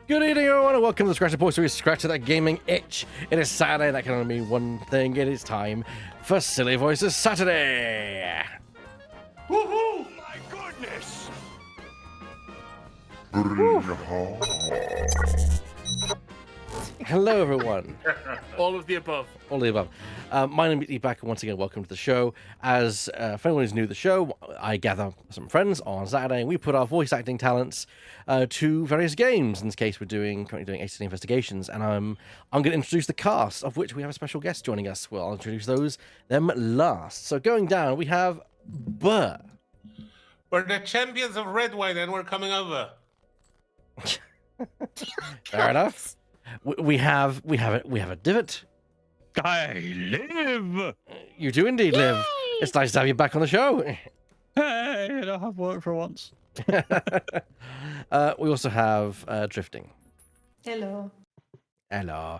Good evening, everyone, and welcome to the Scratch Report, where we scratch that gaming itch. It is Saturday, that can only mean one thing. It is time for Silly Voices Saturday. Woohoo! My goodness! Hello, everyone. All of the above. All of the above. My name is Ebak, and once again, welcome to the show. As for anyone who's new to the show, I gather some friends on Saturday, and we put our voice acting talents to various games. In this case, we're currently doing Ace Investigations, and I'm going to introduce the cast, of which we have a special guest joining us. Well, I'll introduce them last. So going down, we have Burr. We're the champions of red wine, and we're coming over. Fair enough. We have a Divot. I live. You do indeed live. It's nice to have you back on the show. Hey, I don't have work for once. We also have Drifting. Hello. Hello.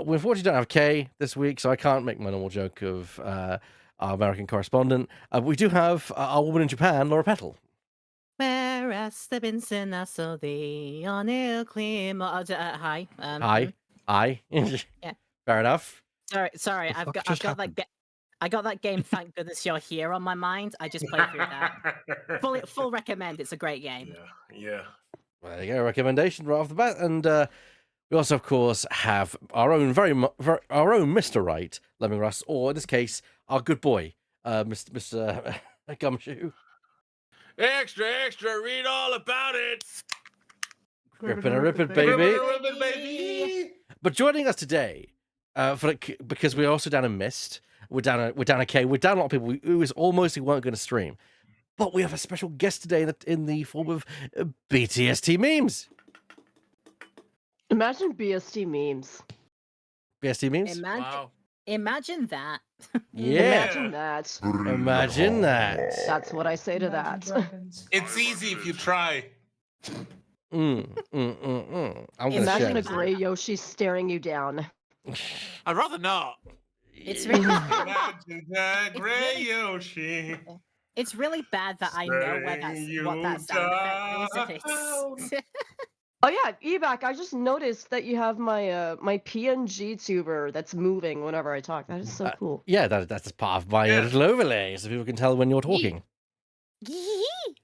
We unfortunately don't have Kay this week, so I can't make my normal joke of our American correspondent. But we do have our woman in Japan, Laura Petal. Whereas the Benson I saw the on a clean. Hi. Hi. Yeah. Fair enough. Sorry. I've got that game. Thank goodness you're here on my mind. I just played through that. Full recommend. It's a great game. Yeah. Well, there you go. Recommendation right off the bat, and we also, of course, have our own our own Mr. Right, Lemming Russ, or in this case, our good boy, Mr. Gumshoe. Extra, read all about it. Gripping a ripping, baby. Ribbon, baby. But joining us today, because we're also down in Mist, we're down a K, we're down a lot of people who almost weren't going to stream, but we have a special guest today in the form of BSTMemes. Imagine BSTMemes. BSTMemes? Imagine that. Yeah. Imagine that. Imagine that. That's what I say to that. It's easy if you try. I'm gonna Imagine share a gray Yoshi staring you down. I'd rather not. It's really Imagine that gray Yoshi. it's really bad that I know what that sound effect is. Oh yeah, Ebak, I just noticed that you have my my PNG tuber that's moving whenever I talk. That is so cool. Yeah, that's part of my little overlay, so people can tell when you're talking.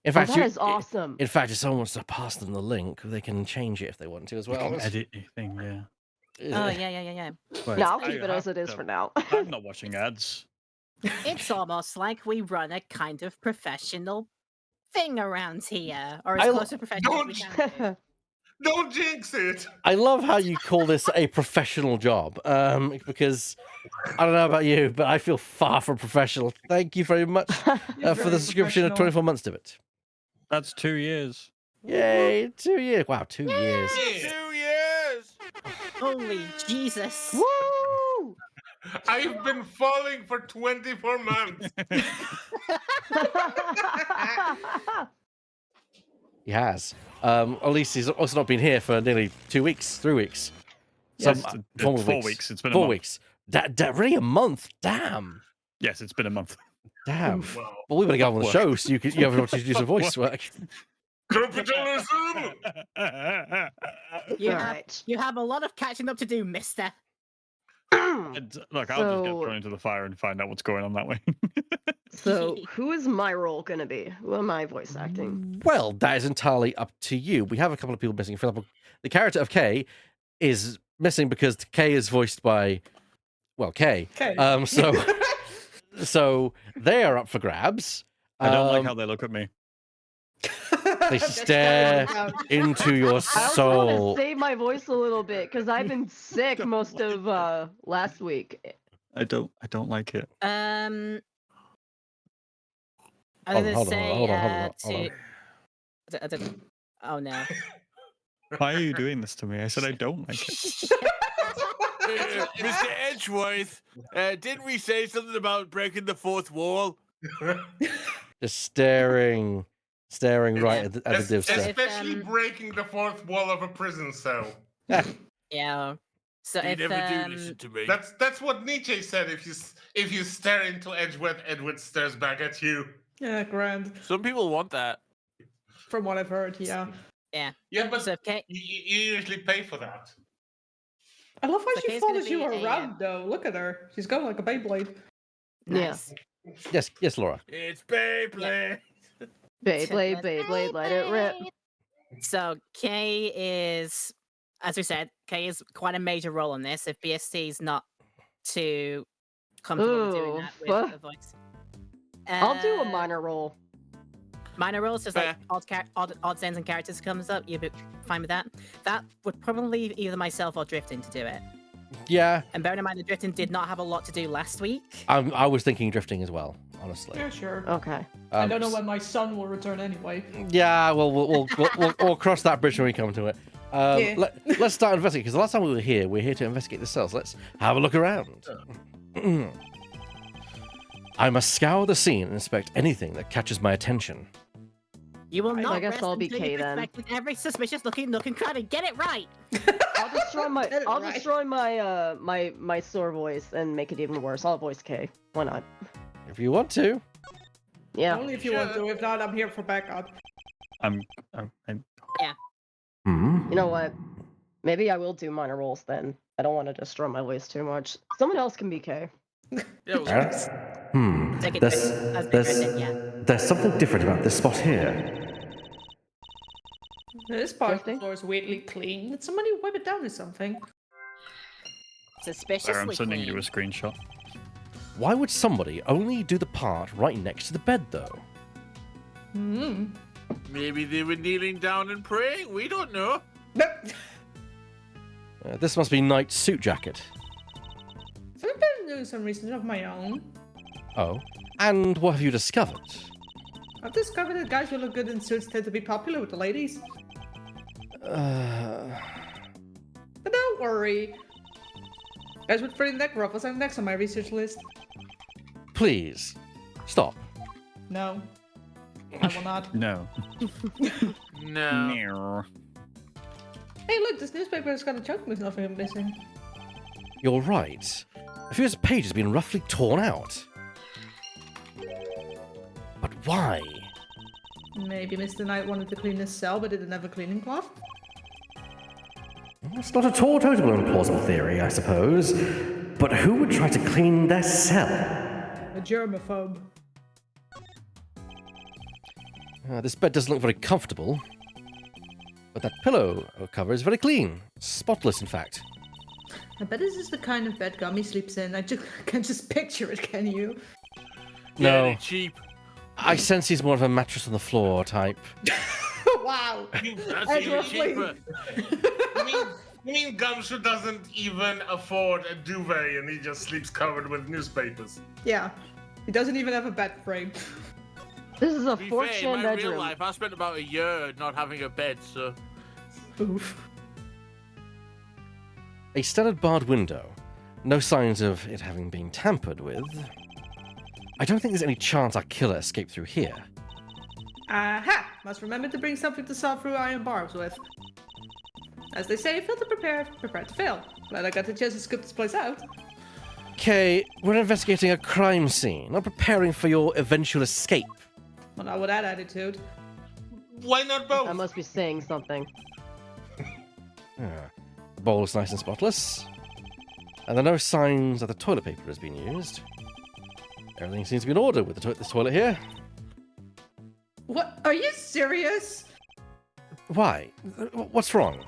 In fact, that is awesome. In fact, if someone wants to pass them the link, they can change it if they want to as well. Edit anything, yeah. Oh yeah. But No, I'll keep it as it is for now. I'm not watching ads. It's almost like we run a kind of professional thing around here, or as I close to professional as we can do. Don't jinx it. I love how you call this a professional job, because I don't know about you, but I feel far from professional. Thank you very much for the subscription of 24 months to it. That's 2 years. Yay, 2 years. Wow, 2 years. 2 years. Holy Jesus! Woo! I've been falling for 24 months. He has. At least he's also not been here for nearly 2 weeks, 3 weeks. Yes, 4 weeks. It's been 4 a month. weeks. Really a month? Damn. Yes, it's been a month. Damn. Wow. Well, we better go on the show so you have an opportunity to do some voice work. Capitalism. You have a lot of catching up to do, mister. Look, I'll just get thrown into the fire and find out what's going on that way. So, who is my role gonna be? Who am I voice acting? Well, that is entirely up to you. We have a couple of people missing. For example, the character of Kay is missing because Kay is voiced by, well, Kay. So they are up for grabs. I don't like how they look at me. They stare into your I also soul. want to save my voice a little bit because I've been sick most of last week. I don't like it. I'm Hold gonna on, say hold on. I don't. Oh no. Why are you doing this to me? I said I don't like it. Mr. Edgeworth, didn't we say something about breaking the fourth wall? Just staring right at the div stuff. Especially breaking the fourth wall of a prison cell. Yeah. So You if never do listen to me. That's what Nietzsche said. If you stare into Edgeworth, Edward stares back at you. Yeah, grand. Some people want that. From what I've heard, yeah. Yeah, but So if Kay, you usually pay for that. I love how So she Kay's gonna follows you be a, around, though. Look at her. She's going like a Beyblade. nice. Yes, Laura. It's Beyblade. Beyblade, Beyblade, let it rip. So Kay is, as we said, Kay is quite a major role in this. If BST is not too comfortable with doing that with the voice, I'll do a minor role. minor roles, just like odd ends and characters comes up. You'd be fine with that. That would probably leave either myself or Drifting to do it. Yeah, And bearing in mind that Drifting did not have a lot to do last week. I was thinking Drifting as well, honestly. Yeah, sure. Okay. I don't know when my son will return anyway. Yeah, well, we'll cross that bridge when we come to it. Yeah. Let's start investigating, because the last time we were here to investigate the cells. Let's have a look around. I must scour the scene and inspect anything that catches my attention. You will not. I guess rest I'll be until Kay you've then. inspected every suspicious looking nook and cranny. Get it right. I'll destroy my Get it I'll right. destroy my sore voice and make it even worse. I'll voice K. Why not? If you want to. Yeah. Only if you want to. If not, I'm here for backup. I'm Hmm. You know what? Maybe I will do minor roles then. I don't want to destroy my voice too much. Someone else can be K. Yeah, Hmm. Take it There's, as there's, Drifting, yeah. there's something different about this spot here. This part of the Drifting? floor is weirdly clean. Did somebody wipe it down or something? Suspiciously I'm sending you a clean. screenshot. Why would somebody only do the part right next to the bed, though? Hmm. maybe they were kneeling down and praying. We don't know. Nope. This must be Knight's suit jacket. So I've been doing some research of my own. Oh. And what have you discovered? I've discovered that guys who look good in suits tend to be popular with the ladies. But don't worry. Guys with pretty neck ruffles are next on my research list. Please, stop. No. I will not. No. No. Hey, look, this newspaper has got a chunk missing. You're right. A few of the pages have been roughly torn out. But why? Maybe Mr. Knight wanted to clean his cell but didn't have a cleaning cloth? It's not at all totally implausible theory, I suppose. But who would try to clean their cell? A germaphobe. This bed doesn't look very comfortable. But that pillow cover is very clean. Spotless, in fact. I bet this is the kind of bed Gummy sleeps in. I just can't just picture it, can you? Yeah, No. they're cheap. I sense he's more of a mattress on the floor type. Wow. That's That's even roughly- cheaper. You mean Gumshoe doesn't even afford a duvet and he just sleeps covered with newspapers? Yeah. He doesn't even have a bed frame. This is a To be fair, fortune in my real bedroom. life, I spent about a year not having a bed, so Oof. A standard barred window. No signs of it having been tampered with. I don't think there's any chance our killer escaped through here. Aha! Must remember to bring something to saw through iron barbs with. As they say, fail to prepare, prepare to fail. Glad I got the chance to scoop this place out. Okay, we're investigating a crime scene, not preparing for your eventual escape. Well, not with that attitude. Why not both? I must be saying something. The bowl is nice and spotless. And there are no signs that the toilet paper has been used. Everything seems to be in order with this toilet here. What? Are you serious? Why? What's wrong?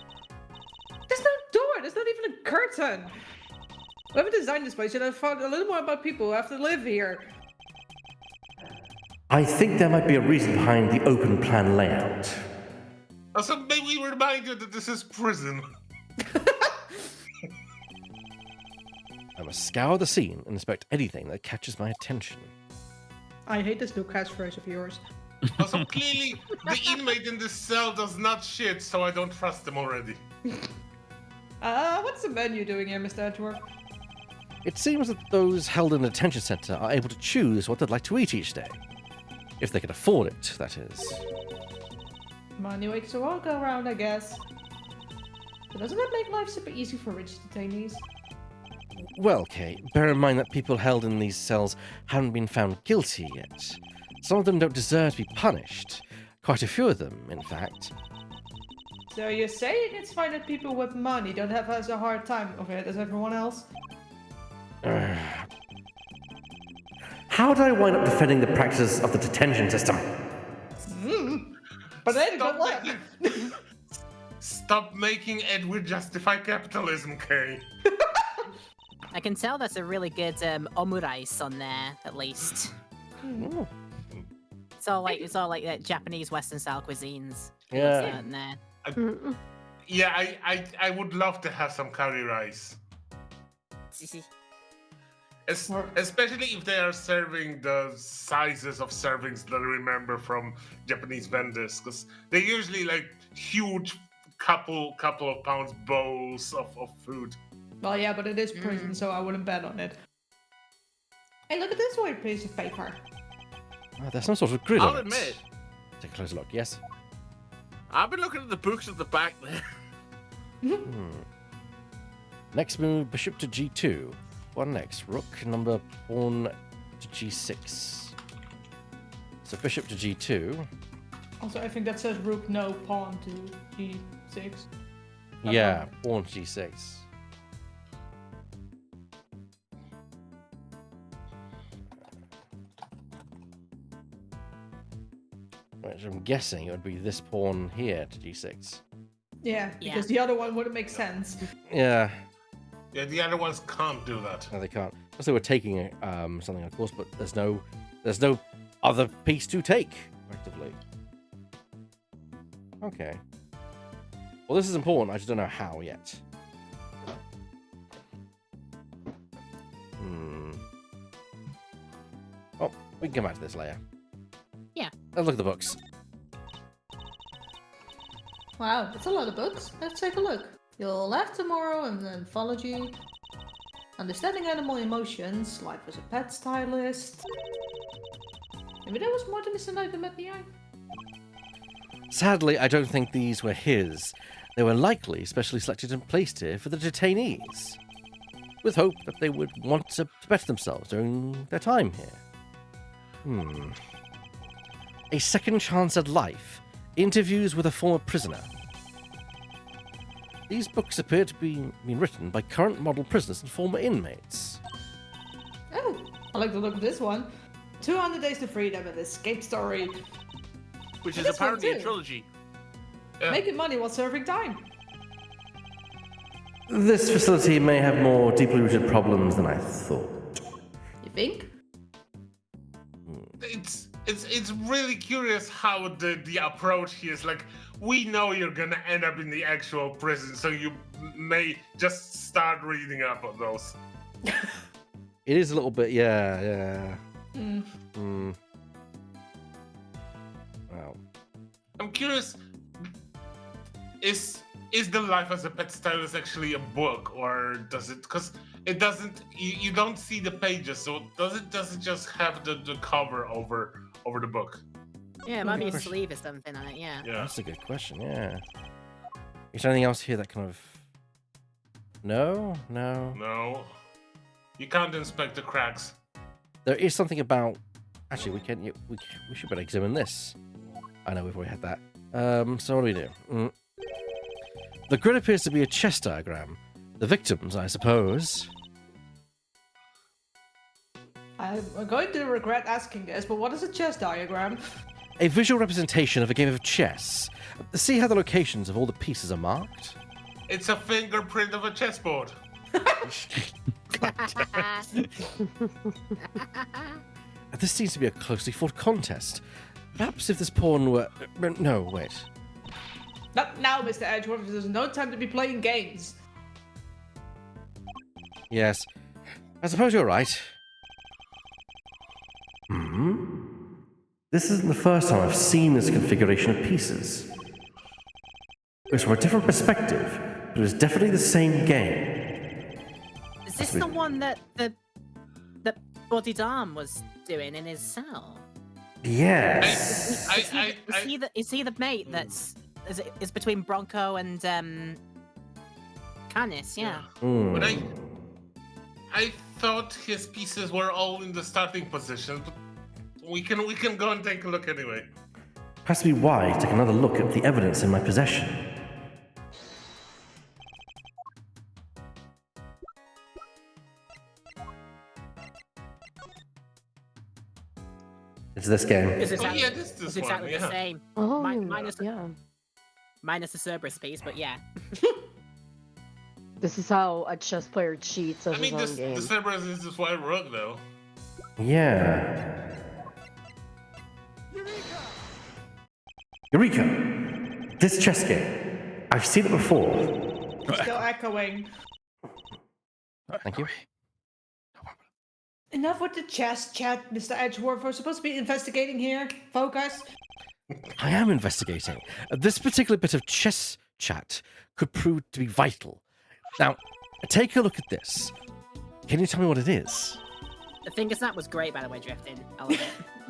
There's no door. There's not even a curtain. Whoever designed this place should have thought a little more about people who have to live here. I think there might be a reason behind the open plan layout. Also, may we remind you that this is prison. I must scour the scene and inspect anything that catches my attention. I hate this new catchphrase of yours. Also, clearly, the inmate in this cell does not shit, so I don't trust him already. What's the menu doing here, Mr. Edgeworth? It seems that those held in a detention center are able to choose what they'd like to eat each day. If they can afford it, that is. Money makes the world go round, I guess. But doesn't that make life super easy for rich detainees? Well, Kate, bear in mind that people held in these cells haven't been found guilty yet. Some of them don't deserve to be punished. Quite a few of them, in fact. So you're saying it's fine that people with money don't have as a hard time of it as everyone else? How did I wind up defending the practices of the detention system? But then, Stop good luck. Stop making Edward justify capitalism, Kay. I can tell that's a really good omurice on there, at least. Ooh. It's all like that Japanese Western style cuisines. Yeah. On there. Yeah, I would love to have some curry rice. Especially if they are serving the sizes of servings that I remember from Japanese vendors, because they're usually like huge couple of pounds bowls of food. Well, yeah, but it is prison, so I wouldn't bet on it. Hey, look at this weird piece of paper. Oh, there's some sort of grid I'll on it. admit, Take a close look. Yes. I've been looking at the books at the back there. Next move, bishop to g2. What next? Rook number pawn to g6. So bishop to g2. Also, I think that says rook no pawn to g6. Yeah, pawn to g6. Which I'm guessing it would be this pawn here to g6. Yeah, because the other one wouldn't make sense. Yeah. Yeah, the other ones can't do that. No, they can't. Unless they were taking something, of course, but there's no other piece to take, effectively. Okay. Well, this is important. I just don't know how yet. Oh, we can come back to this later. Yeah. Let's look at the books. Wow, that's a lot of books. Let's take a look. You'll laugh tomorrow and then Anthology. Understanding Animal Emotions, Life as a Pet Stylist. Maybe there was more than this item met the eye. Sadly, I don't think these were his. They were likely specially selected and placed here for the detainees, with hope that they would want to better themselves during their time here. A second chance at life. Interviews with a former prisoner. These books appear to be being written by current model prisoners and former inmates. Oh, I like the look of this one. 200 Days to Freedom and Escape Story. Which And is this one apparently a too. trilogy. Making money while serving time. This facility may have more deeply rooted problems than I thought. You think? It's really curious how the approach here is like, we know you're gonna end up in the actual prison, so you may just start reading up on those. It is a little bit, yeah. Wow. I'm curious, is the Life as a Pet Stylist actually a book, or does it? Because it doesn't. You don't see the pages, so does it just have the cover over the book? Yeah, it might be a sleeve or something on it, yeah. That's a good question, yeah. Is there anything else here that kind of... No? No. You can't inspect the cracks. There is something about... Actually, we should better examine this. I know we've already had that. So what do we do? The grid appears to be a chess diagram. The victims, I suppose. I'm going to regret asking this, but what is a chess diagram? A visual representation of a game of chess. See how the locations of all the pieces are marked? It's a fingerprint of a chessboard. This seems to be a closely fought contest. Perhaps if this pawn were... No, wait. Not now, Mr. Edgeworth. There's no time to be playing games. Yes. I suppose you're right. This isn't the first time I've seen this configuration of pieces. It was from a different perspective, but it was definitely the same game. Is this the one that Bodied Arm was doing in his cell? Yes. Is he the mate that's is between Bronco and Canis? Yeah. But I thought his pieces were all in the starting position, but we can go and take a look anyway. Has to be why I took another look at the evidence in my possession. It's this game. It's Oh exactly, yeah, this it's one. exactly Yeah. the same. Oh, minus the- yeah. Minus the Cerberus piece, but yeah. This is how a chess player cheats as I mean, his own game. the Cerberus is just white rook though. Yeah. Eureka! This chess game. I've seen it before. Still echoing. Thank you. Enough with the chess chat, Mr. Edgeworth. We're supposed to be investigating here. Focus. I am investigating. This particular bit of chess chat could prove to be vital. Now, take a look at this. Can you tell me what it is? The finger snap was great, by the way, Drifting. I love it.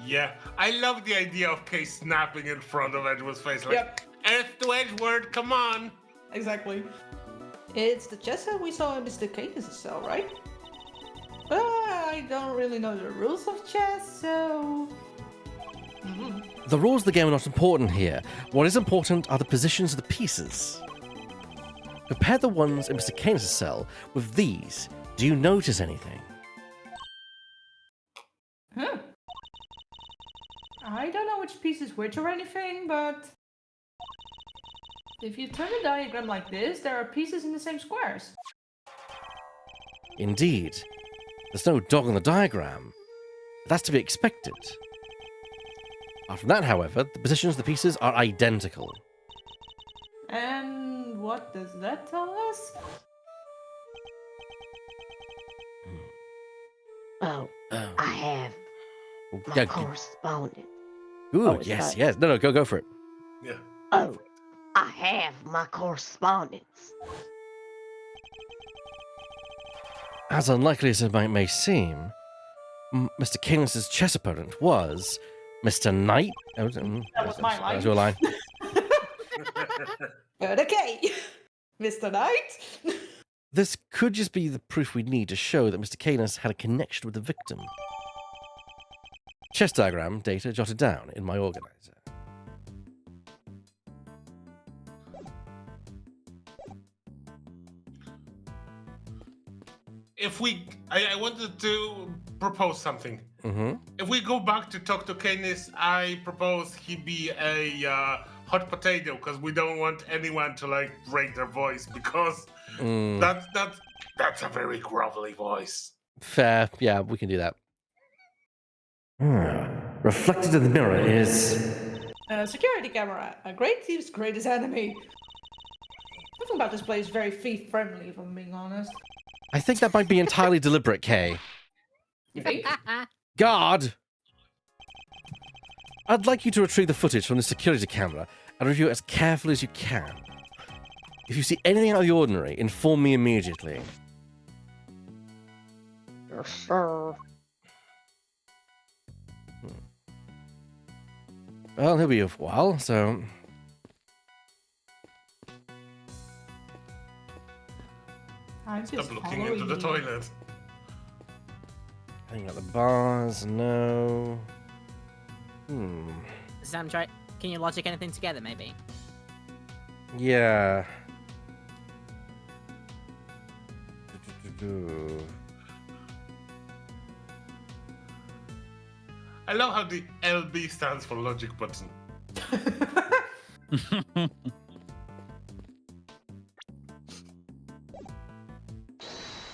Yeah, I love the idea of Kay snapping in front of Edgeworth's face. Like, Yep. Earth to Edgeworth, come on! Exactly. It's the chess that we saw in Mr. Cadis' cell, right? But I don't really know the rules of chess, so... The rules of the game are not important here. What is important are the positions of the pieces. Compare the ones in Mr. Canis' cell with these. Do you notice anything? I don't know which piece is which or anything, but... If you turn the diagram like this, there are pieces in the same squares. Indeed. There's no dog on the diagram. That's to be expected. Apart from that, however, the positions of the pieces are identical. And what does that tell us? Oh, Oh. I have my Yeah, correspondent. good, it's yes, not- yes. No, go for it. Yeah. Oh, I have my correspondence. As unlikely as it may seem, Mr. Canis' chess opponent was Mr. Knight. That was my That was your line. But okay, Mr. Knight. This could just be the proof we need to show that Mr. Canis had a connection with the victim. Chess diagram data jotted down in my organizer. I wanted to propose something. Mm-hmm. If we go back to talk to Canis, I propose he be a hot potato because we don't want anyone to like break their voice because that's a very grovelly voice. Fair. Yeah, we can do that. Reflected in the mirror is... Security camera. A great thief's greatest enemy. Nothing about this place is very thief friendly, if I'm being honest. I think that might be entirely deliberate, Kay. You think? Guard! I'd like you to retrieve the footage from the security camera and review it as carefully as you can. If you see anything out of the ordinary, inform me immediately. Yes, sir. Well, he'll be here for a while, so... I'm just Stop looking into the following you. toilet. Hang out the bars, no... Sam, can you logic anything together, maybe? Yeah... I love how the LB stands for logic button.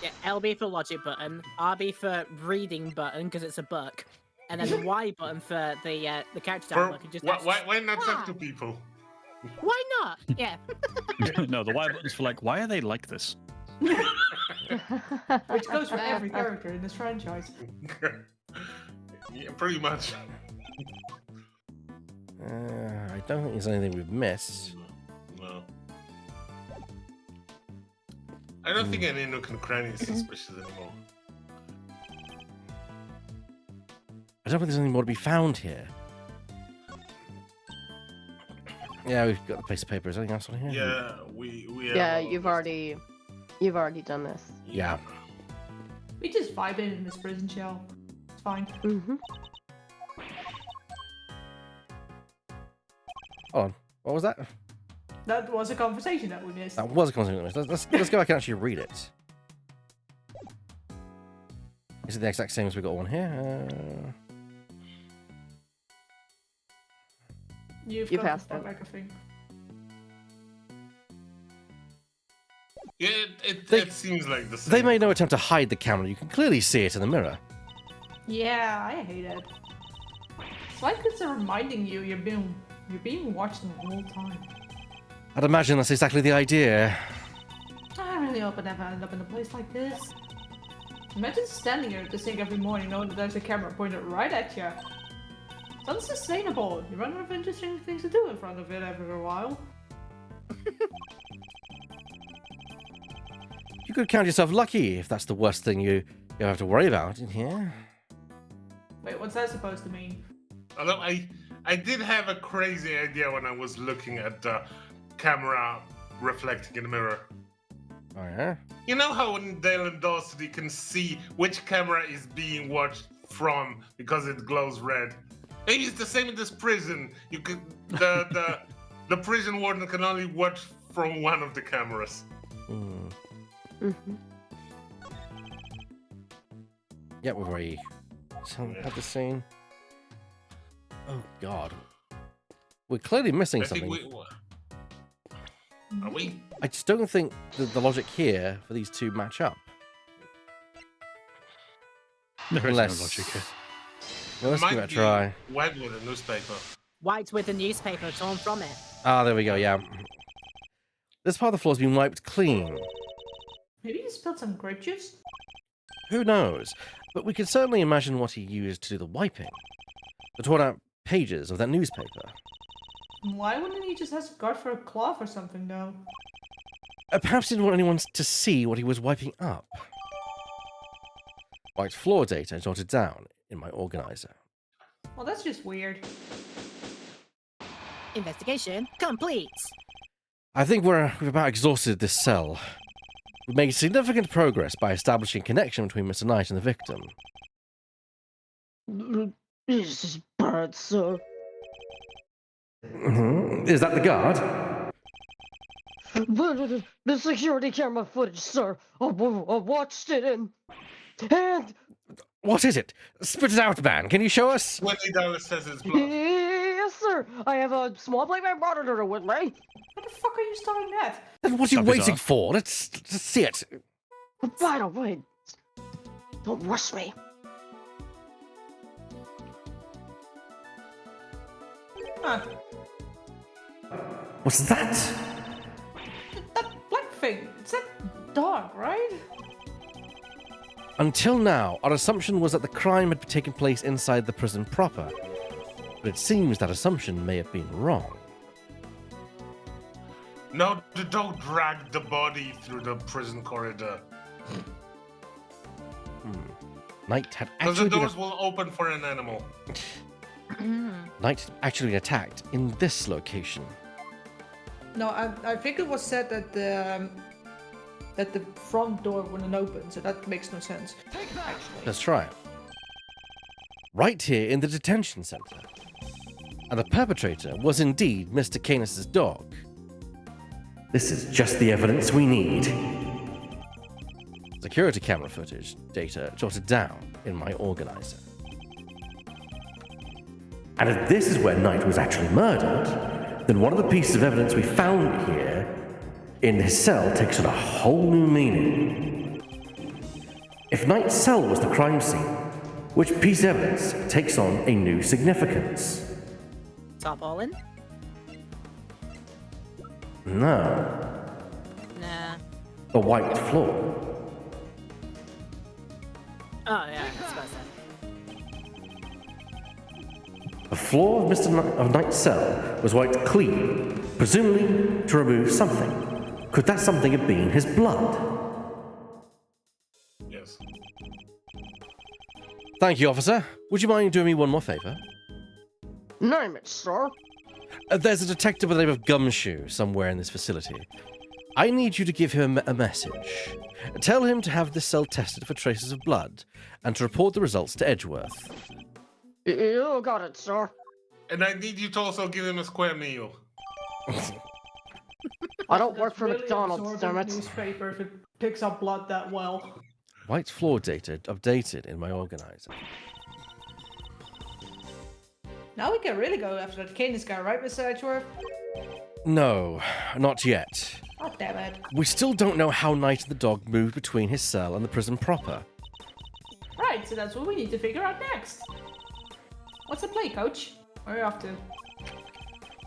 Yeah, LB for logic button, RB for reading button because it's a book, and then the Y button for the character For, dialog. Just why not talk to people? Why not? Yeah. No, the Y button's for like, why are they like this? Which goes for every character in this franchise. Yeah, pretty much. I don't think there's anything we've missed. No. I don't think any nook and cranny is suspicious anymore. I don't think there's anything more to be found here. Yeah, we've got the piece of paper. Is there anything else on here? Yeah, we have Yeah, all you've this. already done this. Yeah. We just vibe in this prison shell. It's fine. Mm-hmm. Hold on. What was that? That was a conversation that we missed. That was a conversation. Let's go back and actually read it. Is it the exact same as we got one here? You've You got passed the it. back, I think. Yeah, They- it seems like the same. They made no attempt to hide the camera. You can clearly see it in the mirror. Yeah, I hate it. It's like it's reminding you you're being watched the whole time. I'd imagine that's exactly the idea. I really hope I never end up in a place like this. Imagine standing here at the sink every morning knowing that there's a camera pointed right at you. It's unsustainable. You run out of interesting things to do in front of it after a while. You could count yourself lucky if that's the worst thing you have to worry about in here. Wait, what's that supposed to mean? Although I did have a crazy idea when I was looking at the camera reflecting in the mirror. Oh yeah? You know how in Dale and Dawson you can see which camera is being watched from because it glows red? Maybe it's the same in this prison. You could the prison warden can only watch from one of the cameras. Hmm. Mhm. Yeah, we're very... At the scene. Oh god. We're clearly missing I think something. Are we? I just don't think the logic here for these two match up. There is no Unless... logic here. Well, let's give it a be try. White with a newspaper. White with the newspaper torn from it. Ah, there we go, yeah. This part of the floor's been wiped clean. Maybe you spilled some grape juice? Who knows? But we can certainly imagine what he used to do the wiping. The torn out pages of that newspaper. Why wouldn't he just ask God for a cloth or something, though? Perhaps he didn't want anyone to see what he was wiping up. White floor data jotted down in my organizer. Well, that's just weird. Investigation complete. I think we've about exhausted this cell. We've made significant progress by establishing connection between Mr. Knight and the victim. This is bad, sir. Is that the guard? The security camera footage, sir. I watched it and What is it? Spit it out, man. Can you show us? $20 says it's blood. yes, sir. I have a small playback monitor with me. What the fuck are you staring at? Then what are you Stuff is waiting off. for? Let's see it. By the way, don't rush me. Huh. What's that? That black thing. It's that dog, right? Until now, our assumption was that the crime had taken place inside the prison proper. But it seems that assumption may have been wrong. No, the dog dragged the body through the prison corridor. Knight had Because the actually been, doors will open for an animal. Knight had actually been attacked in this location. No, I think it was said that the front door wouldn't open, so that makes no sense. Actually. Let's try it. Right here in the detention center. And the perpetrator was indeed Mr. Canis' dog. This is just the evidence we need. Security camera footage data jotted down in my organizer. And if this is where Knight was actually murdered, then one of the pieces of evidence we found here in his cell takes on a whole new meaning. If Knight's cell was the crime scene, which piece of evidence takes on a new significance? Tarpaulin? No, Nah. the white floor. Oh yeah, I suppose so. The floor of of Knight's cell was wiped clean, presumably to remove something. Could that something have been his blood? Yes. Thank you, officer. Would you mind doing me one more favor? Name it, sir. There's a detective by the name of Gumshoe somewhere in this facility. I need you to give him a message. Tell him to have this cell tested for traces of blood and to report the results to Edgeworth. You got it, sir. And I need you to also give him a square meal. I don't work That's for really McDonald's, absorbent damn it. newspaper if it picks up blood that well. White floor data updated in my organizer. Now we can really go after that Canis guy, right, Mr. Edgeworth? No, not yet. God damn it. We still don't know how Night the Dog moved between his cell and the prison proper. Right, so that's what we need to figure out next. What's the play, coach? Where are you off to?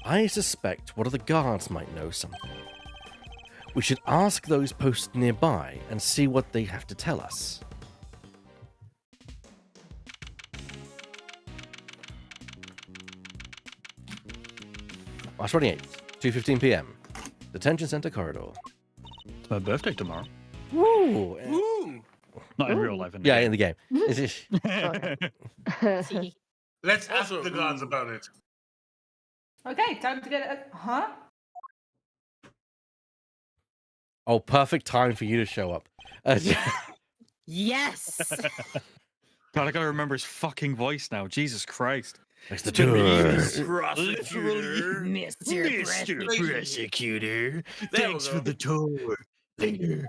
I suspect one of the guards might know something. We should ask those posted nearby and see what they have to tell us. March 28th, 2:15 p.m. Detention Center corridor. It's my birthday tomorrow. Woo! Ooh. Not in Ooh. real life. In the Yeah, game. in the game. Let's ask Also, the gods about it. Okay, time to get it. Huh? Oh, perfect time for you to show up. Yes. God, I gotta remember his fucking voice now. Jesus Christ. It's the tour. Prosecutor. Mr. Prosecutor. There we go. tour. Later.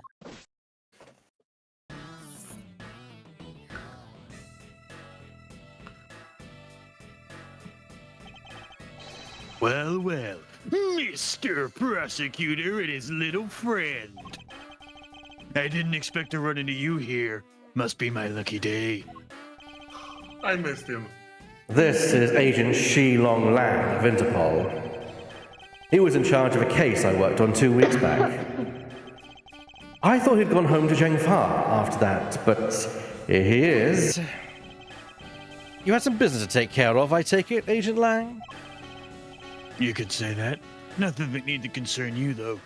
Well, well, Mr. Prosecutor and his little friend. I didn't expect to run into you here. Must be my lucky day. I missed him. This is Agent Shi Long Lang of Interpol. He was in charge of a case I worked on 2 weeks back. I thought he'd gone home to Zhengfa after that, but here he is. You had some business to take care of, I take it, Agent Lang? You could say that. Nothing that need to concern you, though.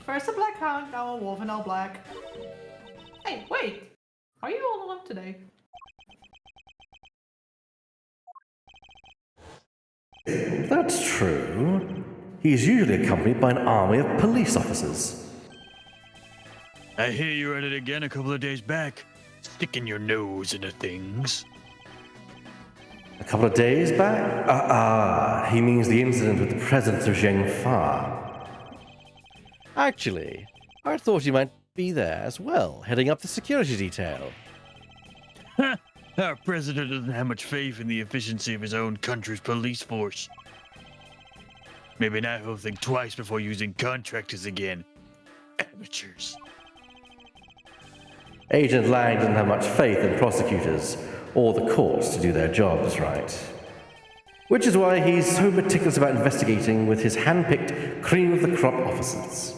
First a black hound, now a wolf and all black. Hey, wait! Are you all alone today? That's true. He's usually accompanied by an army of police officers. I hear you were at it again a couple of days back, sticking your nose into things. A couple of days back? He means the incident with the president of Zhengfa. Actually, I thought you might be there as well, heading up the security detail. Our president doesn't have much faith in the efficiency of his own country's police force. Maybe now he'll think twice before using contractors again. Amateurs. Agent Lang doesn't have much faith in prosecutors or the courts to do their jobs right. Which is why he's so meticulous about investigating with his hand-picked cream of the crop officers.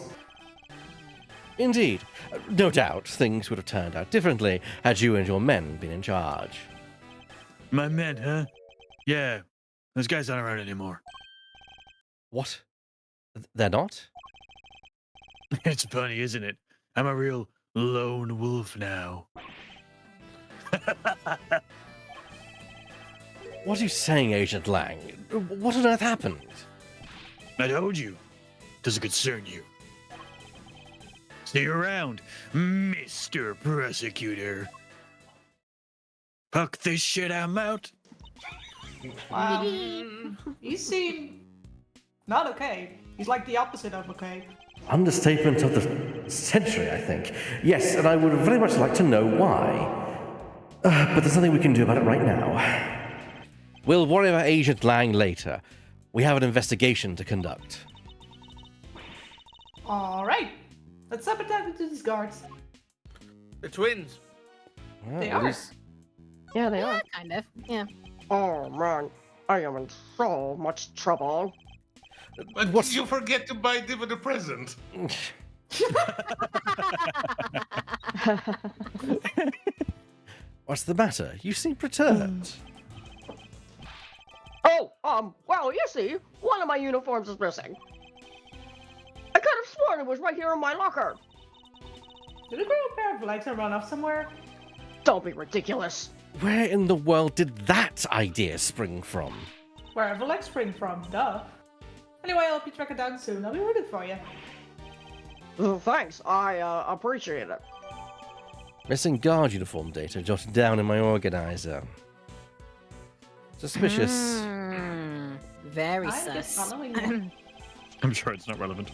Indeed, no doubt things would have turned out differently had you and your men been in charge. My men, huh? Yeah, those guys aren't around anymore. What? They're not? It's funny, isn't it? I'm a real lone wolf now. What are you saying, Agent Lang? What on earth happened? I told you. Doesn't concern you. See you around, Mr. Prosecutor. Puck this shit I'm out. You seem not okay. He's like the opposite of okay. Understatement of the century, I think. Yes, and I would very much like to know why. But there's nothing we can do about it right now. We'll worry about Agent Lang later. We have an investigation to conduct. Alright. Let's step it down into these guards. The twins. Well, They at are. least- Yeah, they Yeah, are. kind of. Yeah. Oh man, I am in so much trouble. But What's- you forget to buy Diva the present. What's the matter? You seem perturbed. Well, you see, one of my uniforms is missing. I could have sworn it was right here in my locker. Did it grow a pair of legs and run off somewhere? Don't be ridiculous. Where in the world did that idea spring from? Wherever legs spring from, duh. Anyway, I'll help you track it down soon. I'll be rooting for you. Thanks, I appreciate it. Missing guard uniform data jotted down in my organizer. Suspicious. Very I'm just sus. following you. I'm sure it's not relevant.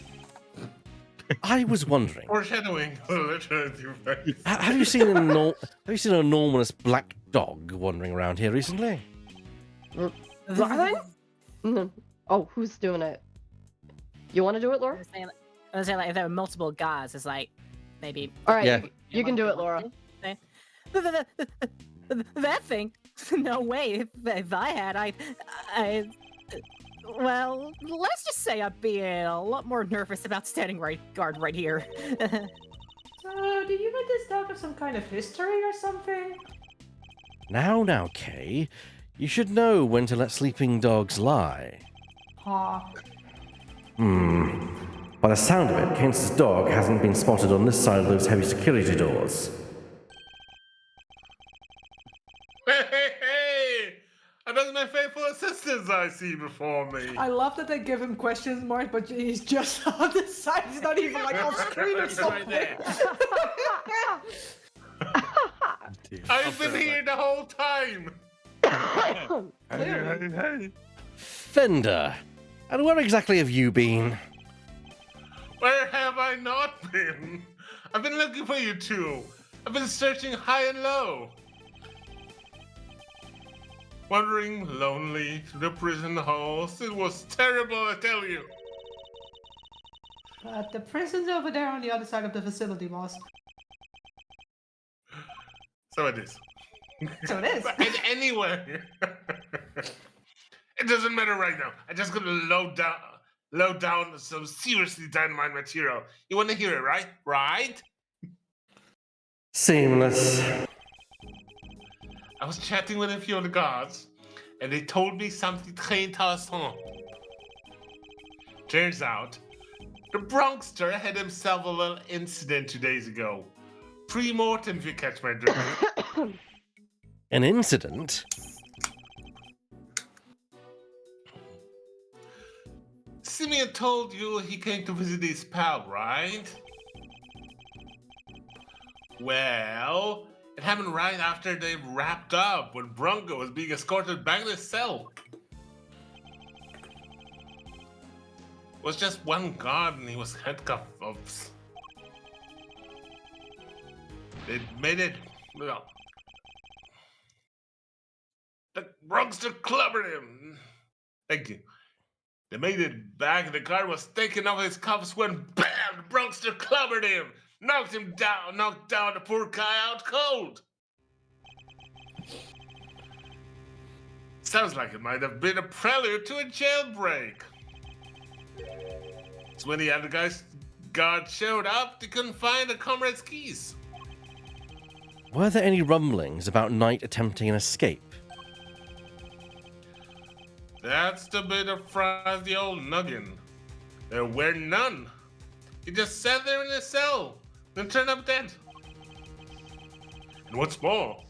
I was wondering, Foreshadowing. Literally. have you seen have you seen an enormous black dog wandering around here recently? Darling? No. Oh, who's doing it? You want to do it, Laura? I was saying, like, if there were multiple guards, it's like maybe. All right, Yeah. you can do it, Laura. That thing? No way. If I had, well, let's just say I'd be a lot more nervous about standing guard right here. So, do you and this dog have some kind of history or something? Now, Kay, you should know when to let sleeping dogs lie. Ha. By the sound of it, Kane's dog hasn't been spotted on this side of those heavy security doors. Hey! Another my faithful assistants I see before me. I love that they give him question marks, but he's just on the side. He's not even like on screen or He's right something. there. I've been here the whole time. Clearly. Fender, and where exactly have you been? Where have I not been? I've been looking for you two. I've been searching high and low. Wandering lonely through the prison halls. It was terrible, I tell you. But the prison's over there on the other side of the facility, boss. So it is. So it is. And anyway, it doesn't matter right now. I just gotta load down some seriously dynamite material. You want to hear it, right? Right? Seamless. I was chatting with a few of the guards, and they told me something très intéressant. Turns out, the Bronxster had himself a little incident 2 days ago. Pre-mortem, if you catch my drift. An incident? Simeon told you he came to visit his pal, right? Well, it happened right after they wrapped up when Bronco was being escorted back to his cell. It was just one guard and he was handcuffed. Oops. They made it. Well, the Bronxster clobbered him. Thank you. They made it back and the guard was taking off his cuffs when BAM! The Bronxster clobbered him. Knocked down the poor guy out cold. Sounds like it might have been a prelude to a jailbreak. So when the other guard showed up, they couldn't find the comrade's keys. Were there any rumblings about Knight attempting an escape? That's the bit of fries the old noggin. There were none. He just sat there in his cell, then turned up dead. And what's more,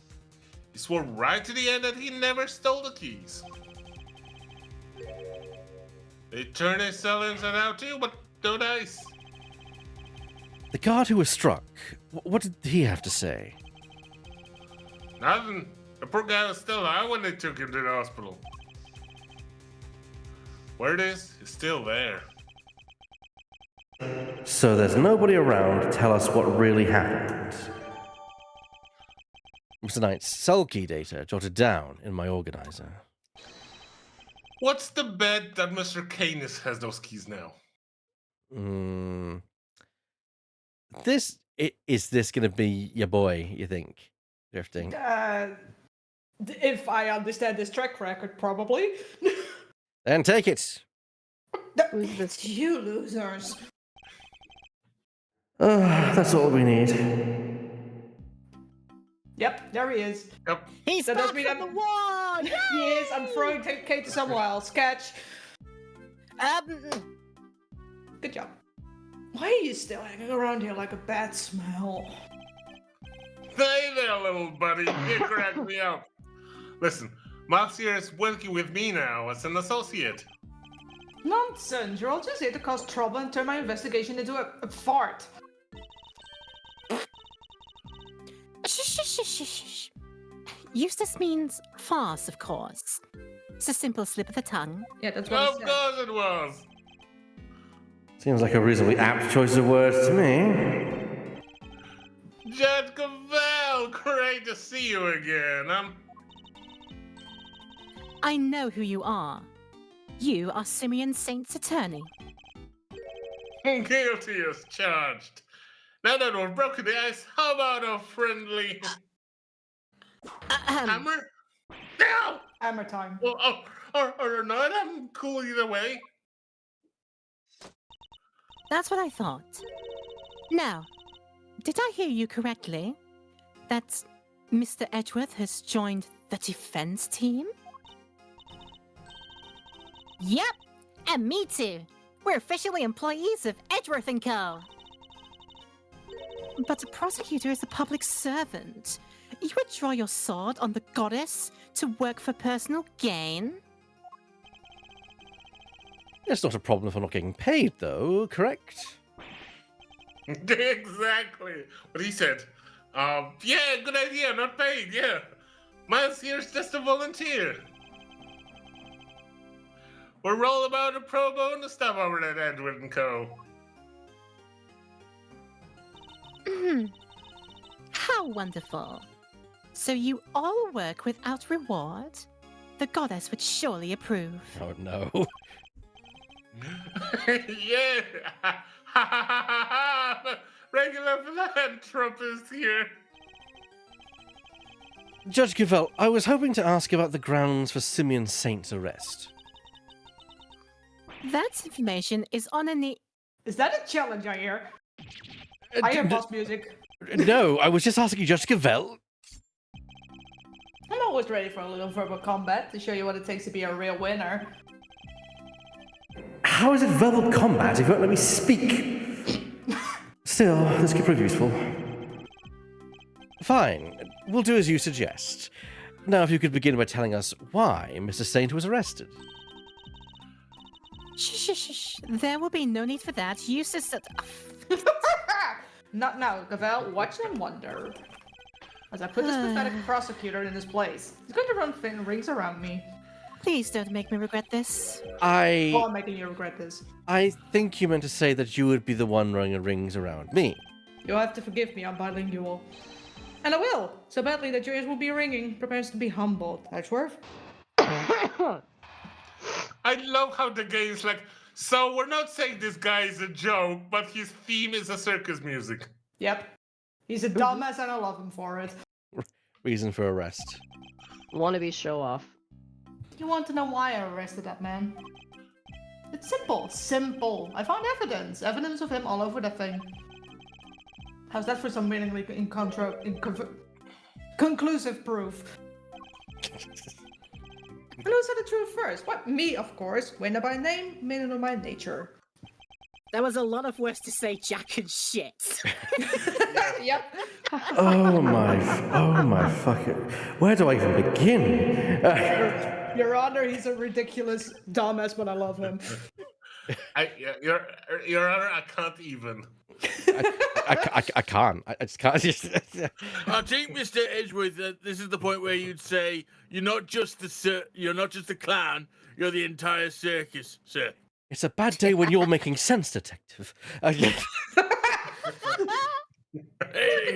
he swore right to the end that he never stole the keys. They turned his cell inside out too, but no dice. The guard who was struck, what did he have to say? Nothing. The poor guy was still alive when they took him to the hospital. Word is, he's still there. So there's nobody around to tell us what really happened. Mr. Knight's cell key data jotted down in my organizer. What's the bet that Mr. Canis has those keys now? Is this gonna be your boy, you think? Drifting. If I understand this track record, probably. Then take it. Who's this? It's you losers. That's all we need. Yep, there he is. Yep. He's That back does mean from the I'm- wall! He is. I'm throwing Kate to somewhere else. Catch. Good job. Why are you still hanging around here like a bad smell? Hey there, little buddy. You cracked me up. Listen, Max here is working with me now as an associate. Nonsense. You're all just here to cause trouble and turn my investigation into a fart. Shh. Eustace means farce, of course. It's a simple slip of the tongue. Yeah, that's what Of course it was. Seems like a reasonably apt choice of words to me. Judge Cavell, great to see you again. I know who you are. You are Simeon Saint's attorney. Guilty as charged. Now that we've broken the ice, how about a friendly hammer? No! Hammer time. Or not, I'm cool either way. That's what I thought. Now, did I hear you correctly? That Mr. Edgeworth has joined the defense team? Yep, and me too. We're officially employees of Edgeworth & Co. But a prosecutor is a public servant. You would draw your sword on the goddess to work for personal gain? It's not a problem for not getting paid, though, correct? Exactly what he said. Yeah, good idea, not paid, yeah. Miles here's just a volunteer. We're all about a pro bono stuff over at Edward & Co. How wonderful. So you all work without reward? The goddess would surely approve. Oh, no. Yeah. Regular philanthropist here. Judge Cavell, I was hoping to ask about the grounds for Simeon Saint's arrest. That information is on Is that a challenge I hear? I hear boss music. No, I was just asking Judge Cavell. I'm always ready for a little verbal combat to show you what it takes to be a real winner. How is it verbal combat if you won't let me speak? Still, this could prove useful. Fine, we'll do as you suggest. Now, if you could begin by telling us why Mr. Saint was arrested. Shh. There will be no need for that. You said... Not now, Gavel. Watch and wonder. As I put this pathetic prosecutor in his place, he's going to run thin rings around me. Please don't make me regret this. Oh, I'm making you regret this. I think you meant to say that you would be the one running rings around me. You'll have to forgive me, I'm bilingual. And I will, so badly that your ears will be ringing. Prepares to be humbled. Edgeworth? I love how the game is like, so we're not saying this guy is a joke, but his theme is a circus music. Yep. He's a dumbass and I love him for it. Reason for arrest. Wannabe show off. You want to know why I arrested that man? It's simple. I found evidence of him all over that thing. How's that for some meaningly conclusive proof? And who said the truth first? What? Me, of course. Winner by name, winner by nature. There was a lot of words to say Jack and shit. Yep. Oh my fucking... Where do I even begin? Your Honor, he's a ridiculous dumbass, but I love him. Your Honor, I can't even. I can't. I just can't. I think, Mr. Edgeworth, this is the point where you'd say you're not just the clown, you're the entire circus, sir. It's a bad day when you're making sense, detective. Hey,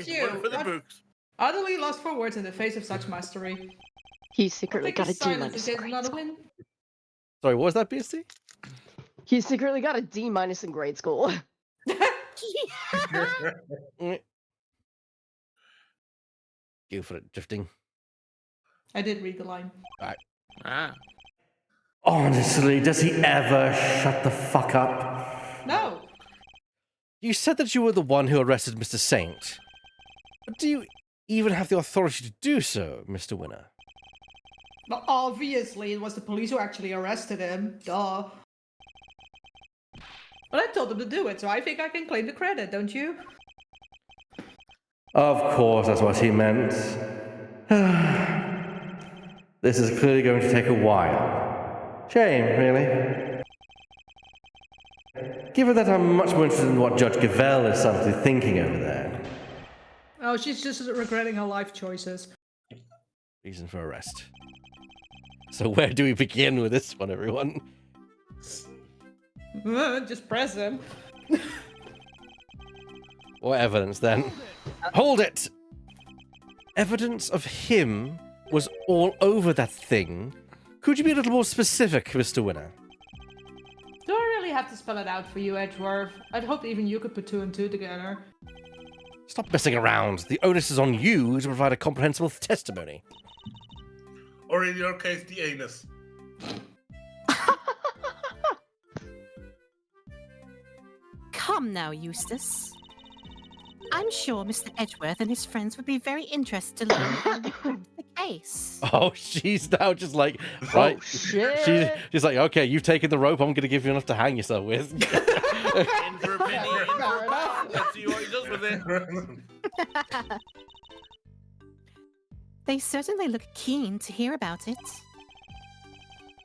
you. one for the books. Utterly lost for words in the face of such mastery. He secretly got a D silence minus. is not a win. Sorry, what was that, BST? He secretly got a D minus in grade school. Go for it, drifting. I did read the line. Ah. Honestly, does he ever shut the fuck up? No. You said that you were the one who arrested Mr. Saint. But do you even have the authority to do so, Mr. Winner? Well, obviously, it was the police who actually arrested him. Duh. But I told them to do it, so I think I can claim the credit, don't you? Of course, that's what he meant. This is clearly going to take a while. Shame, really. Given that I'm much more interested in what Judge Gavell is subtly thinking over there. Oh, she's just regretting her life choices. Reason for arrest. So where do we begin with this one, everyone? Just press him. What evidence then? Hold it! Evidence of him was all over that thing. Could you be a little more specific, Mr. Winner? Do I really have to spell it out for you, Edgeworth? I'd hope even you could put 2 and 2 together. Stop messing around. The onus is on you to provide a comprehensible testimony. Or in your case, the anus. Come now, Eustace. I'm sure Mr. Edgeworth and his friends would be very interested to learn how you proved the case. Oh, she's now just like, right. Oh, shit. She's like, okay, you've taken the rope. I'm going to give you enough to hang yourself with. In for a penny, in for a pound. Let's see what he does with it. They certainly look keen to hear about it.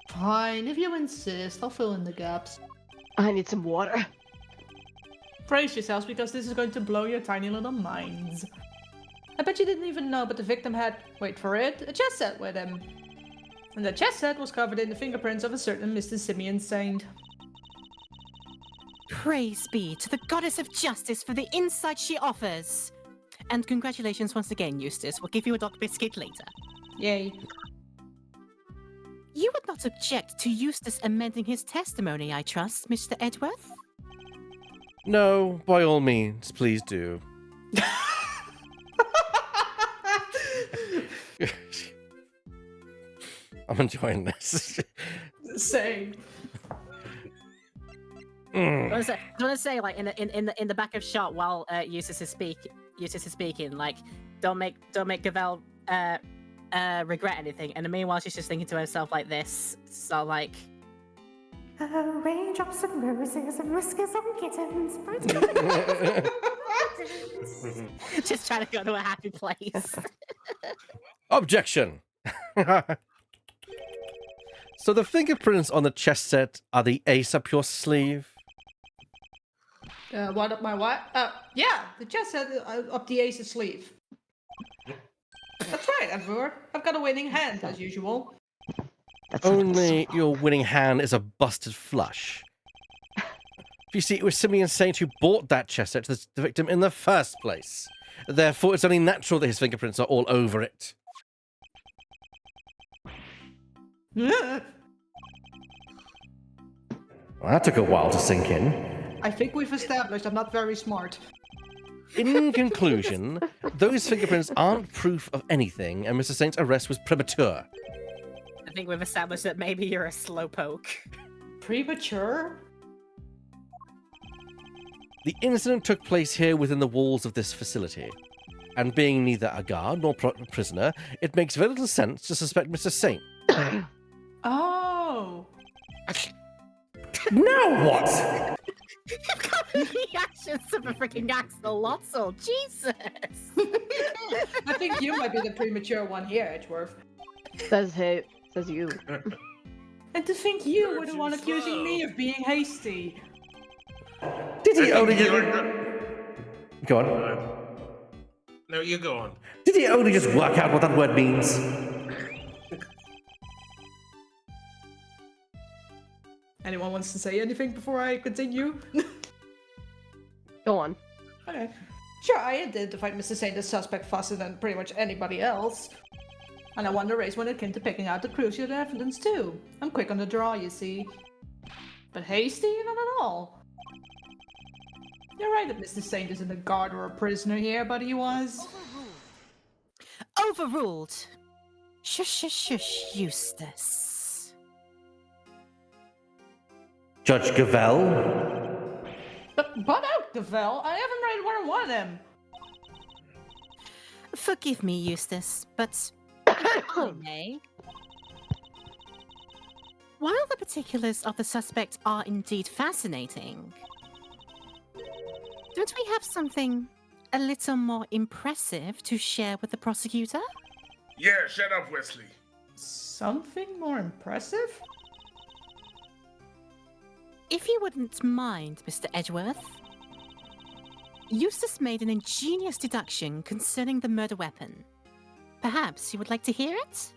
Fine, if you insist, I'll fill in the gaps. I need some water. Brace yourselves because this is going to blow your tiny little minds. I bet you didn't even know, but the victim had, wait for it, a chess set with him. And the chess set was covered in the fingerprints of a certain Mr. Simeon Saint. Praise be to the goddess of justice for the insight she offers. And congratulations once again, Eustace. We'll give you a doc biscuit later. Yay. You would not object to Eustace amending his testimony, I trust, Mr. Edgeworth? No, by all means, please do. I'm enjoying this. Same. I want to say, like in the back of shot while Eustace is speaking, like don't make Gavel regret anything. And meanwhile, she's just thinking to herself like this. So like, raindrops and roses and whiskers on kittens. Just trying to go to a happy place. Objection. So the fingerprints on the chess set are the ace up your sleeve? What up my what? Yeah, the chest set up the ace's sleeve. That's right, Edward. I've got a winning hand, as usual. That's Only your winning hand is a busted flush. You see, it was Simeon Saint who bought that chess set to the victim in the first place. Therefore, it's only natural that his fingerprints are all over it. Well, that took a while to sink in. I think we've established I'm not very smart. In conclusion, those fingerprints aren't proof of anything, and Mr. Saint's arrest was premature. I think we've established that maybe you're a slowpoke. Premature? The incident took place here within the walls of this facility. And being neither a guard nor prisoner, it makes very little sense to suspect Mr. Saint. Oh. Now what? You've got the reactions of a freaking axolotl, Jesus! I think you might be the premature one here, Edgeworth. Says you. And to think you were the one accusing me of being hasty. Did he only just... Go on. No, you go on. Did he only just work out what that word means? Anyone wants to say anything before I continue? Go on. Okay. Sure, I identified Mr. Saint as suspect faster than pretty much anybody else. And I won the race when it came to picking out the crucial evidence too. I'm quick on the draw, you see. But hasty? Not at all. You're right that Mr. Saint isn't a guard or a prisoner here, but he was. Overruled. Shush, shush, shush, Eustace. Judge Gavel? But out, Gavel. I haven't read where I want him. Forgive me, Eustace, but if I may. While the particulars of the suspect are indeed fascinating, don't we have something a little more impressive to share with the prosecutor? Yeah, shut up, Wesley. Something more impressive? If you wouldn't mind, Mr. Edgeworth. Eustace made an ingenious deduction concerning the murder weapon. Perhaps you would like to hear it?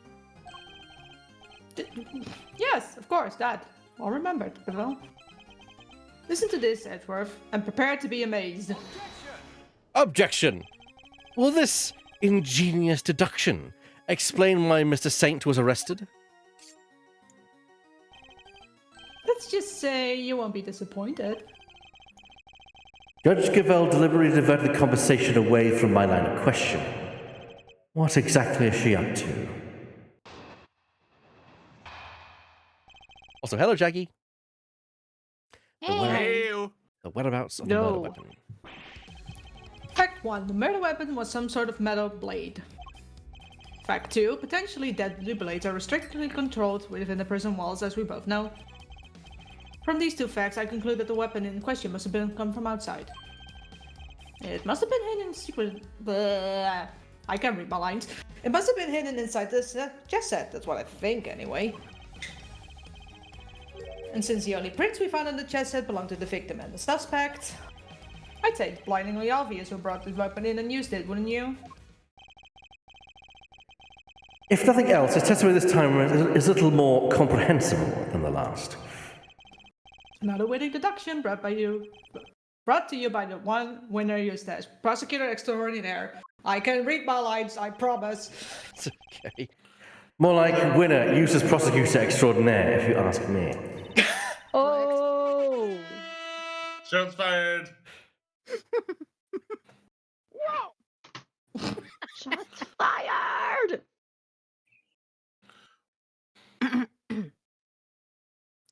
Yes, of course, that. I'll remember it, Gavel. Listen to this, Edgeworth, and prepare to be amazed. Objection! Will this ingenious deduction explain why Mr. Saint was arrested? Let's just say you won't be disappointed. Judge Gavell deliberately diverted the conversation away from my line of question. What exactly is she up to? Also, hello, Jackie. Hey. Ew. The whereabouts of the murder No. weapon. Fact 1. The murder weapon was some sort of metal blade. Fact 2. Potentially deadly blades are strictly controlled within the prison walls, as we both know. From these two facts, I conclude that the weapon in question must have come from outside. It must have been hidden in secret. Blah. I can't read my lines. It must have been hidden inside this chess set. That's what I think, anyway. And since the only prints we found in the chess set belonged to the victim and the suspect, I'd say it's blindingly obvious who brought this weapon in and used it, wouldn't you? If nothing else, his testimony this time is a little more comprehensible than the last. Another witty deduction brought to you by the one winner used as prosecutor extraordinaire. I can read my lines, I promise. It's okay. More like winner uses prosecutor extraordinaire, if you ask me. Oh! Shots fired. Shots fired!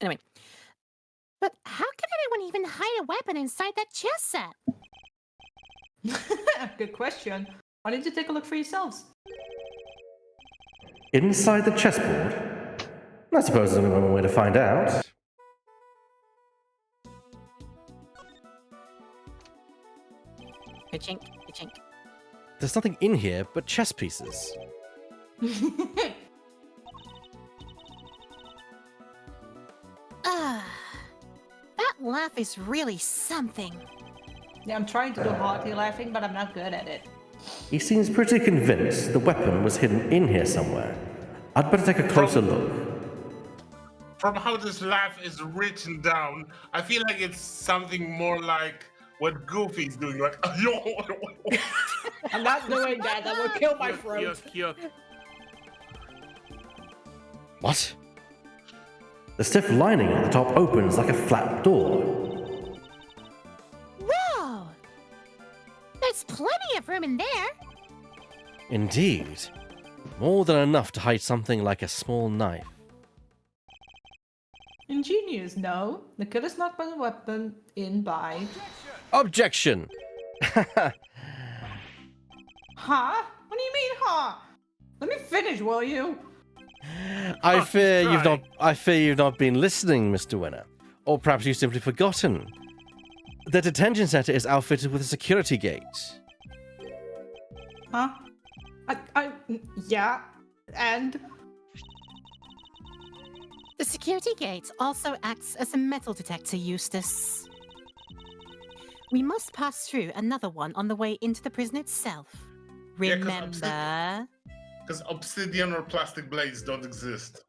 Anyway. But how can anyone even hide a weapon inside that chess set? Good question. Why don't you take a look for yourselves? Inside the chessboard? I suppose there's only one way to find out. Ka-chink, ka-chink. There's nothing in here but chess pieces. Ah, that laugh is really something. Yeah, I'm trying to do hearty laughing, but I'm not good at it. He seems pretty convinced the weapon was hidden in here somewhere. I'd better take a closer look. From how this laugh is written down, I feel like it's something more like what Goofy's doing, like. I'm not doing that. That will kill my Yuck, throat. yuck, yuck. What? The stiff lining at the top opens like a flat door. Whoa! There's plenty of room in there. Indeed. More than enough to hide something like a small knife. Ingenious, no. The killer's not put the weapon in by. Objection! Huh? What do you mean, huh? Let me finish, will you? I fear try. you've not been listening, Mr. Winner. Or perhaps you've simply forgotten. The detention center is outfitted with a security gate. Huh? Yeah. And? The security gate also acts as a metal detector, Eustace. We must pass through another one on the way into the prison itself. Yeah, 'cause Remember? Because obsidian or plastic blades don't exist.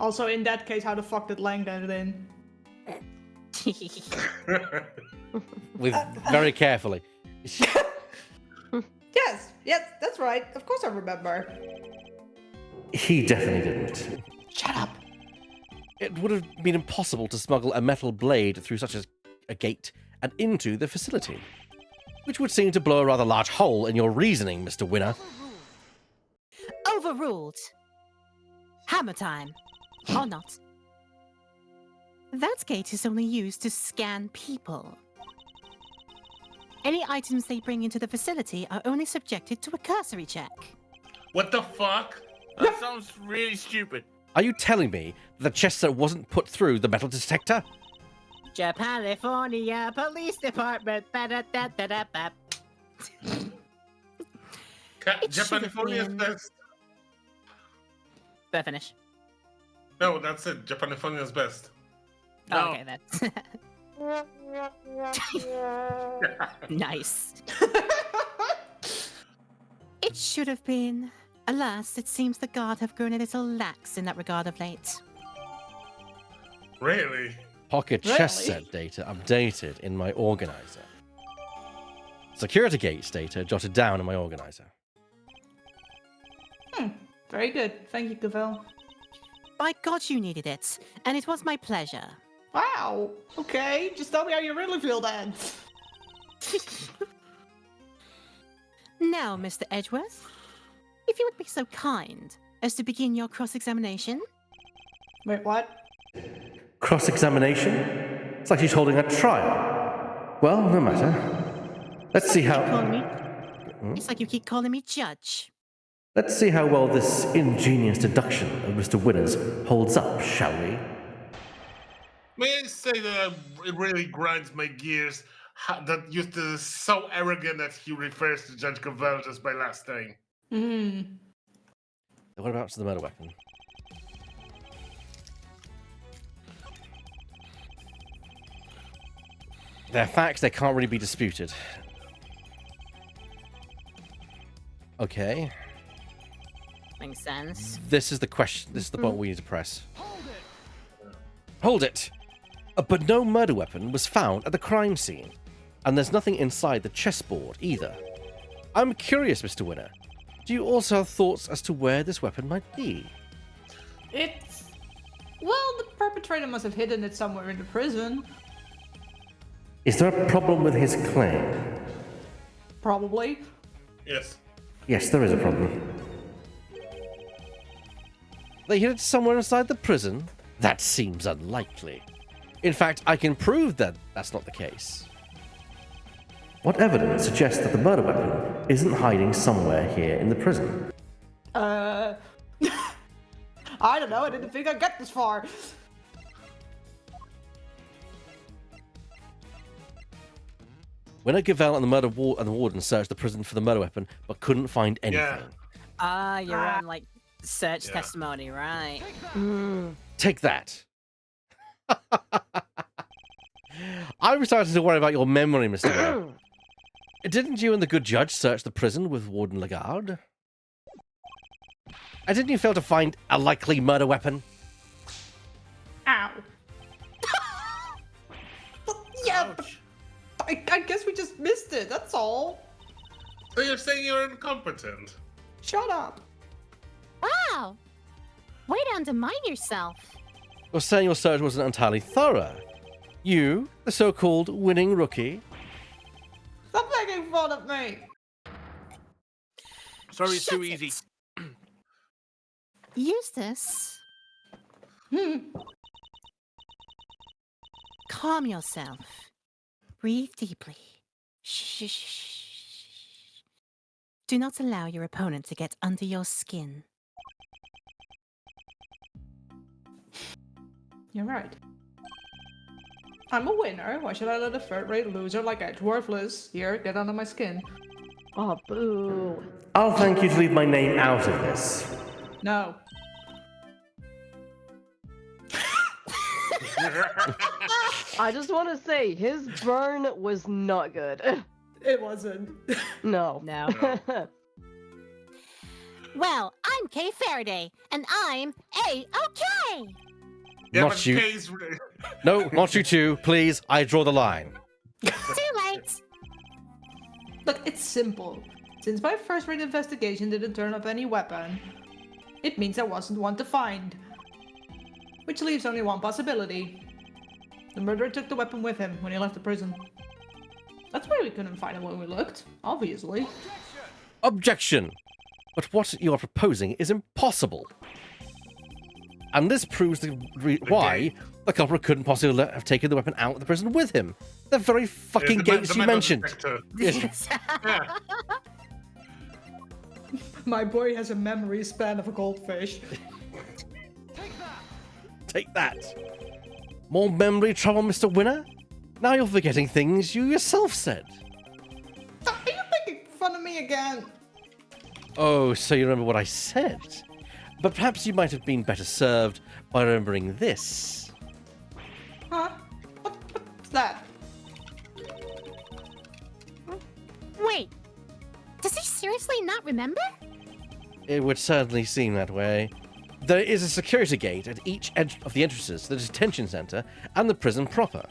Also, in that case, how the fuck did Lang get it in? With very carefully. Yes, that's right. Of course I remember. He definitely didn't. Shut up. It would have been impossible to smuggle a metal blade through such a gate and into the facility. Which would seem to blow a rather large hole in your reasoning, Mr. Winner. Overruled. Hammer time. Or not. That gate is only used to scan people. Any items they bring into the facility are only subjected to a cursory check. What the fuck? That sounds really stupid. Are you telling me the chest set wasn't put through the metal detector? California Police Department. Ba-da-da-da-da-ba. It should have Japanifornia's been. best. Better finish. No, that's it. Japanifornia's best. Oh, No. okay, then. Nice. It should have been. Alas, it seems the guard have grown a little lax in that regard of late. Really? Pocket chess Really? set data updated in my organizer. Security gates data jotted down in my organizer. Very good. Thank you, Gavel. By God, you needed it, and it was my pleasure. Wow. Okay, just tell me how you really feel then. Now, Mr. Edgeworth, if you would be so kind as to begin your cross-examination. Wait, what? Cross-examination? It's like she's holding a trial. Well, no matter. Let's see It's like you keep calling me judge. Let's see how well this ingenious deduction of Mr. Winner's holds up, shall we? May I say that it really grinds my gears that Eustace is so arrogant that he refers to Judge Gavel as by last name. What about the murder weapon? They're facts, they can't really be disputed. Okay. Makes sense. This is the question. This is the point we need to press. Hold it! But no murder weapon was found at the crime scene. And there's nothing inside the chessboard either. I'm curious, Mr. Winner. Do you also have thoughts as to where this weapon might be? It's... Well, the perpetrator must have hidden it somewhere in the prison. Is there a problem with his claim? Probably. Yes. Yes, there is a problem. They hid it somewhere inside the prison? That seems unlikely. In fact, I can prove that that's not the case. What evidence suggests that the murder weapon isn't hiding somewhere here in the prison? I don't know, I didn't think I'd get this far. Winner, Gavel, and the warden searched the prison for the murder weapon, but couldn't find anything. Your own, like, search testimony, right? Take that. I'm starting to worry about your memory, Mr. Winner. Didn't you and the good judge search the prison with Warden Lagarde? And didn't you fail to find a likely murder weapon? Ow. Yeah, Ouch. I guess we just missed it, that's all. So you're saying you're incompetent? Shut up. Wow! Way to undermine yourself. You're saying your search wasn't entirely thorough. You, the so-called winning rookie. Stop making fun of me. Sorry, it's Shut too it. easy. Eustace, Calm yourself. Breathe deeply. Shh. Do not allow your opponent to get under your skin. You're right. I'm a winner. Why should I let a third-rate loser like Edgeworthless here get under my skin? Oh, boo. I'll thank you to leave my name out of this. No. I just want to say, his burn was not good. It wasn't. No. No. well, I'm Kay Faraday, and I'm A-OK! Yeah, Not but you. Kay's No, not you two. Please, I draw the line. Too late! Look, it's simple. Since my first-rate investigation didn't turn up any weapon, it means there wasn't one to find. Which leaves only one possibility. The murderer took the weapon with him when he left the prison. That's why we couldn't find it when we looked, obviously. Objection! But what you are proposing is impossible. And this proves why the culprit couldn't possibly have taken the weapon out of the prison with him. The very fucking gates you mentioned. Yeah. My boy has a memory span of a goldfish. Take that. More memory trouble, Mr. Winner? Now you're forgetting things you yourself said. Are you making fun of me again? Oh, so you remember what I said? But perhaps you might have been better served by remembering this. Huh? What's that? Wait, does he seriously not remember? It would certainly seem that way. There is a security gate at each edge of the entrances to the detention center and the prison proper.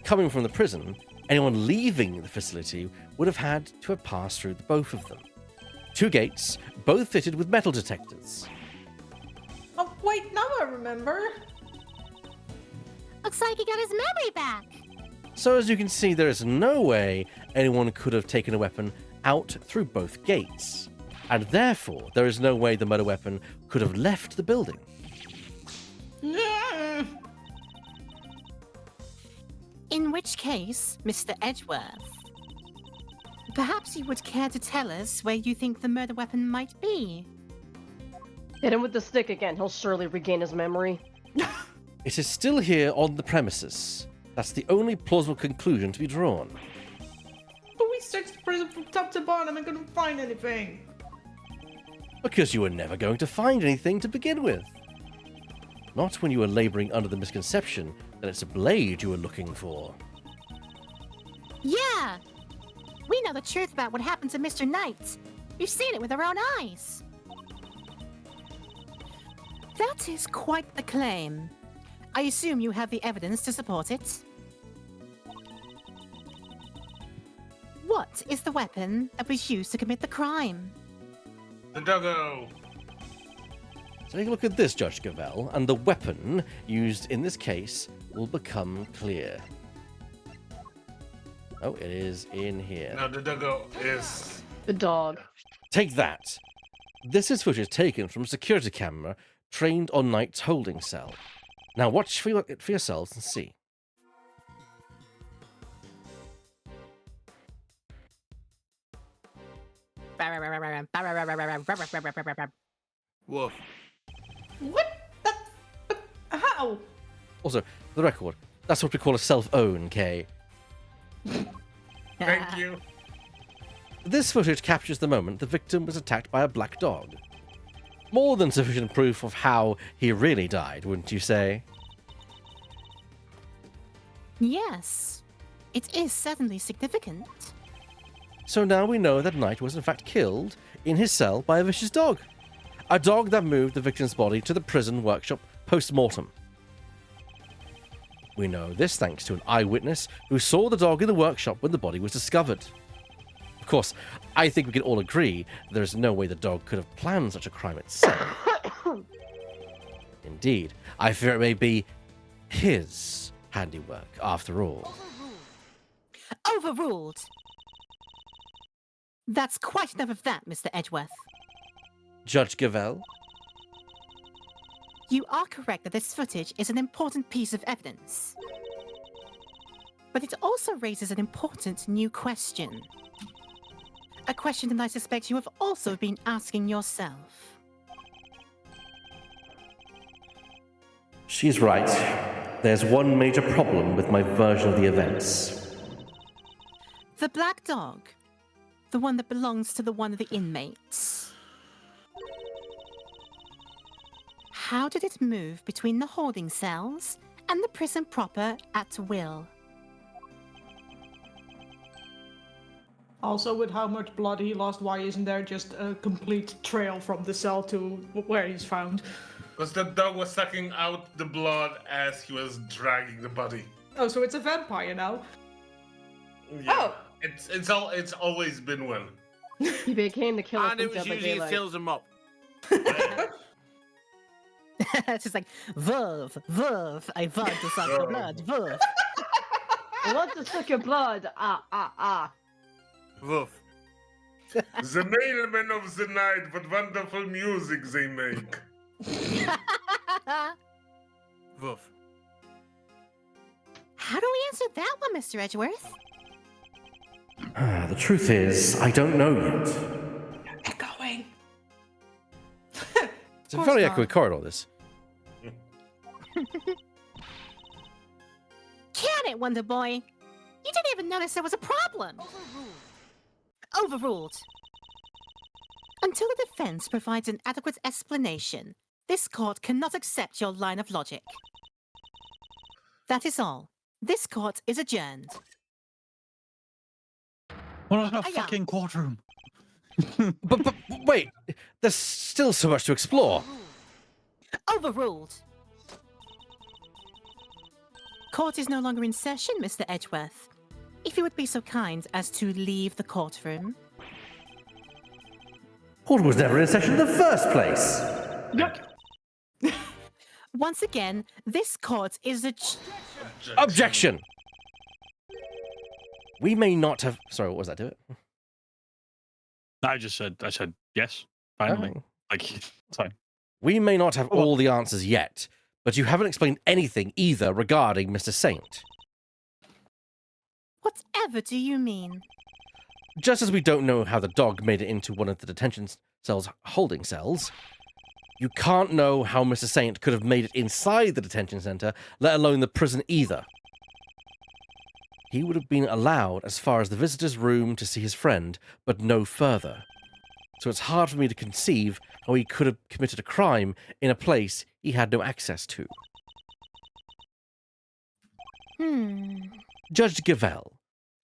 Coming from the prison, anyone leaving the facility would have had to have passed through both of them. 2 gates, both fitted with metal detectors. Oh, wait, now I remember. Looks like he got his memory back. So as you can see, there is no way anyone could have taken a weapon out through both gates. And therefore, there is no way the murder weapon could have left the building. Yeah. In which case, Mr. Edgeworth, perhaps you would care to tell us where you think the murder weapon might be? Hit him with the stick again. He'll surely regain his memory. It is still here on the premises. That's the only plausible conclusion to be drawn. But we searched the prison from top to bottom and couldn't find anything. Because you were never going to find anything to begin with. Not when you were laboring under the misconception that it's a blade you were looking for. Yeah. We know the truth about what happened to Mr. Knight. We've seen it with our own eyes. That is quite the claim. I assume you have the evidence to support it. What is the weapon that was used to commit the crime? The doggo. Take a look at this, Judge Gavel, and the weapon used in this case will become clear. Oh, it is in here. No, the doggo is. The dog. Take that. This is footage taken from a security camera trained on Knight's holding cell. Now watch for yourselves and see. Woof. What? How? Also, for the record, that's what we call a self-own, Kay. Thank you. This footage captures the moment the victim was attacked by a black dog. More than sufficient proof of how he really died, wouldn't you say? Yes, it is certainly significant. So now we know that Knight was in fact killed in his cell by a vicious dog. A dog that moved the victim's body to the prison workshop post-mortem. We know this thanks to an eyewitness who saw the dog in the workshop when the body was discovered. Of course, I think we can all agree there is no way the dog could have planned such a crime itself. Indeed, I fear it may be his handiwork after all. Overruled. That's quite enough of that, Mr. Edgeworth. Judge Gavel? You are correct that this footage is an important piece of evidence. But it also raises an important new question. A question that I suspect you have also been asking yourself. She's right. There's one major problem with my version of the events. The black dog. The one that belongs to one of the inmates. How did it move between the holding cells and the prison proper at will? Also, with how much blood he lost, why isn't there just a complete trail from the cell to where he's found? Because the dog was sucking out the blood as he was dragging the body. Oh, so it's a vampire now. Yeah. Oh. It's always been one. He became the killer And from it was Dead by usually Daylight. fills him up. It's just like, Verve, Verve, I want to suck your blood, Verve. I want to suck your blood. Ah. Woof. The mailmen of the night, what wonderful music they make. Woof. How do we answer that one, Mr. Edgeworth? The truth is, I don't know yet. Echoing. It's a very echoey corridor, this. Can it, Wonder Boy? You didn't even notice there was a problem. Overruled. Until the defense provides an adequate explanation, this court cannot accept your line of logic. That is all. This court is adjourned. What a Hiya. fucking courtroom. But wait, there's still so much to explore. Overruled. Court is no longer in session, Mr. Edgeworth. If you would be so kind as to leave the courtroom. Court was never in session in the first place. Once again, this court is a... Objection! We may not have... Sorry, what was that? Do it? I said yes. Finally. Okay. Like, it's fine. We may not have all the answers yet, but you haven't explained anything either regarding Mr. Saint. Whatever do you mean? Just as we don't know how the dog made it into one of the detention cell's holding cells, you can't know how Mr. Saint could have made it inside the detention center, let alone the prison either. He would have been allowed as far as the visitor's room to see his friend, but no further. So it's hard for me to conceive how he could have committed a crime in a place he had no access to. Judge Gavell,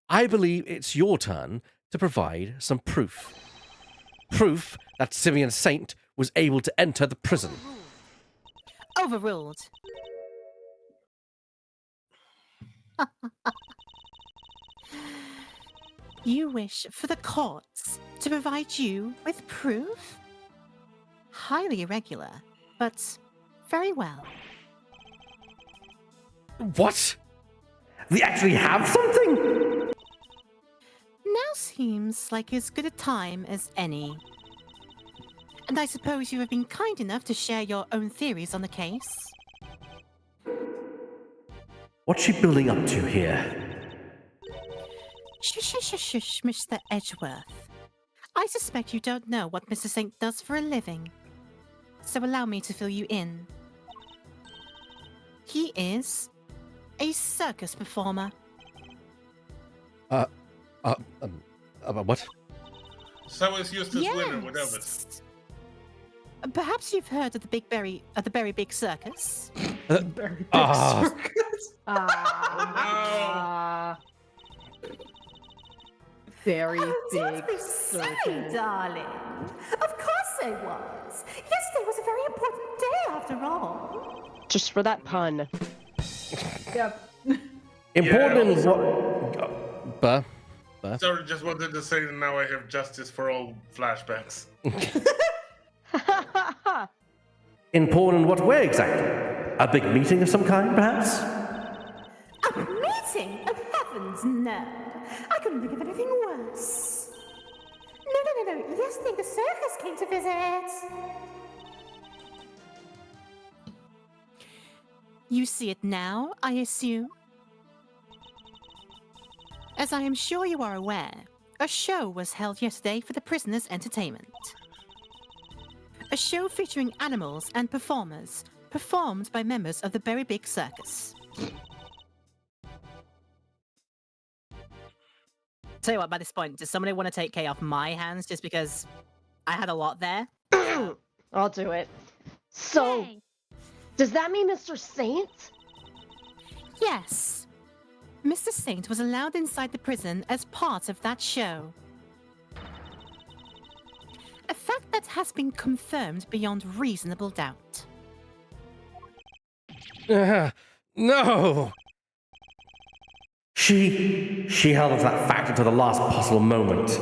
I believe it's your turn to provide some proof. Proof that Simeon Saint was able to enter the prison. Overruled. You wish for the courts to provide you with proof? Highly irregular, but very well. What? They actually have something? Now seems like as good a time as any. And I suppose you have been kind enough to share your own theories on the case? What's she building up to here? Shush, Mr. Edgeworth. I suspect you don't know what Mr. Saint does for a living. So allow me to fill you in. He is a circus performer. What? So is Eustace Winner, whatever. Perhaps you've heard of the Berry Big Circus. Very big circus. Very big Don't be silly, darling. Of course I was. Yesterday was a very important day after all. Just for that pun. Yep. Important Yeah, in what? Sorry, just wanted to say that now I have justice for all flashbacks. Important in what way exactly? A big meeting of some kind, perhaps? A meeting? Oh, heavens, no. I couldn't think of anything worse. No. Yesterday the circus came to visit. You see it now, I assume? As I am sure you are aware, a show was held yesterday for the prisoners' entertainment. A show featuring animals and performers, performed by members of the Berry Big Circus. Tell you what, by this point, does somebody want to take Kay off my hands just because I had a lot there? I'll do it. So, Yay. does that mean Mr. Saint? Yes. Mr. Saint was allowed inside the prison as part of that show. A fact that has been confirmed beyond reasonable doubt. No! She held on to that fact until the last possible moment.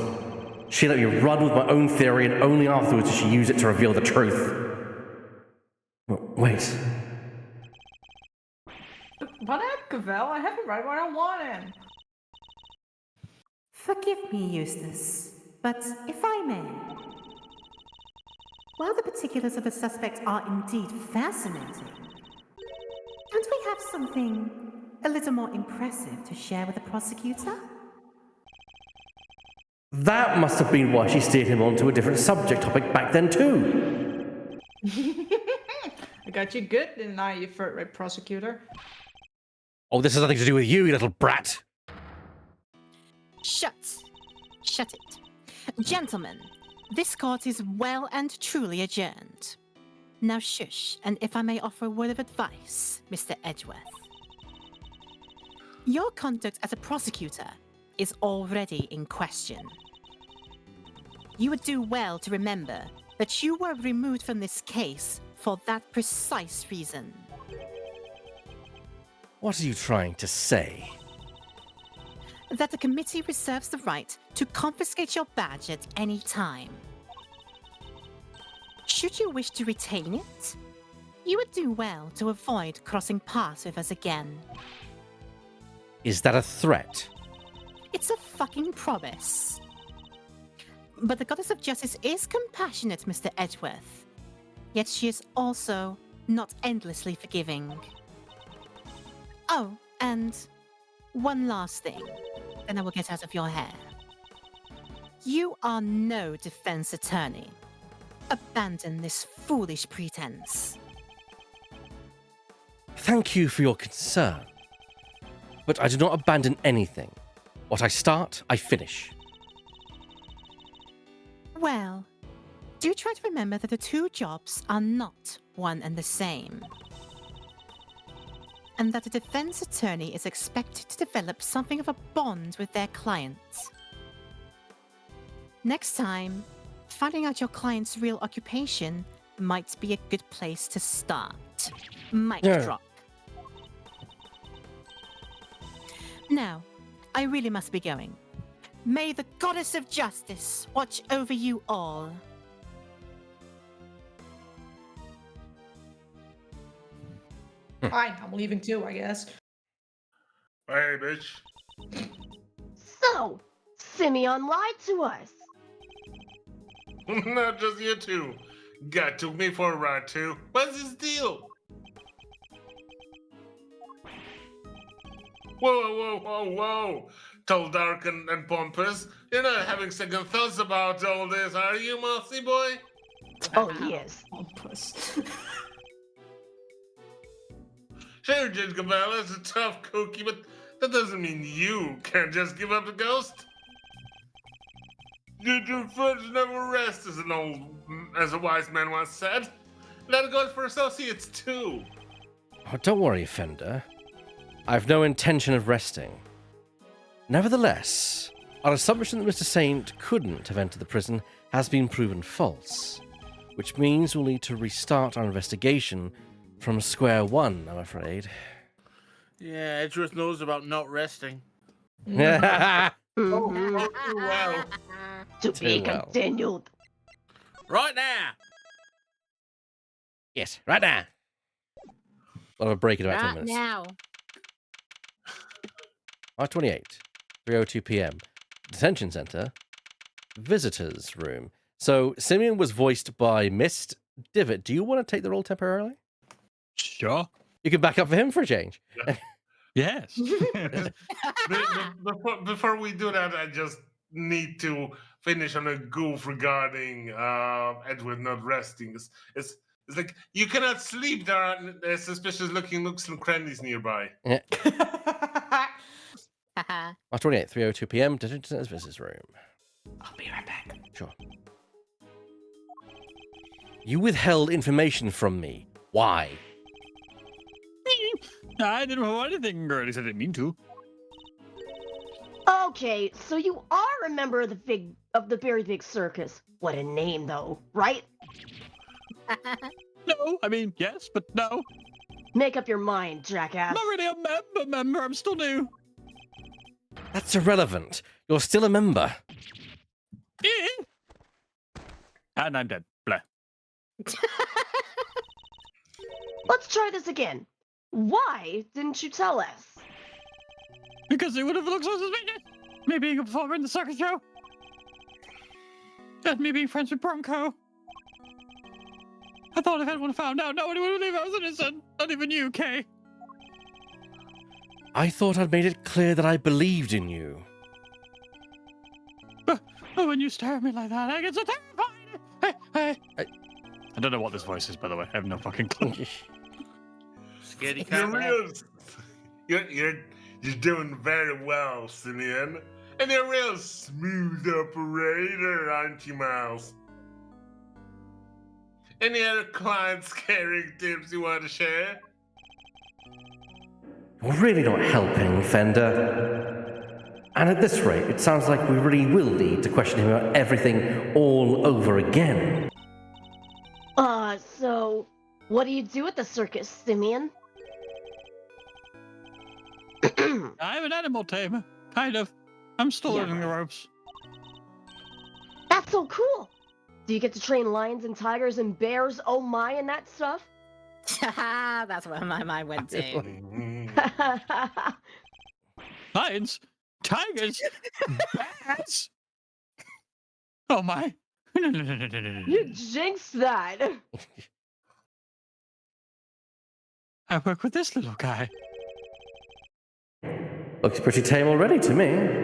She let me run with my own theory, and only afterwards did she use it to reveal the truth. Wait. What up, Cavell? I have him right where I want him. Forgive me, Eustace, but if I may. While the particulars of the suspect are indeed fascinating, don't we have something a little more impressive to share with the prosecutor? That must have been why she steered him onto a different subject topic back then, too. I got you good, didn't I, you third rate prosecutor? Oh, this has nothing to do with you little brat. Shut it. Gentlemen, this court is well and truly adjourned. Now shush, and if I may offer a word of advice, Mr. Edgeworth. Your conduct as a prosecutor is already in question. You would do well to remember that you were removed from this case for that precise reason. What are you trying to say? That the committee reserves the right to confiscate your badge at any time. Should you wish to retain it, you would do well to avoid crossing paths with us again. Is that a threat? It's a fucking promise. But the Goddess of Justice is compassionate, Mr. Edgeworth. Yet she is also not endlessly forgiving. Oh, and one last thing, then I will get out of your hair. You are no defense attorney. Abandon this foolish pretense. Thank you for your concern. But I do not abandon anything. What I start, I finish. Well, do try to remember that the two jobs are not one and the same. And that a defense attorney is expected to develop something of a bond with their clients. Next time, finding out your client's real occupation might be a good place to start. Mic drop. Now, I really must be going. May the Goddess of Justice watch over you all. Fine, I'm leaving too, I guess. Hey, bitch. So, Simeon lied to us. Not just you two. God took me for a ride too. What's his deal? Whoa. Tall, dark, and pompous. You're not having second thoughts about all this, are you, Mossy boy? Oh, yes. Pompous. Sure, Judge Gabella's a tough cookie, but that doesn't mean you can't just give up the ghost. Your foot never rest, as a wise man once said. Let it go for associates too. Oh, don't worry, Fender. I've no intention of resting. Nevertheless, our assumption that Mr. Saint couldn't have entered the prison has been proven false, which means we'll need to restart our investigation from square one, I'm afraid. Yeah, Edgeworth knows about not resting. Mhm. Well, To be Too well. continued. Right now! Yes, right now. We'll have a break in about 10 Right minutes. now. March 28, 3:02 p.m. Detention Center, visitors room. So Simeon was voiced by Mist. Divot, do you want to take the role temporarily? Sure. You can back up for him for a change. Yes. before we do that, I just need to finish on a goof regarding Edward not resting. It's like you cannot sleep. There are suspicious-looking nooks and crannies nearby. March 28, 3:02 p.m. Detention Center's visitors room. I'll be right back. Sure. You withheld information from me. Why? I didn't know anything, or at least I didn't mean to. Okay, so you are a member of the very big circus. What a name, though, right? No, I mean, yes, but no. Make up your mind, jackass. I'm not really a member. I'm still new. That's irrelevant. You're still a member. And I'm dead. Blah. Let's try this again. Why didn't you tell us? Because it would have looked so suspicious. Me being a performer in the circus show. And me being friends with Bronco. I thought if anyone found out, nobody would believe I was innocent. Not even you, Kay. I thought I'd made it clear that I believed in you. But when you stare at me like that, I get so terrified. Hey. I don't know what this voice is, by the way. I have no fucking clue. Scaredy You're cat. real. You're doing very well, Simeon. And you're a real smooth operator, aren't you, Miles? Any other client scaring tips you want to share? You're really not helping, Fender. And at this rate, it sounds like we really will need to question him about everything all over again. So, What do you do at the circus, Simeon? I'm an animal tamer. Kind of. I'm still Yeah, learning the right. ropes. That's so cool! Do you get to train lions and tigers and bears, oh my, and that stuff? That's where my mind went to. Lions, tigers, bats. Oh my! You jinxed that! I work with this little guy. Looks pretty tame already to me.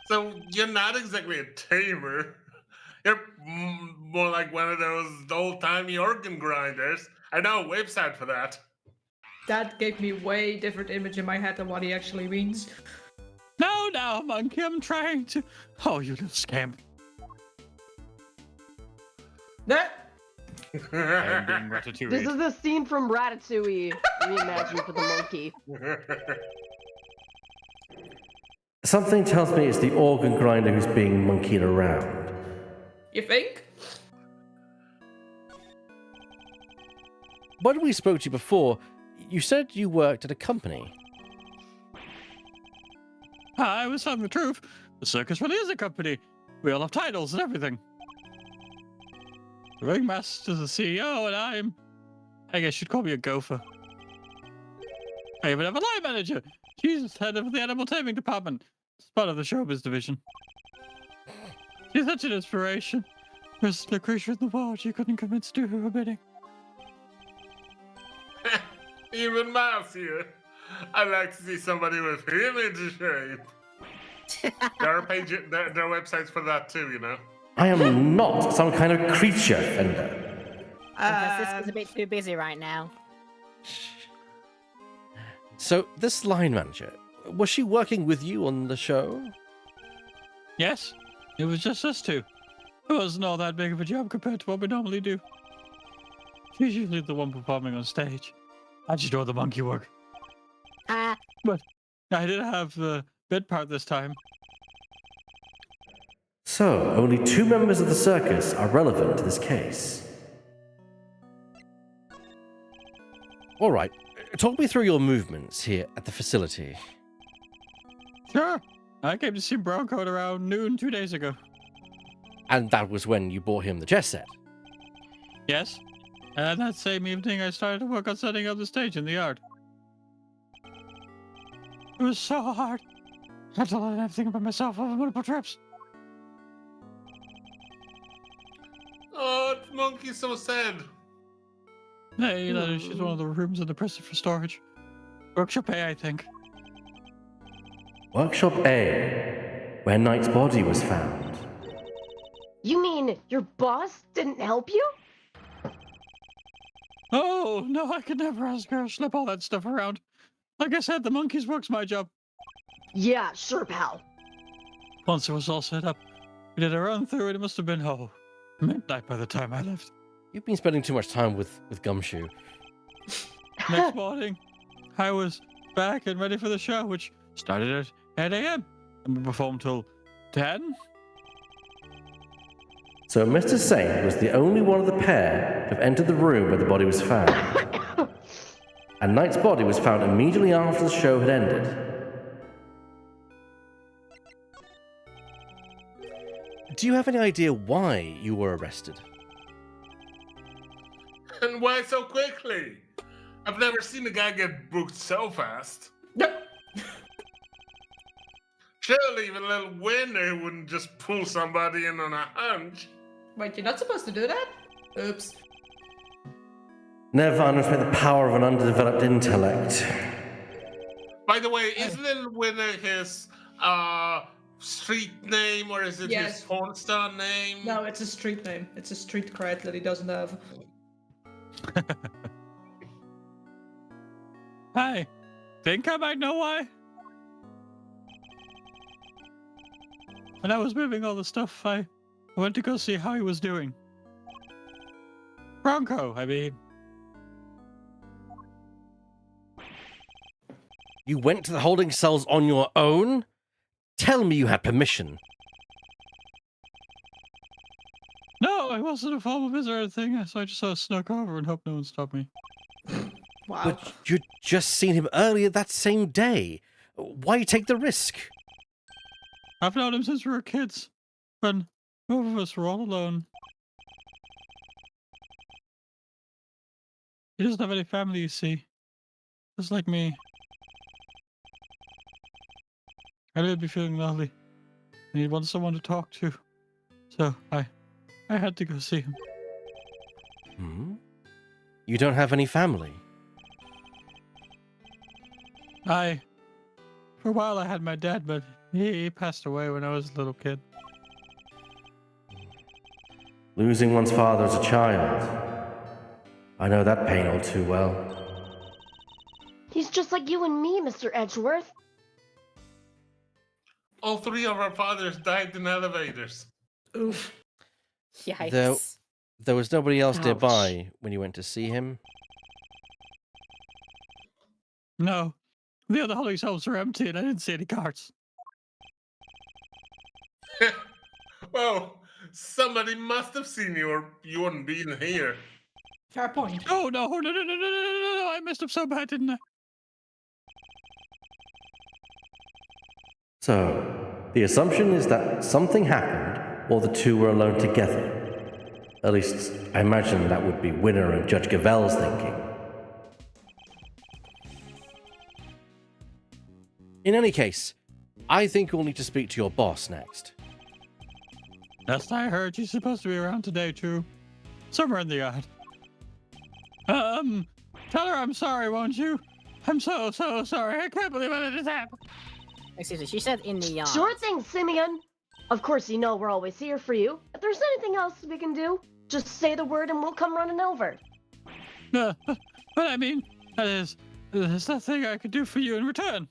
So you're not exactly a tamer. You're more like one of those old-timey organ grinders. I know, website for that. That gave me way different image in my head than what he actually means. No, monkey, I'm trying to. Oh, you little scamp. Nah. I am being ratatouille. This is the scene from Ratatouille reimagined for the monkey. Something tells me it's the organ grinder who's being monkeyed around. You think? When we spoke to you before, you said you worked at a company. I was telling the truth. The circus really is a company. We all have titles and everything. The ringmaster's the CEO, and I guess you'd call me a gopher. I even have a line manager. She's head of the animal taming department. It's part of the showbiz division. She's such an inspiration. There's no creature in the world she couldn't convince to do her bidding. Even Miles here. I'd like to see somebody with him into shape. There are there are websites for that too, you know. I am not some kind of creature, Fender. Francisco's a bit too busy right now. So, this line manager, was she working with you on the show? Yes, it was just us two. It wasn't all that big of a job compared to what we normally do. She's usually the one performing on stage. I just do all the monkey work. But I did have the bit part this time. So, only 2 members of the circus are relevant to this case. Alright, talk me through your movements here at the facility. Sure. I came to see Bronco at around noon 2 days ago. And that was when you bought him the chess set. Yes. And that same evening, I started to work on setting up the stage in the yard. It was so hard. I had to learn everything about myself over multiple trips. Oh, the monkey's so sad. Hey, she's one of the rooms in the prison for storage. Workshop A, I think. Workshop A, where Knight's body was found. You mean your boss didn't help you? Oh, no, I could never ask her to slip all that stuff around. Like I said, the monkey's work's my job. Yeah, sure, pal. Once it was all set up, we did a run through it. It must have been, midnight by the time I left. You've been spending too much time with Gumshoe. Next morning, I was back and ready for the show, which started at 8 a.m. and we performed till 10. So Mr. Saint was the only one of the pair to have entered the room where the body was found. And Knight's body was found immediately after the show had ended. Do you have any idea why you were arrested? And why so quickly? I've never seen a guy get booked so fast. Surely even a little winner wouldn't just pull somebody in on a hunch. Wait, you're not supposed to do that? Oops. Never underestimate the power of an underdeveloped intellect. By the way, is Little Winner his street name or is it Yes. his porn star name? No, it's a street name. It's a street cred that he doesn't have. I think I might know why. When I was moving all the stuff, I went to go see how he was doing. Bronco, I mean. You went to the holding cells on your own? Tell me you had permission. No, I wasn't a formal visitor or anything, so I just sort of snuck over and hoped no one stopped me. Wow. But you'd just seen him earlier that same day. Why take the risk? I've known him since we were kids, when both of us were all alone. He doesn't have any family, you see. Just like me. I would be feeling lonely. And he wanted someone to talk to. So I had to go see him. Hmm? You don't have any family? For a while I had my dad, but he passed away when I was a little kid. Losing one's father as a child. I know that pain all too well. He's just like you and me, Mr. Edgeworth. All three of our fathers died in elevators. Oof. Yikes. There was nobody else Ouch. nearby when you went to see him? No, the other holding cells were empty and I didn't see any cards. Well, somebody must have seen you or you wouldn't be in here. Fair point. Oh, no, I messed up so bad, didn't I? So, the assumption is that something happened while the two were alone together. At least, I imagine that would be Winner and Judge Gavel's thinking. In any case, I think we'll need to speak to your boss next. Last I heard, she's supposed to be around today, too. Somewhere in the yard. Tell her I'm sorry, won't you? I'm so sorry. I can't believe I let this happen. Excuse me, she said in the yard. Sure thing, Simeon. Of course, you know we're always here for you. If there's anything else we can do, just say the word and we'll come running over. But I mean, there's nothing I could do for you in return.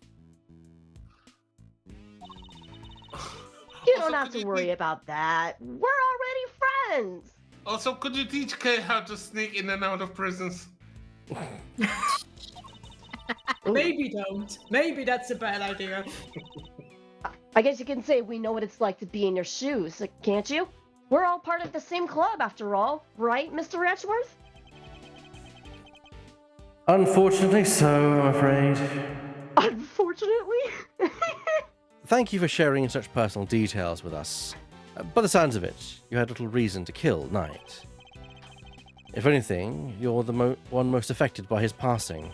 You don't have to worry about that. We're already friends. Also, could you teach Kay how to sneak in and out of prisons? Maybe don't. Maybe that's a bad idea. I guess you can say we know what it's like to be in your shoes, can't you? We're all part of the same club after all, right, Mr. Edgeworth? Unfortunately so, I'm afraid. Unfortunately. Thank you for sharing such personal details with us. By the sounds of it, you had little reason to kill Knight. If anything, you're the one most affected by his passing.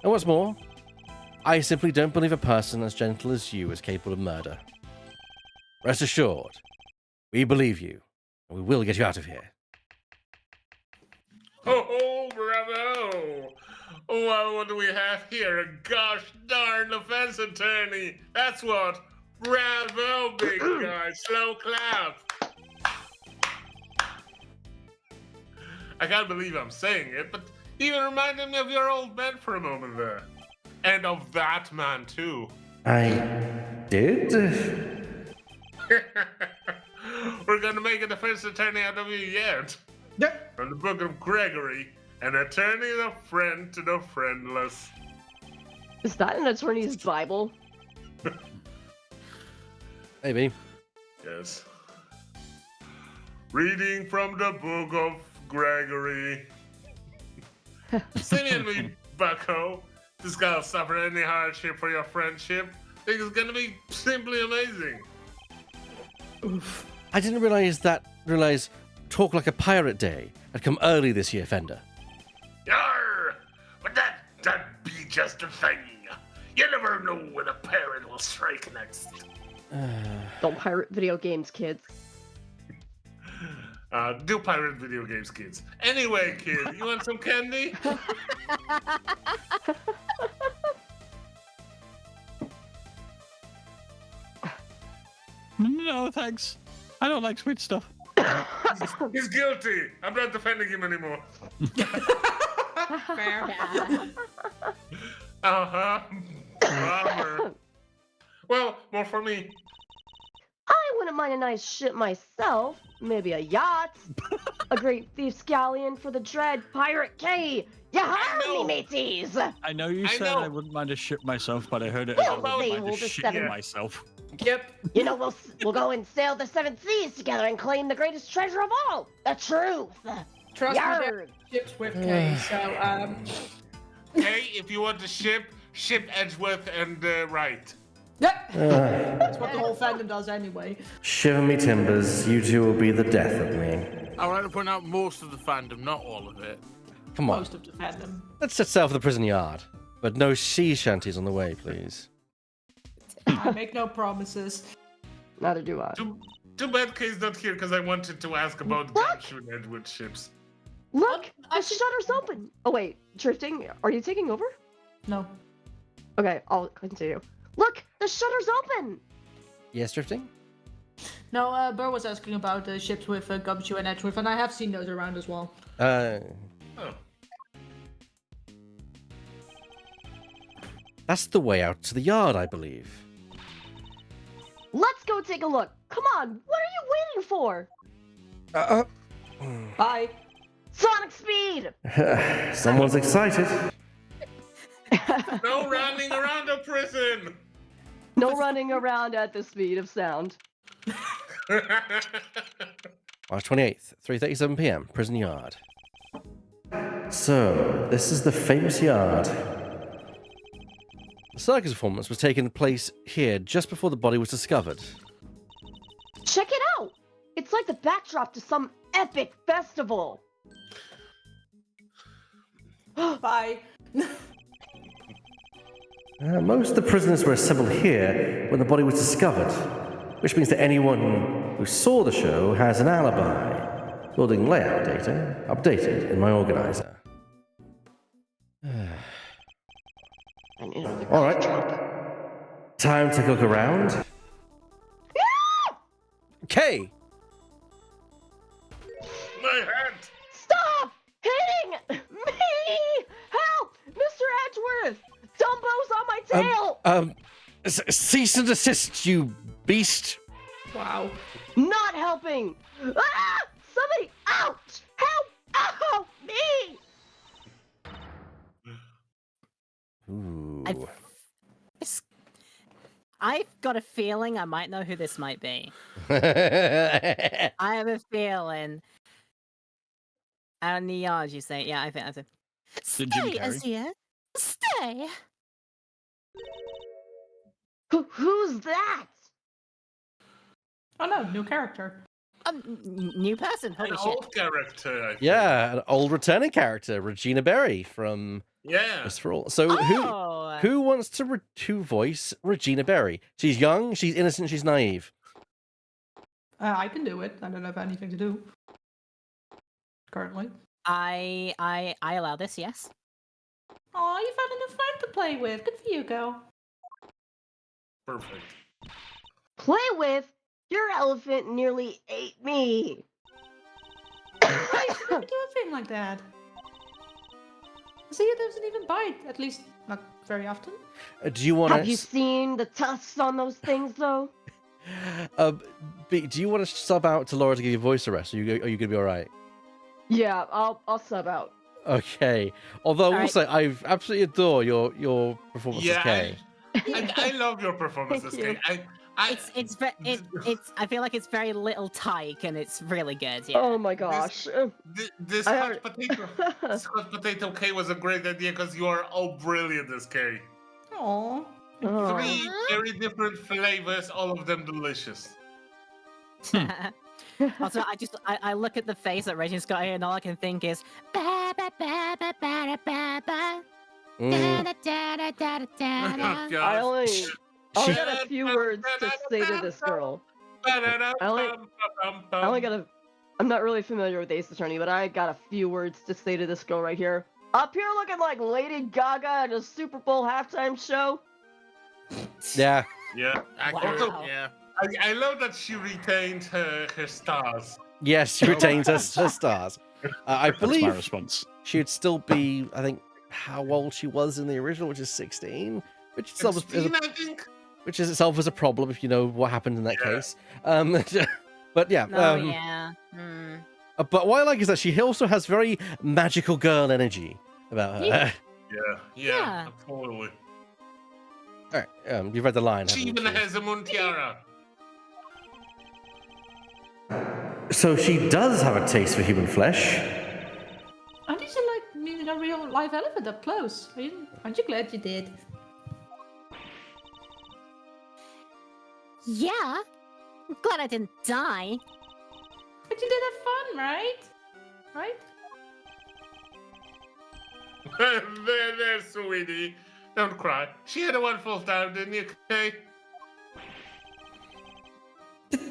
And what's more, I simply don't believe a person as gentle as you is capable of murder. Rest assured, we believe you, and we will get you out of here. Oh, bravo! Well, what do we have here? A gosh darn defense attorney! That's what! Bravo, big guy! Slow clap! I can't believe I'm saying it, but even reminded me of your old man for a moment there. And of that man, too. I did? We're gonna make a defense attorney out of you yet. From the book of Gregory, an attorney is a friend to the friendless. Is that an attorney's Bible? Maybe. Yes. Reading from the book of Gregory. Simeon me, bucko. This guy'll suffer any hardship for your friendship. I think it's gonna be simply amazing. Oof. I didn't realize Talk Like a Pirate Day had come early this year, Fender. Yarr! But that'd be just a thing. You never know when a pirate will strike next. Don't pirate video games, kids. Do pirate video games, kids. Anyway, kid, you want some candy? No, thanks. I don't like sweet stuff. He's guilty. I'm not defending him anymore. Fair. Uh-huh. Bummer. Well, more for me. I wouldn't mind a nice ship myself. Maybe a yacht. A great thief's galleon for the dread Pirate K. Ya heard me, know. mateys! I know you I said I know. wouldn't mind a ship myself, but I heard it Well, as I wouldn't they mind will a the shit seven- myself. Yep. You know, we'll go and sail the seven seas together and claim the greatest treasure of all, the truth. Trust me, Yarr. there are ships with K, so Hey, if you want to ship Edgeworth and Wright. yep. That's what the whole fandom does anyway. Shiver me timbers, you two will be the death of me. I would like to point out most of the fandom, not all of it. Come on, Most of the fandom. let's set sail for the prison yard. But no sea shanties on the way, please. I make no promises. Neither do I. Too bad Kay's not here because I wanted to ask about What? Gumshoe and Edgewood ships. Look, the shutter's open. Oh wait, drifting. Are you taking over? No. Okay, I'll continue. Look, the shutter's open. Yes, drifting? No, Burr was asking about the ships with Gumshoe and Edgeworth, and I have seen those around as well. Oh. That's the way out to the yard, I believe. Let's go take a look. Come on, what are you waiting for? Bye. Sonic speed. Someone's excited. No running around a prison! No running around at the speed of sound. March 28th, 3:37 p.m., prison yard. So, this is the famous yard. The circus performance was taking place here just before the body was discovered. Check it out. It's like the backdrop to some epic festival. Bye. Most of the prisoners were assembled here when the body was discovered, which means that anyone who saw the show has an alibi. Building layout data updated in my organizer. I need another All right. Time to look around. Okay. My head! Stop hitting me! Help! Mr. Edgeworth! Dumbo's on my tail! Cease and desist, you beast. Wow. Not helping! Ah! Somebody out! Help! Ow! Me! Ooh. I've got a feeling I might know who this might be. I have a feeling. Out in the yard, you say? Yeah, I think. Jim Stay, Carrey? Azia. Stay. Who's that? Oh no, new character. New person. Holy An shit. old character, I think. Yeah, an old returning character, Regina Berry from Yeah. Just for All. So Oh. who wants to voice Regina Berry? She's young, she's innocent, she's naive. I can do it. I don't have anything to do. Currently. I allow this. Yes. Oh, you found a new friend to play with. Good for you, girl. Perfect. Play with? Your elephant nearly ate me. Why should you do a thing like that? See, it doesn't even bite. At least not very often. Do you want Have you to? seen the tusks on those things, though? Do you want to sub out to Laura to give you voice arrest? Are you gonna be all right? Yeah, I'll sub out. Okay. Although I will Alright. say I absolutely adore your performance as Yeah, Kay. I love your performances, Thank Kay. It's I feel like it's very little tyke and it's really good. Yeah. Oh my gosh. This I hot heard- potato, this hot potato K was a great idea because you are all brilliant as K. Aww. Oh. 3 very different flavors, all of them delicious. Also, I look at the face that Reggie's got here, and all I can think is ba ba ba ba ba ba ba Mm. da da da da da da da. I God. only She- got a few words to say to this girl. I only got a. I'm not really familiar with Ace Attorney, but I got a few words to say to this girl right here. Up here looking like Lady Gaga at a Super Bowl halftime show. Yeah. Yeah. Accurate, Wow. yeah. I love that she retained her stars. Yes, she retains her stars. I That's my believe response. she'd still be, I think, how old she was in the original, which is 16, which itself is 16, I think. which is itself is a problem if you know what happened in that case. But yeah. Oh yeah. Hmm. But what I like is that she also has very magical girl energy about her. Yeah. Yeah, totally. All right, you've read the line. She haven't even you? has a moon tiara. So she does have a taste for human flesh. I need to like meet a real live elephant up close. Aren't you glad you did? Yeah. I'm glad I didn't die. But you did have fun, right? Right? there, sweetie. Don't cry. She had a wonderful time, didn't you, Kay?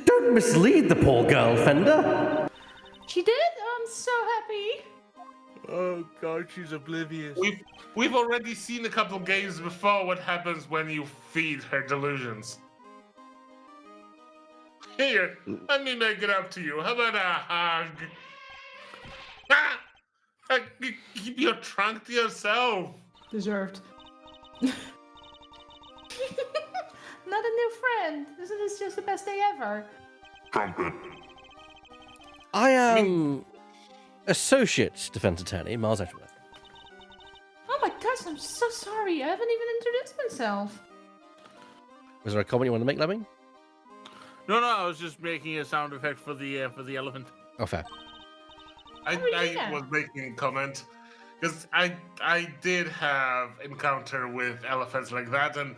Don't mislead the poor girl, Fender. She did? I'm so happy. Oh God, she's oblivious. We've already seen a couple games before what happens when you feed her delusions. Here, let me make it up to you. How about a hug? Ah! Keep your trunk to yourself. Deserved. Not a new friend. Isn't this just the best day ever? I am Associate Defense Attorney Miles Edgeworth. Oh my gosh, I'm so sorry. I haven't even introduced myself. Was there a comment you want to make, Lemming? No, I was just making a sound effect for the elephant. Oh, fair. I was making a comment because I did have encounter with elephants like that, and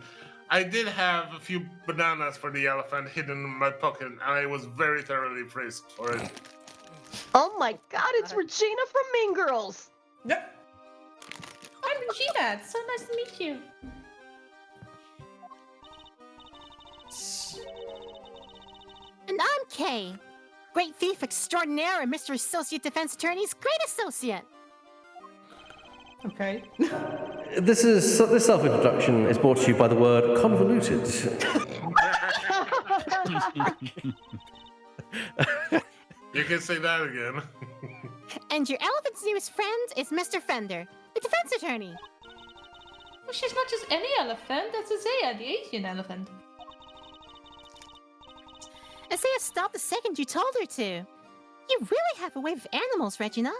I did have a few bananas for the elephant hidden in my pocket, and I was very thoroughly praised for it. Oh my god, it's Regina from Mean Girls! Yep. I'm Regina. It's so nice to meet you. And I'm Kay. Great thief extraordinaire and Mr. Associate Defense Attorney's great associate. Okay. This self-introduction is brought to you by the word convoluted. You can say that again. And your elephant's newest friend is Mr. Fender, the defense attorney. Well, she's not just any elephant. That's Isaiah, the Asian elephant. Isaiah stopped the second you told her to. You really have a way with animals, Regina.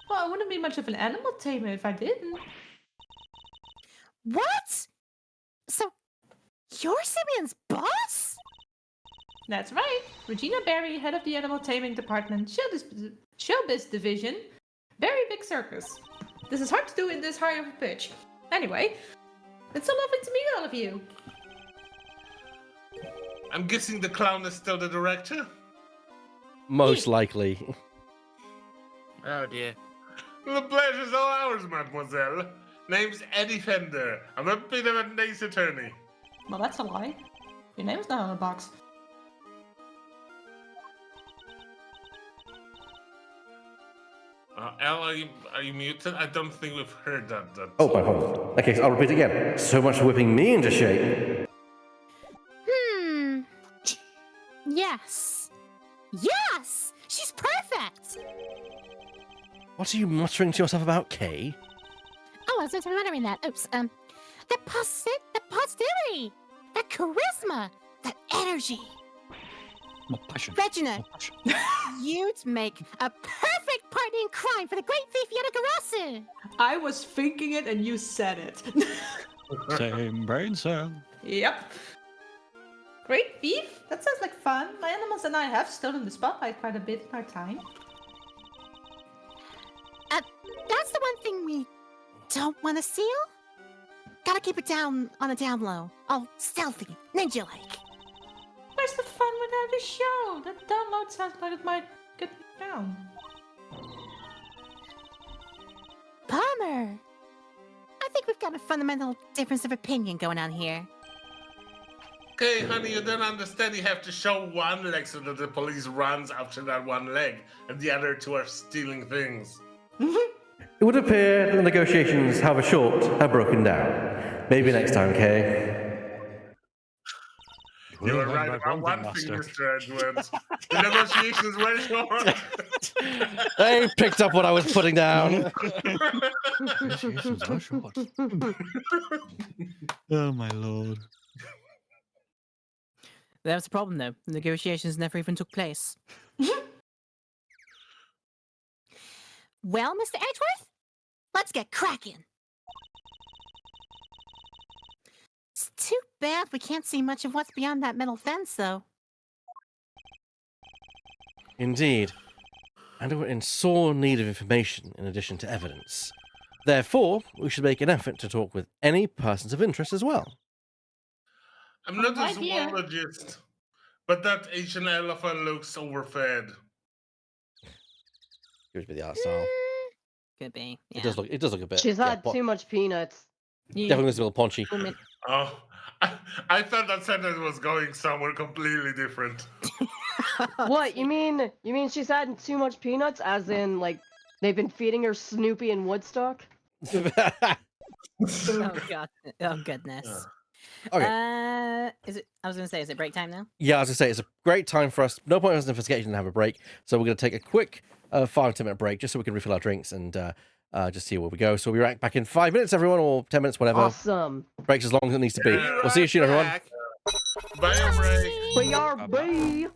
Well, I wouldn't be much of an animal tamer if I didn't. What? So, you're Simeon's boss? That's right. Regina Berry, head of the animal taming department, showbiz division, Berry Big Circus. This is hard to do in this high of a pitch. Anyway, it's so lovely to meet all of you. I'm guessing the clown is still the director? Most likely. Oh dear. The pleasure's all ours, mademoiselle. Name's Eddie Fender. I'm a bit of a nice attorney. Well, that's a lie. Your name's not on the box. Al, are you muted? I don't think we've heard that. Oh, my apologies. Okay, I'll repeat again. So much for whipping me into shape. Yes. Yes! She's perfect! What are you muttering to yourself about, Kay? Oh, I was just remembering that. Oops. The positivity! That charisma! That energy! My passion. Regina, My passion. you'd make a perfect partner in crime for the great thief Yanagarasu! I was thinking it and you said it. Same brain cell. Yep. Great thief? That sounds like fun. My animals and I have stolen the spotlight quite a bit in our time. That's the one thing we don't want to steal? Gotta keep it down on a down low. All stealthy, ninja-like. Where's the fun without a show? That download sounds like it might get down. Palmer! I think we've got a fundamental difference of opinion going on here. Okay, honey, you don't understand. You have to show one leg so that the police runs after that one leg, and the other two are stealing things. It would appear that the negotiations, however short, have broken down. Maybe next time, Kay. You were right about one thing, Mr. Edwards. The negotiations were short. They picked up what I was putting down. Negotiations are short. Oh my lord. That was the problem, though. The negotiations never even took place. Well, Mr. Edgeworth, let's get cracking. It's too bad we can't see much of what's beyond that metal fence, though. Indeed. And we're in sore need of information in addition to evidence. Therefore, we should make an effort to talk with any persons of interest as well. I'm not a Right here. zoologist, but that Asian elephant looks overfed. Gives me the art style. Could be. Yeah. It does look a bit. She's had too much peanuts. Definitely looks a little paunchy. Oh, I thought that sentence was going somewhere completely different. What, you mean she's had too much peanuts, as in, like, they've been feeding her Snoopy in Woodstock? Oh god. Oh goodness. Okay. Is it? I was gonna say, is it break time now? Yeah, as I say, it's a great time for us. No point in us investigating and have a break. So we're going to take a quick 5-10 minute break just so we can refill our drinks and just see where we go. So we'll be back in 5 minutes, everyone, or 10 minutes, whatever. Awesome. Breaks as long as it needs to be. We'll see you soon, everyone. Bye, break. We are B.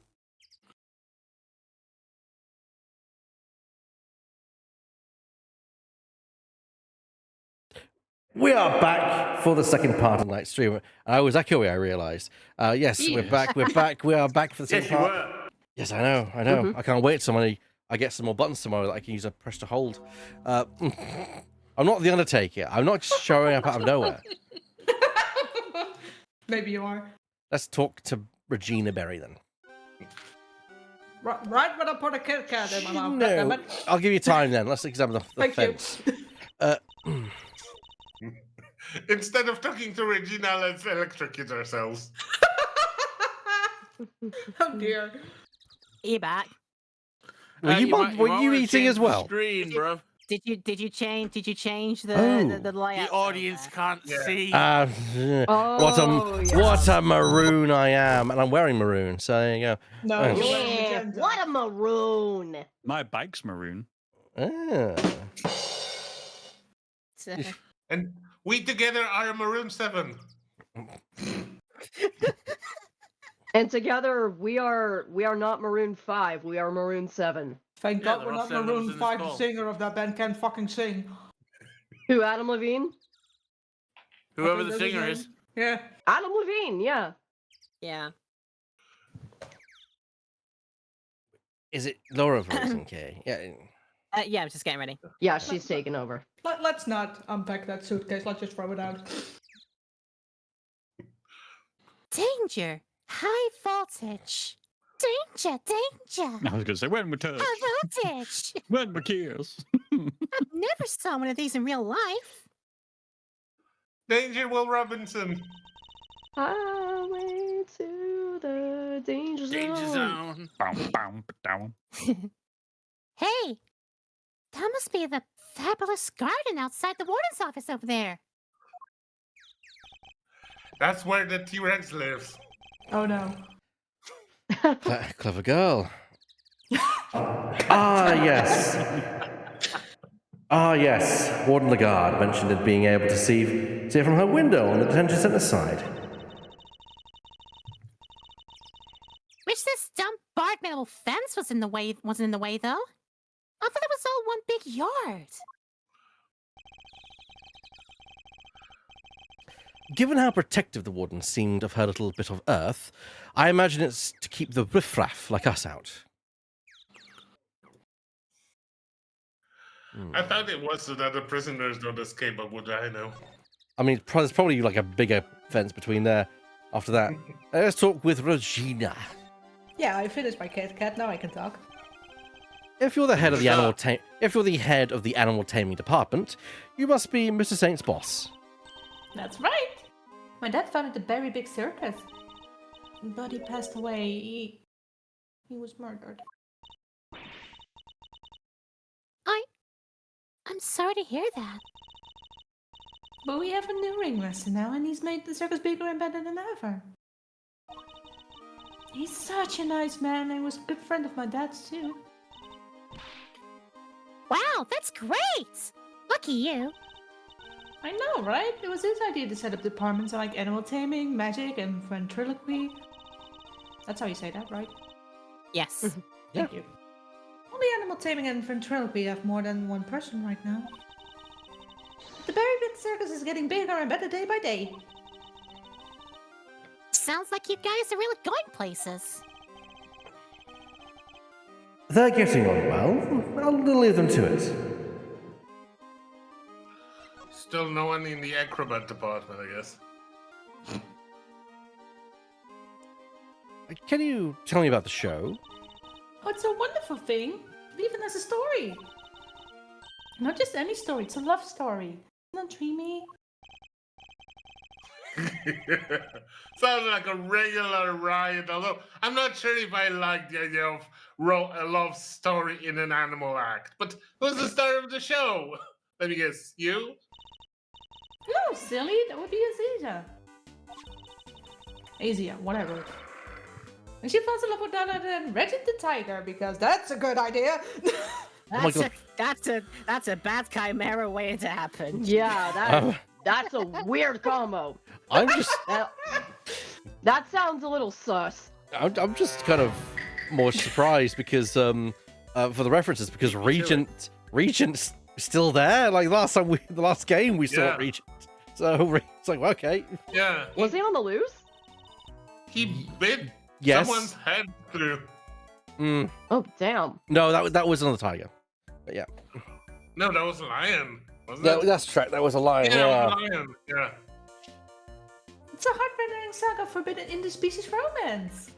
We are back for the second part of the night stream. I was echoey, I realised. Yes, we're back. We're back. We are back for the second Yes, you part. were. Yes, I know. Mhm. I can't wait till I get some more buttons tomorrow that I can use a press to hold. I'm not the Undertaker. I'm not just showing up out of nowhere. Maybe you are. Let's talk to Regina Berry then. Right when I put a Kit Kat in my mouth. No, goddammit. I'll give you time then. Let's examine the Thank you. fence. Instead of talking to Regina, let's electrocute ourselves. Oh dear. Are you back? Were you might eating wanna as change the well? Screen, bro. Did you change the Oh. the layout? The audience can't Yeah. see. Oh, What a maroon I am, and I'm wearing maroon. So there you go. No, Oh. you're wearing Yeah, magenta. what a maroon. My bike's maroon. Ah. So- And we together are Maroon 7. And together we are not Maroon 5, we are Maroon 7. Thank Yeah, God there we're are not seven of us Maroon in this 5. The call. singer of that band can't fucking sing. Who, Adam Levine? Whoever I the think that's singer his is. name. Yeah. Adam Levine, yeah. yeah. Is it Laura voicing Kay? Yeah. Yeah, I'm just getting ready. Yeah, she's taken over. Let's not unpack that suitcase. Let's just throw it out. Danger! High voltage! Danger! Danger! I was gonna say when we touch, High voltage! when we kiss. I've never saw one of these in real life. Danger, Will Robinson. Highway to the danger zone. Danger zone. Bow, bow, down. Hey! That must be the fabulous garden outside the warden's office over there. That's where the T-Rex lives. Oh no. Clever girl. Yes. Yes. Warden Lagarde mentioned it being able to see it from her window on the detention center side. Wish this dumb barbed metal fence wasn't in the way though. I thought it was all one big yard. Given how protective the warden seemed of her little bit of earth, I imagine it's to keep the riffraff like us out. I thought it was so that the prisoners don't escape, but what do I know? I mean, there's probably like a bigger fence between there. After that, let's talk with Regina. Yeah, I finished my Kit Kat. Now I can talk. If you're the head of the animal taming department, you must be Mr. Saint's boss. That's right. My dad founded a very big circus, but he passed away. He was murdered. I'm sorry to hear that. But we have a new ringmaster now, and he's made the circus bigger and better than ever. He's such a nice man, and he was a good friend of my dad's too. Wow, that's great! Lucky you. I know, right? It was his idea to set up departments like animal taming, magic, and ventriloquy. That's how you say that, right? Yes. Thank you. Only animal taming and ventriloquy have more than one person right now. The Berry Pit Circus is getting bigger and better day by day. Sounds like you guys are really going places. They're getting on well. I'll leave them to it. Still no one in the acrobat department, I guess. Can you tell me about the show? Oh, it's a wonderful thing. It even has a story. Not just any story, it's a love story. Isn't that dreamy? Sounds like a regular riot, although I'm not sure if I like the idea of a love story in an animal act. But who's the star of the show? Let me guess, you? No, silly. That would be Aziza. Azia, whatever. And she falls in love with none other than Reggie the Tiger, because that's a good idea. That's a bad chimera way to happen. Yeah, that's a weird combo. I'm just That sounds a little sus. I'm just kind of more surprised because for the references, because Regent's still there. Like the last game we saw Regent. So it's like, well, okay. Yeah. Was he on the loose? He bit someone's head through. Oh, damn. No, that was another tiger. But yeah. No, that was a lion, wasn't it? That's true. That was a lion. Yeah, Yeah. a lion. Yeah. It's a heart-rending saga forbidden interspecies romance.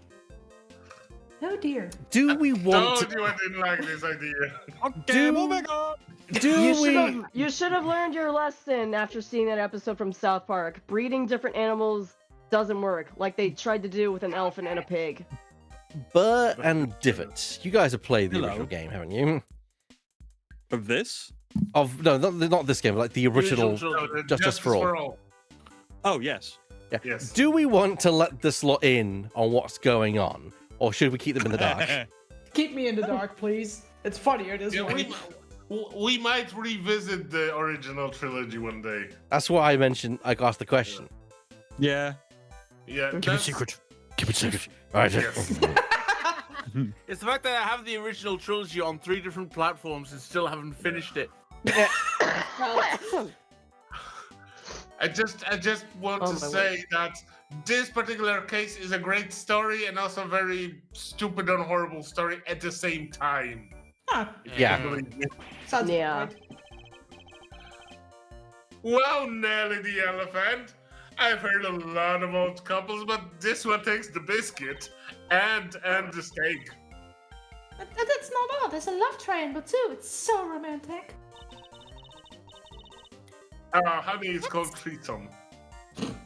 Oh dear. Do we want Told you I didn't like this idea. Okay, moving on. You should have learned your lesson after seeing that episode from South Park. Breeding different animals doesn't work, like they tried to do with an elephant and a pig. Bert and Divot? You guys have played the original game, haven't you? Of this? No, not this game, but like the original Justice for All. Oh, yes. Yeah. Yes. Do we want to let this lot in on what's going on, or should we keep them in the dark? Keep me in the dark, please. It's funnier this way. We might revisit the original trilogy one day. That's why I mentioned. I asked the question. Yeah. Yeah. Keep it secret. Keep it secret. Right. Yes. It's the fact that I have the original trilogy on 3 different platforms and still haven't finished it. I just want to say that this particular case is a great story and also a very stupid and horrible story at the same time. Yeah. Sounds Yeah. good. Well, Nelly the elephant, I've heard a lot of old couples, but this one takes the biscuit and the steak. That's not all. There's a love triangle too. It's so romantic. Honey is called threesome.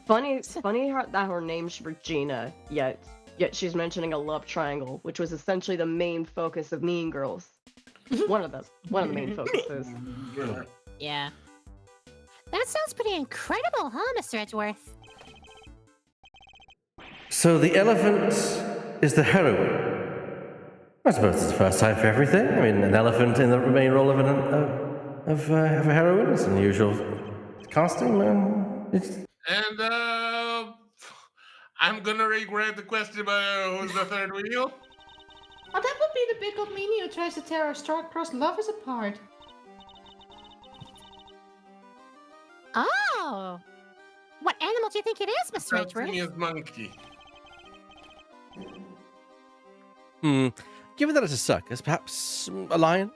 Funny that her name's Regina, yet she's mentioning a love triangle, which was essentially the main focus of Mean Girls. One of the main focuses. Yeah. That sounds pretty incredible, huh, Mr. Edgeworth? So the elephant is the heroine. I suppose it's the first time for everything. I mean, an elephant in the main role of a heroine is unusual casting. And I'm gonna regret the question about who's the third wheel. Oh, that would be the big old meanie who tries to tear our star-crossed lovers apart. Oh! What animal do you think it is, Mr. Edgeworth? Simian's monkey. Given that it's a circus, perhaps a lion?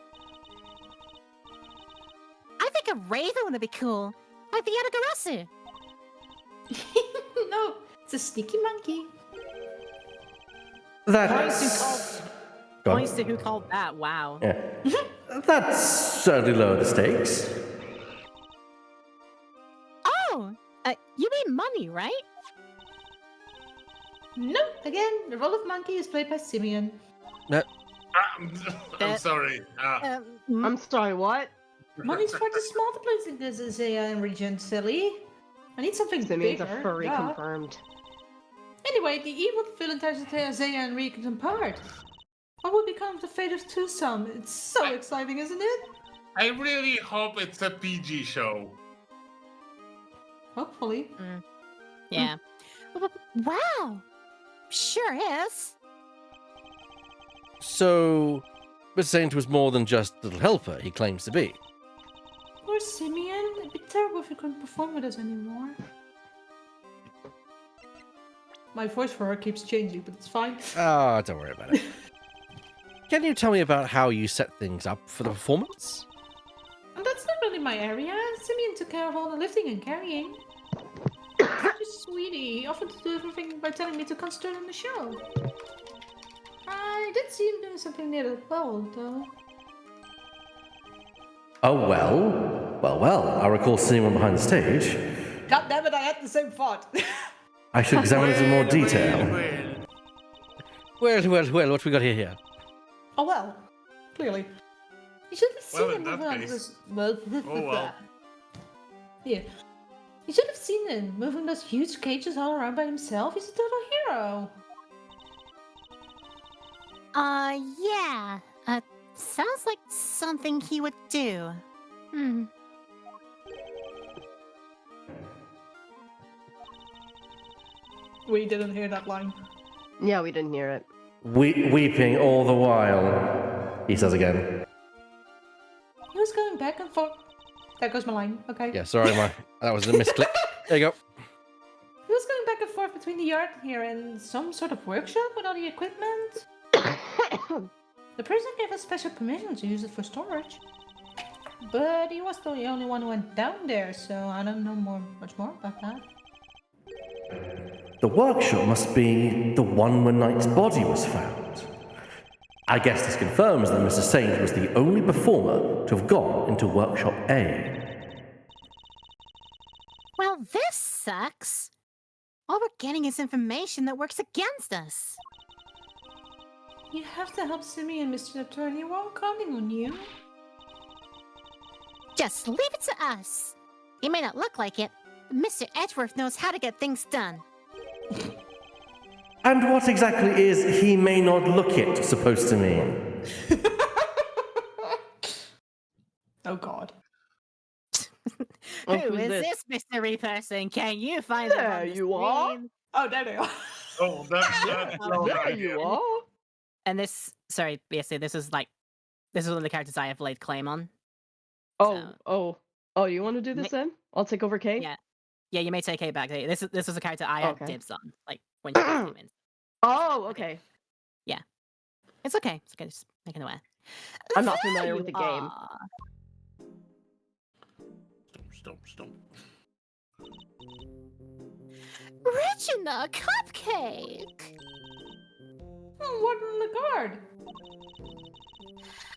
I think a raven would be cool. Like the Yatagarasu. No, it's a sneaky monkey. Points to who called that. Wow. Yeah. That's certainly lower the stakes. Oh! You mean money, right? No, again, the role of monkey is played by Simeon. I'm sorry. I'm sorry, what? Money's far too small to place in this Isaiah and Regent, silly. I need something Simeon's bigger. a furry duh. confirmed. Anyway, the evil villain tries to tear Isaiah and Regent apart. What will become of the fate of Twosome? It's so exciting, isn't it? I really hope it's a PG show. Hopefully. Yeah. Wow. Sure is. So, Mr. Saint was more than just little helper, he claims to be. Poor Simeon. It'd be terrible if he couldn't perform with us anymore. My voice for her keeps changing, but it's fine. Ah, don't worry about it. Can you tell me about how you set things up for the performance? And that's not really my area. Simeon took care of all the lifting and carrying. Such a sweetie. He offered to do everything by telling me to concentrate on the show. I did see him doing something near the bowl, though. Oh, well, I recall seeing one behind the stage. God damn it, I had the same thought. I should examine it in more detail. Well. Well, what we got here? Oh well, clearly. You should have seen Well, him in moving that on case. those. Oh, well. Yeah. You should have seen him moving those huge cages all around by himself. He's a total hero. Yeah. Sounds like something he would do. We didn't hear that line. Yeah, we didn't hear it. Weeping all the while, he says again. He was going back and forth. There goes my line. Okay. Yeah, sorry, that was a misclick. There you go. He was going back and forth between the yard here and some sort of workshop with all the equipment. The prison gave us special permission to use it for storage. But he was the only one who went down there, so I don't know much more about that. The workshop must be the one where Knight's body was found. I guess this confirms that Mr. Saint was the only performer to have gone into Workshop A. Well, this sucks. All we're getting is information that works against us. You have to help Simeon, Mr. Attorney. We're all counting on you. Just leave it to us. He may not look like it, but Mr. Edgeworth knows how to get things done. And what exactly is he may not look it supposed to mean? Oh God. Oh, Who who's is this? this mystery person? Can you find them There on the you are. screen? Oh, there they are. Oh, that's There you are. And this, sorry, BSC, this is one of the characters I have laid claim on. Oh, you want to do this then? I'll take over Kate? Yeah. Yeah, you may take Kate back. This is a character I had Okay. dibs on, like when she first came in. Oh, okay. It's okay. It's okay. Just making aware. I'm not There familiar you with the game. are. Stomp. Regina Cupcake! What in the guard?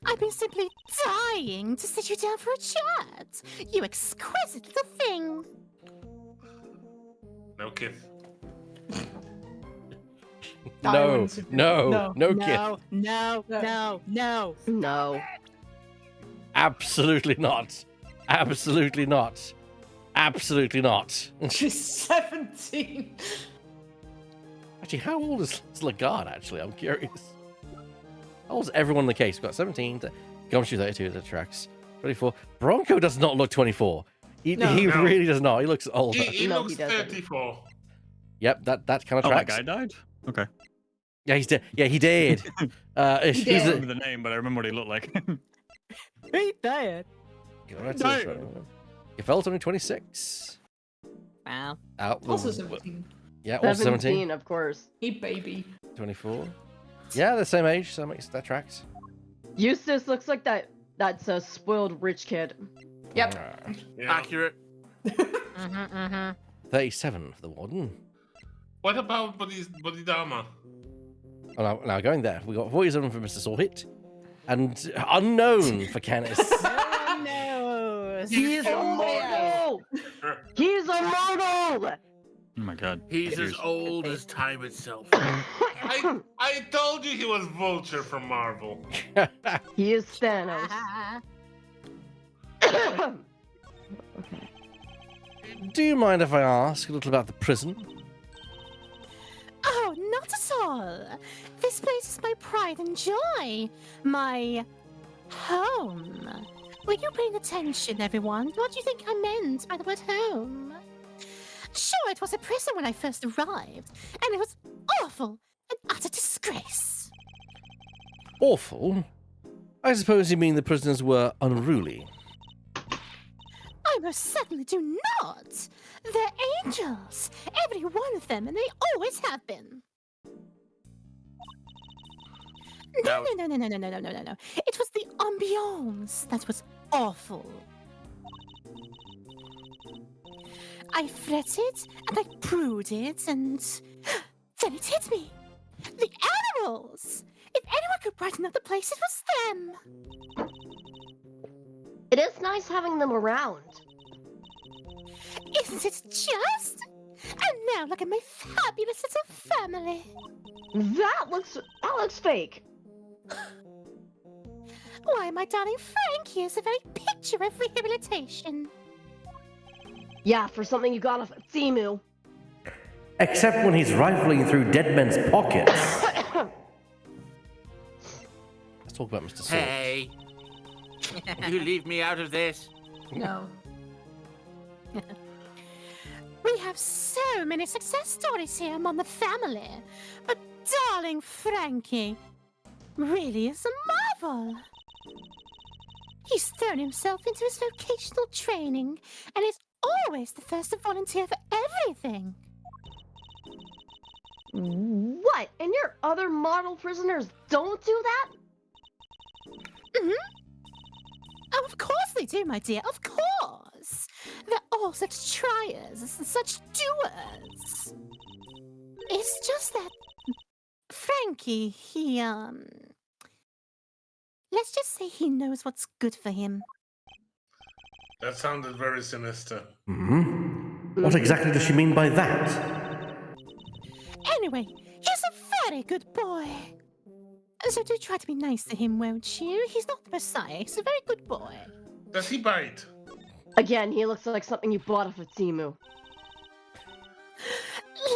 I've been simply dying to sit you down for a chat. You exquisite little thing. no kiss. No kiss. No. Absolutely not. Absolutely not. Absolutely not. She's 17. Actually, how old is Lagarde, actually? I'm curious. How old is everyone in the case? We've got 17, Gumshoe 32, the tracks 24. Bronco does not look 24. He No. really does not. He looks older. He No, looks he doesn't. 34. Yep, that kind of Oh, that tracks. guy died? Okay. Yeah, he's dead. Yeah, he did. I He's don't a- remember the name, but I remember what he looked like. He died. You felt only 26. Wow. Out. Also 17. Yeah, also 17. Of course. He baby. 24. Yeah, the same age, so that tracks. Eustace looks like that's a spoiled rich kid. Yep. Yeah. Accurate. 37 for the warden. What about Bodhidharma? Oh, now going there. We got 47 for Mr. Sawhit. And unknown for Canis. No one knows. He's immortal! He's immortal! Oh my god. He's as Cheers. old as time itself. I told you he was Vulture from Marvel. He is Thanos. Do you mind if I ask a little about the prison? Oh, not at all. This place is my pride and joy. My home. Were you paying attention, everyone? What do you think I meant by the word home? Sure, it was a prison when I first arrived, and it was awful, an utter disgrace. Awful? I suppose you mean the prisoners were unruly. I most certainly do not. They're angels, every one of them, and they always have been. No. It was the ambiance that was awful. I fretted and I brooded, and then it hit me. The animals! If anyone could brighten up the place, it was them. It is nice having them around. Isn't it just? And now look at my fabulous little family. That looks fake. Why, my darling Frankie is a very picture of rehabilitation. Yeah, for something you got off a Timu. Except when he's rifling through dead men's pockets. Let's talk about Mr. Sword. Hey, you leave me out of this. No. We have so many success stories here among the family, but darling Frankie really is a marvel. He's thrown himself into his vocational training and is always the first to volunteer for everything. What? And your other model prisoners don't do that? Oh, of course they do, my dear, of course. They're all such triers and such doers. It's just that Frankie, let's just say he knows what's good for him. That sounded very sinister. What exactly does she mean by that? Anyway, he's a very good boy. So do try to be nice to him, won't you? He's not the Messiah, he's a very good boy. Does he bite? Again, he looks like something you bought off a Timu.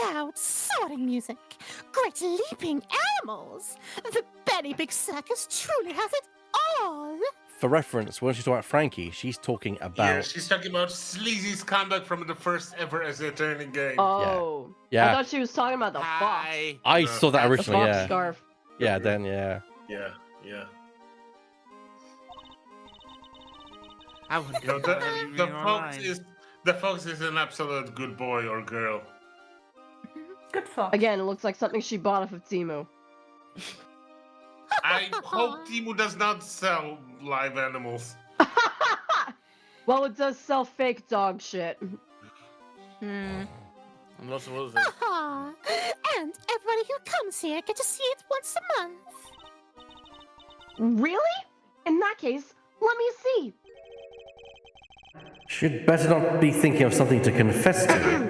Loud soaring music, great leaping animals. The Benny Big Circus truly has it all. For reference, when she's talking about Frankie, she's talking about... Yeah, she's talking about Sleazy's comeback from the first ever as a turning game. Oh. Yeah. I thought she was talking about the fox. I saw that The originally, fox yeah. scarf. Yeah, then, yeah. Yeah, yeah. I wonder No, if I'll ever be online. the fox is an absolute good boy or girl. Good fox. Again, it looks like something she bought off of Timu. I hope Timu does not sell live animals. Well, it does sell fake dog shit. And lots of other things. Ah, and everybody who comes here get to see it once a month. Really? In that case, let me see. She'd better not be thinking of something to confess to.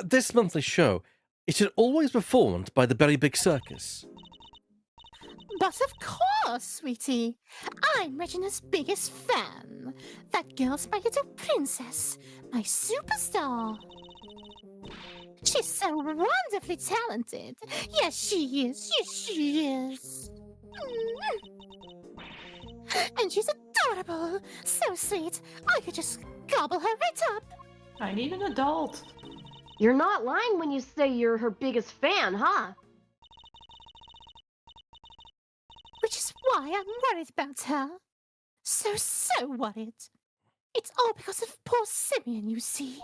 This monthly show, it should always be performed by the Very Big Circus. But of course, sweetie. I'm Regina's biggest fan. That girl's my little princess, my superstar. She's so wonderfully talented. Yes, she is. Yes, she is. And she's adorable. So sweet. I could just gobble her right up. I need an adult. You're not lying when you say you're her biggest fan, huh? Which is why I'm worried about her. So worried. It's all because of poor Simeon, you see.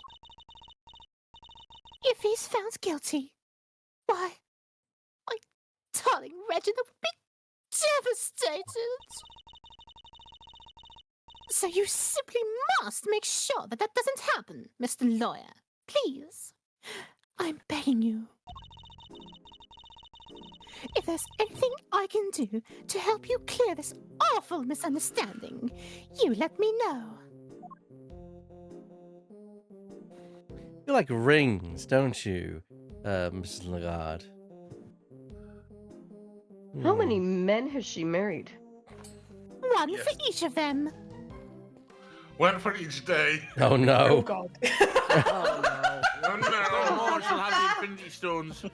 If he's found guilty, why, my darling Regina would be devastated. So you simply must make sure that that doesn't happen, Mr. Lawyer. Please. I'm begging you. If there's anything I can do to help you clear this awful misunderstanding, you let me know. You like rings, don't you, Mrs. Lagarde? How many men has she married? One for each of them. One for each day. Oh no. Oh god. Oh no. Oh no. Oh, she'll have the Infinity Stones.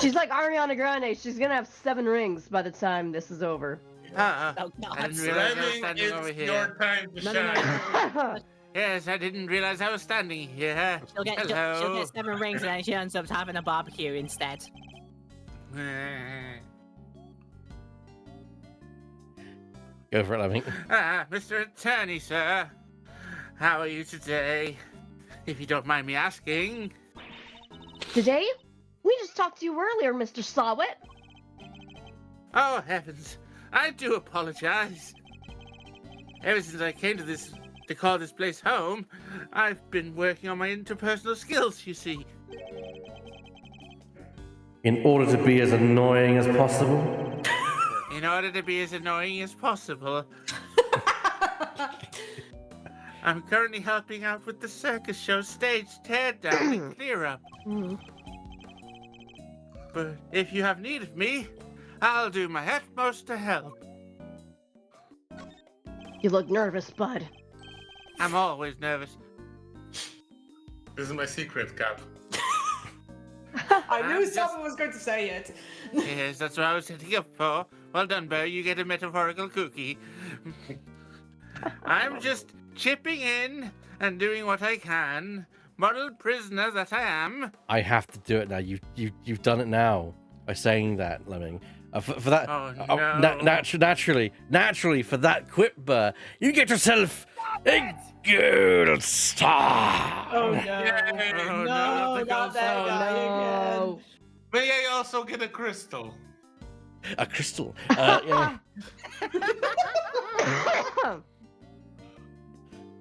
She's like Ariana Grande. She's gonna have 7 rings by the time this is over. Oh, God. I didn't realize I was Fleming, standing over it's here. your time to No, shine. Yes, I didn't realize I was standing here. She'll get Hello. 7 rings and then she ends up having a barbecue instead. Go for it, Lemming. Mr. Attorney, sir. How are you today? If you don't mind me asking. Today? We just talked to you earlier, Mr. Sawit. Oh, heavens. I do apologize. Ever since I came to call this place home, I've been working on my interpersonal skills, you see. In order to be as annoying as possible? In order to be as annoying as possible. I'm currently helping out with the circus show stage teardown and clear up. But if you have need of me, I'll do my utmost to help. You look nervous, bud. I'm always nervous. This is my secret, Cap. I knew I'm someone was going to say it. Yes, that's what I was setting up for. Well done, Bear. You get a metaphorical cookie. I'm just chipping in and doing what I can. Model prisoner that I am. I have to do it now. You've done it now by saying that, Lemming. For that, Oh, no. naturally, for that quip, Burr, you get yourself a gold star. Oh no. Oh, no, not the not gold that star. guy No. May I also get a crystal? A crystal. Yeah.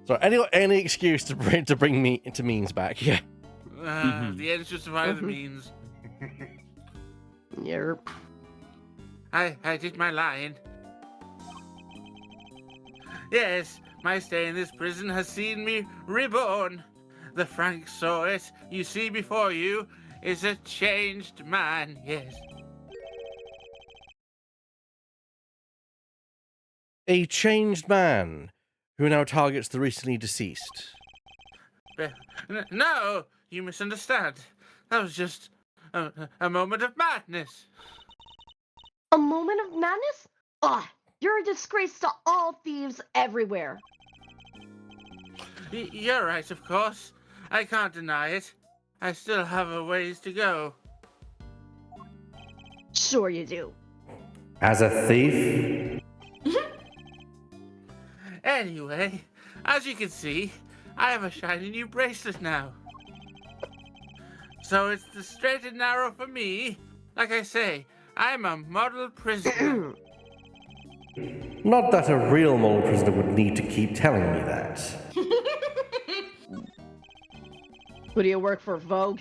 So any excuse to bring me into memes back, yeah. The ends justify the means. Yerp. I did my line. Yes, my stay in this prison has seen me reborn. The Frank saw it. You see before you is a changed man, yes. A changed man who now targets the recently deceased. No, you misunderstand. That was just a moment of madness. A moment of madness? Ah, you're a disgrace to all thieves everywhere. You're right, of course. I can't deny it. I still have a ways to go. Sure you do. As a thief? Anyway, as you can see, I have a shiny new bracelet now. So it's the straight and narrow for me. Like I say, I'm a model prisoner. Not that a real model prisoner would need to keep telling me that. Who do you work for, Vogue?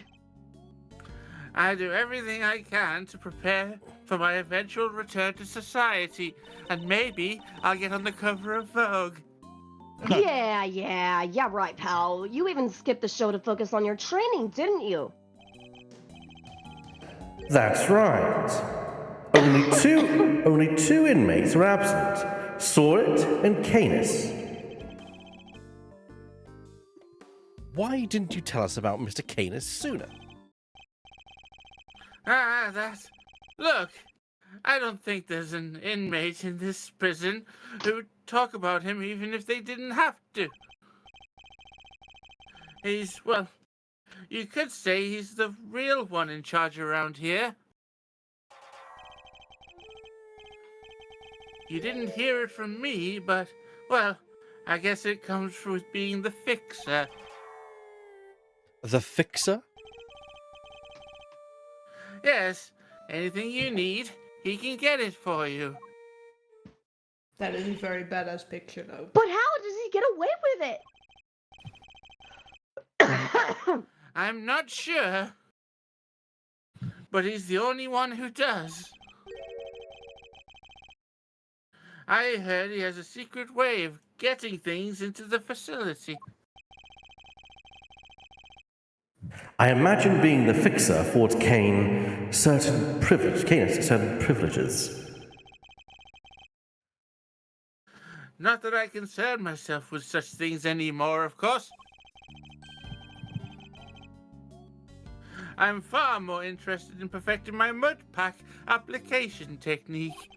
I do everything I can to prepare for my eventual return to society, and maybe I'll get on the cover of Vogue. Yeah, right, pal. You even skipped the show to focus on your training, didn't you? That's right. Only two inmates were absent. Sawit and Canis. Why didn't you tell us about Mr. Canis sooner? Look, I don't think there's an inmate in this prison who would talk about him even if they didn't have to. Well, you could say he's the real one in charge around here. You didn't hear it from me, but, well, I guess it comes with being the fixer. The fixer? Yes, anything you need, he can get it for you. That is a very badass picture, though. But how does he get away with it? I'm not sure, but he's the only one who does. I heard he has a secret way of getting things into the facility. I imagine being the fixer affords Canis certain privileges. Not that I concern myself with such things anymore, of course. I'm far more interested in perfecting my mud pack application technique.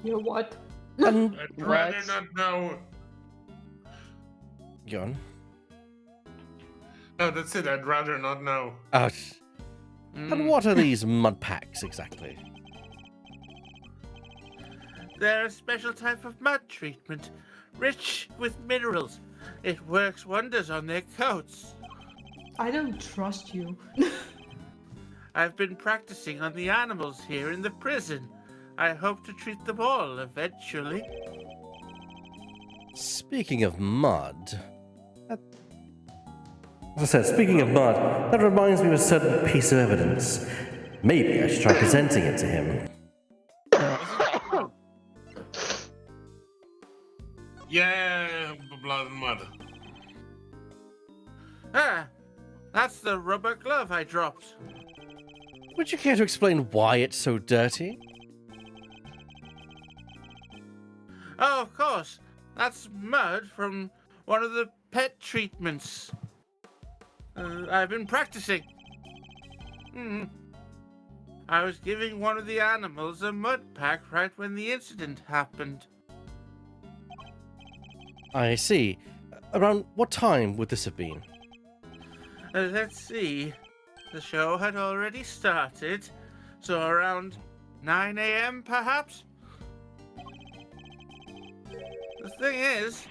You what? I'd rather not know. Go on. No, that's it. I'd rather not know. And what are these mud packs exactly? They're a special type of mud treatment, rich with minerals. It works wonders on their coats. I don't trust you. I've been practicing on the animals here in the prison. I hope to treat them all eventually. Speaking of mud... As I said, speaking of mud, that reminds me of a certain piece of evidence. Maybe I should try presenting it to him. Yeah, blood and mud. Ah, that's the rubber glove I dropped. Would you care to explain why it's so dirty? Oh, of course. That's mud from one of the pet treatments. I've been practicing. I was giving one of the animals a mud pack right when the incident happened. I see. Around what time would this have been? Let's see. The show had already started, so around 9 a.m. perhaps? The thing is,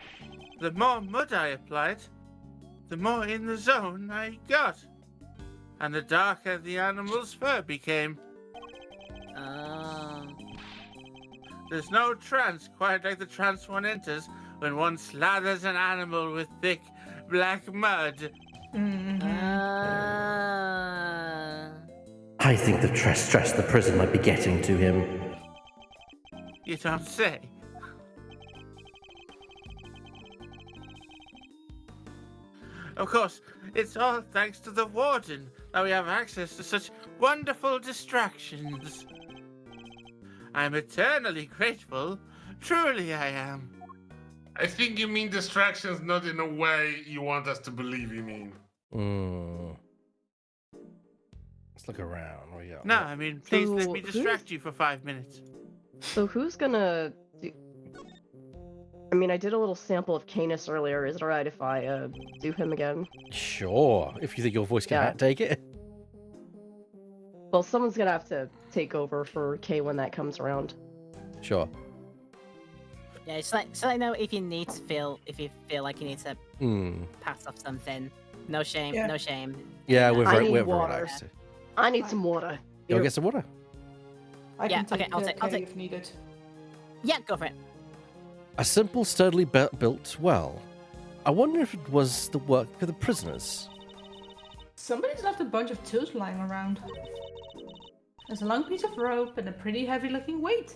the more mud I applied, the more in the zone I got. And the darker the animal's fur became. There's no trance quite like the trance one enters when one slathers an animal with thick black mud. I think the stress the prison might be getting to him. You don't say. Of course, it's all thanks to the warden that we have access to such wonderful distractions. I'm eternally grateful. Truly I am. I think you mean distractions, not in a way you want us to believe you mean. Let's look around. What we got? No, I mean, please let So me distract you for 5 minutes. So who's gonna do... I mean, I did a little sample of Canis earlier. Is it alright if I do him again? Sure, if you think your voice can take it. Well, someone's gonna have to take over for Kay when that comes around. Sure. Yeah, just let know if you feel like you need to pass off something. No shame, no shame. Yeah, we're very water. relaxed. I need some water. Go get some water. I can take I'll take if needed. Yeah, go for it. A simple, sturdily built well. I wonder if it was the work of the prisoners. Somebody's left a bunch of tools lying around. There's a long piece of rope and a pretty heavy-looking weight.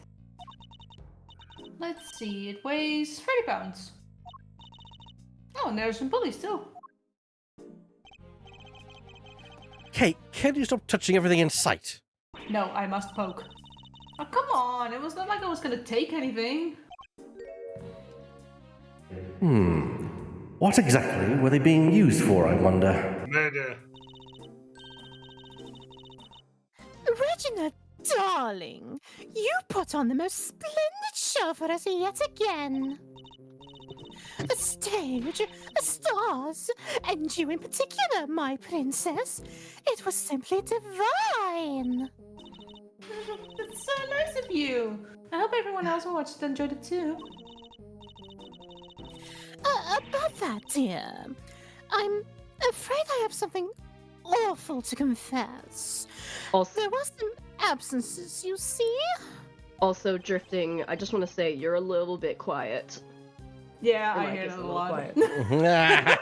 Let's see, it weighs 30 pounds. Oh, and there's some pulleys too. Kate, can you stop touching everything in sight? No, I must poke. Oh, come on, it was not like I was gonna take anything. What exactly were they being used for, I wonder? Murder. Regina, darling, you put on the most splendid show for us yet again. A stage, stars, and you in particular, my princess. It was simply divine. That's so nice of you. I hope everyone else who watched enjoyed it too. About that, dear, I'm afraid I have something awful to confess. Also, There were some absences, you see. also drifting, I just want to say you're a little bit quiet. Yeah, Your I mic hear is that a little lot. quiet.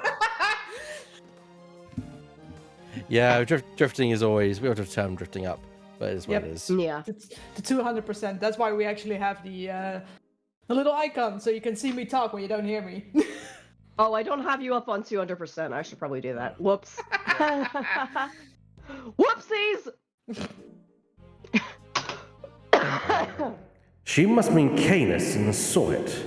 Yeah, drifting is always... We have to term drifting up, but it is what Yep. it is. Yeah. It's the 200%. That's why we actually have the little icon so you can see me talk when you don't hear me. Oh, I don't have you up on 200%. I should probably do that. Whoops. Whoopsies! She must mean Canis and saw it.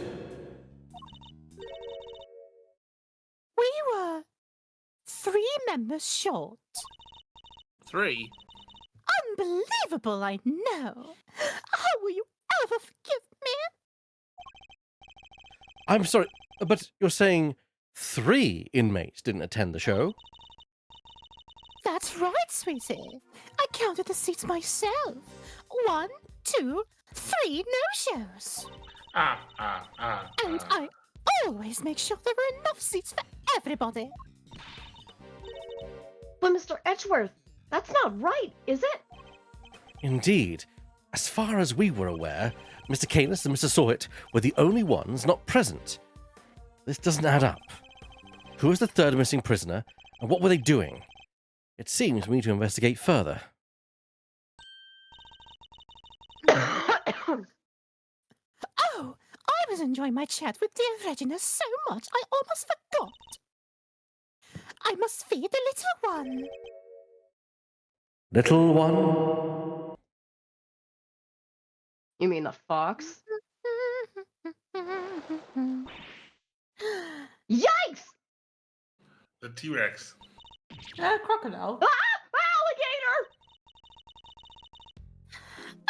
We were 3 members short. 3? Unbelievable, I know. How will you ever forgive me? I'm sorry, but you're saying 3 inmates didn't attend the show? sweetie. I counted the seats myself. 1, 2, 3 no-shows. And I always make sure there are enough seats for everybody. But Mr. Edgeworth, that's not right, is it? Indeed. As far as we were aware, Mr. Canis and Mr. Sawit were the only ones not present. This doesn't add up. Who is the third missing prisoner, and what were they doing? It seems we need to investigate further. Oh, I was enjoying my chat with dear Regina so much I almost forgot. I must feed the little one. Little one? You mean the fox? Yikes! The T-Rex. Crocodile. Ah! Alligator!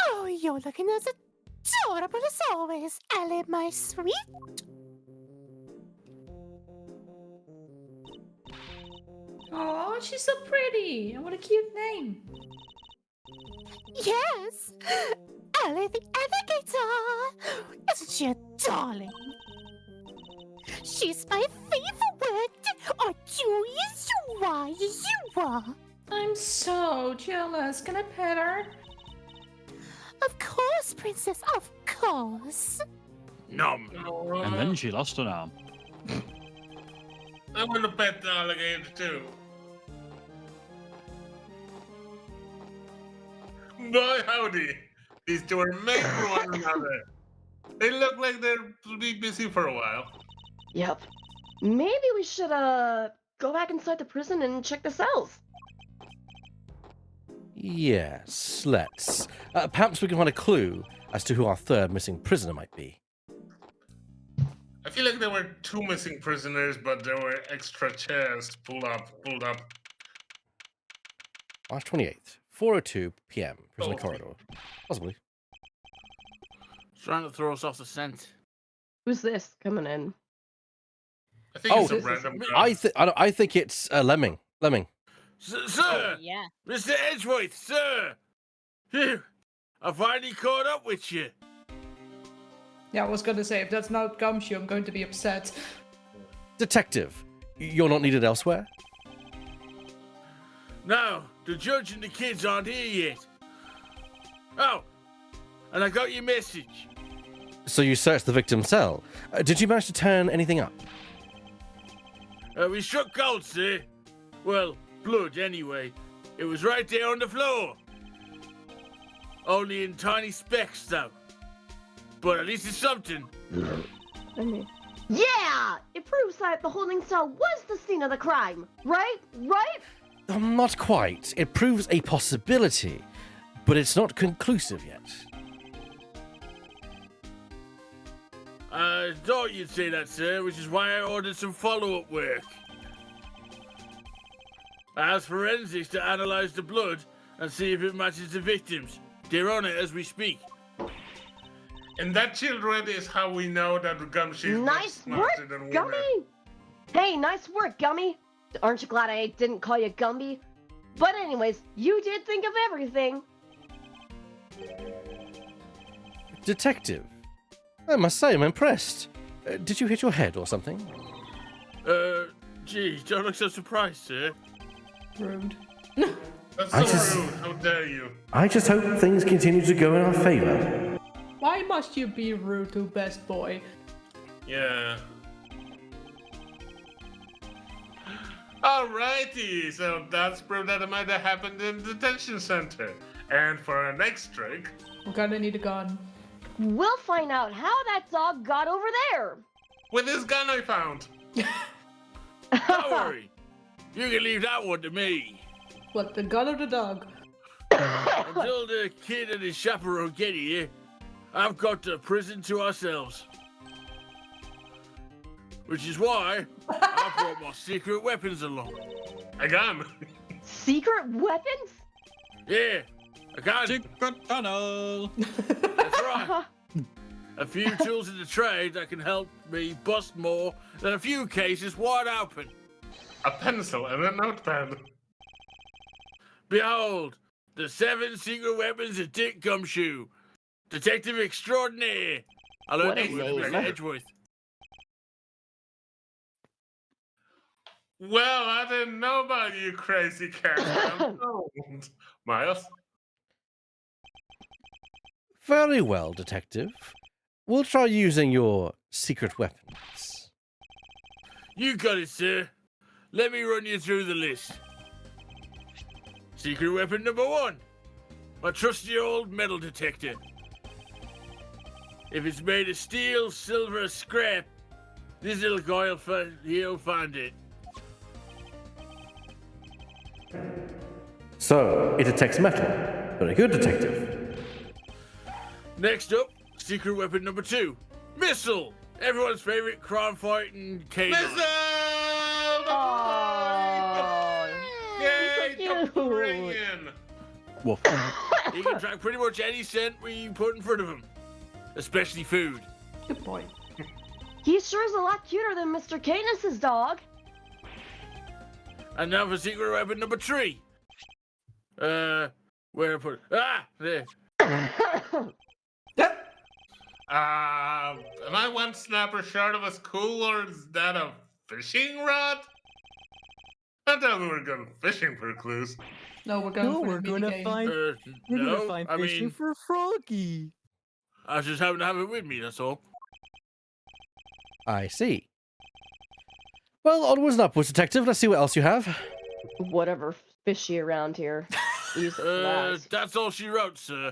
Oh, you're looking as adorable as always, Ellie, my sweet. Oh, she's so pretty. And what a cute name. Yes, Ellie the alligator. Isn't she a darling? She's my favorite. Or Julius, you are. I'm so jealous. Can I pet her? Of course, princess, of course. Nom. And then she lost an arm. I'm gonna pet the alligator too. Boy, howdy. These two are made for one another. They look like they'll be busy for a while. Yep. Maybe we should, go back inside the prison and check the cells. Yes, let's. Perhaps we can find a clue as to who our third missing prisoner might be. I feel like there were 2 missing prisoners, but there were extra chairs pulled up. March 28th, 4:02 p.m. Prisoner Oh. corridor. Possibly. Trying to throw us off the scent. Who's this coming in? I think it's a this is- random guy. I think it's Lemming. Lemming. Sir! Yeah. Mr. Edgeworth, sir! Phew, I finally caught up with you. Yeah, I was gonna say, if that's not Gumshoe, I'm going to be upset. Detective, you're not needed elsewhere? No, the judge and the kids aren't here yet. Oh, and I got your message. So you searched the victim's cell. Did you manage to turn anything up? We struck gold, sir. Well, blood, anyway. It was right there on the floor. Only in tiny specks, though. But at least it's something. Yeah! It proves that the holding cell was the scene of the crime, right? Right? Not quite. It proves a possibility, but it's not conclusive yet. I thought you'd say that, sir, which is why I ordered some follow-up work. I asked forensics to analyze the blood and see if it matches the victims. They're on it as we speak. And that, children, is how we know that Gumshoe is Nice much work, smarter than we Gummy! were. Hey, nice work, Gummy! Aren't you glad I didn't call you Gumby? But anyways, you did think of everything. Detective, I must say I'm impressed. Did you hit your head or something? Gee, don't look so surprised, sir. Rude. That's I so just- rude. How dare you? I just hope things continue to go in our favor. Why must you be rude to best boy? Yeah. Alrighty, so that's proof that it might have happened in the detention center. And for our next trick, I'm gonna need a gun. We'll find out how that dog got over there. with this gun I found. Don't worry. You can leave that one to me. What, the gun or the dog? Until the kid and his chaperone get here, I've got the prison to ourselves. Which is why I brought my secret weapons along. A gun. Secret weapons? Yeah, a gun. Secret tunnel. That's right. A few tools in the trade that can help me bust more than a few cases wide open. A pencil and a notepad. Behold, the 7 secret weapons of Dick Gumshoe, Detective Extraordinaire. I learned What a that word from name. Edgeworth. Well, I didn't know about you, crazy cat. I'm old. Miles? Very well, Detective. We'll try using your secret weapons. You got it, sir. Let me run you through the list. Secret weapon number 1. My trusty old metal detector. If it's made of steel, silver, or scrap, this little guy he'll find it. So, it detects metal. Very good, Detective. Next up, secret weapon number 2. Missile! Everyone's favorite crime-fighting caterer. Missile! Oh, Yay, he's so the cute. Korean! Woof. He can track pretty much any scent we put in front of him, especially food. Good boy. He sure is a lot cuter than Mr. Canis's dog. And now for secret weapon number 3. Where I put it? Ah, there. Am I one snapper short of a school, or is that a fishing rod? I thought we were going fishing for clues. No, we're going for the minigame. No, I mean, for Froggy. I just happen to have it with me, that's all. I see. Well, onwards and upwards, Detective. Let's see what else you have. Whatever fishy around here. Use it for that. That's all she wrote, sir.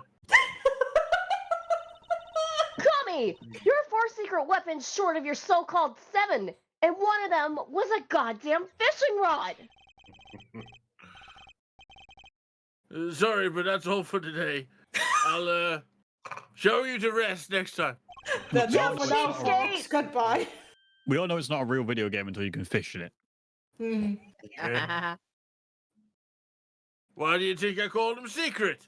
Gummy! You're 4 secret weapons short of your so-called 7, and one of them was a goddamn fishing rod! Sorry, but that's all for today. I'll, show you to rest next time. That's Yeah, all for now, cheapskate! folks. Goodbye. We all know it's not a real video game until you can fish in it. Mhm. Why do you think I called them secret?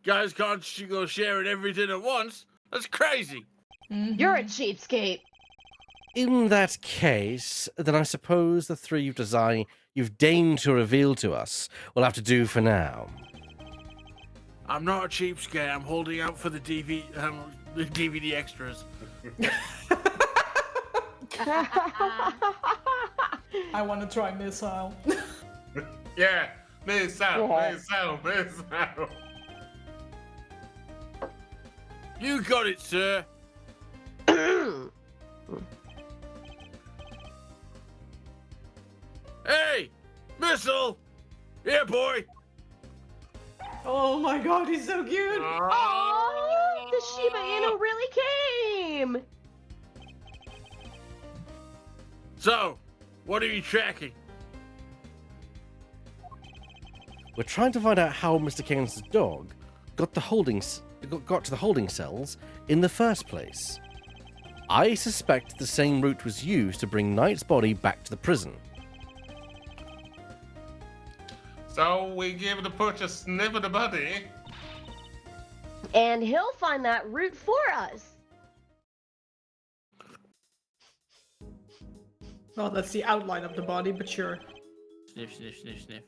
Guys can't go sharing everything at once. That's crazy. Mhm. You're a cheapskate. In that case, then I suppose the 3 you've deigned to reveal to us will have to do for now. I'm not a cheapskate. I'm holding out for the DVD extras. I want to try missile. Yeah, missile. You got it, sir. Hey, missile! Yeah, boy. Oh my god, he's so cute. Aww, the Shiba Inu really came! So, what are you tracking? We're trying to find out how Mr. Cairns' dog got to the holding cells in the first place. I suspect the same route was used to bring Knight's body back to the prison. So we give the Pooch a sniff of the body. And he'll find that route for us. Well, that's the outline of the body, but sure. Sniff, sniff, sniff, sniff.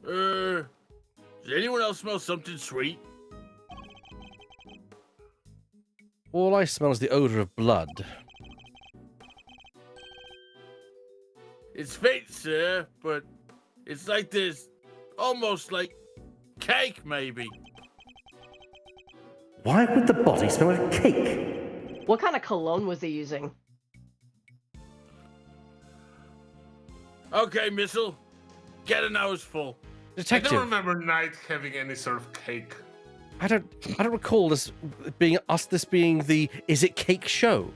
Does anyone else smell something sweet? All I smell is the odor of blood. It's faint, sir, but it's like this, almost like cake, maybe. Why would the body smell like cake? What kind of cologne was he using? Okay, Missile, get a nose full. I Detective, don't remember Knight having any sort of cake. I don't recall this being the Is It Cake show.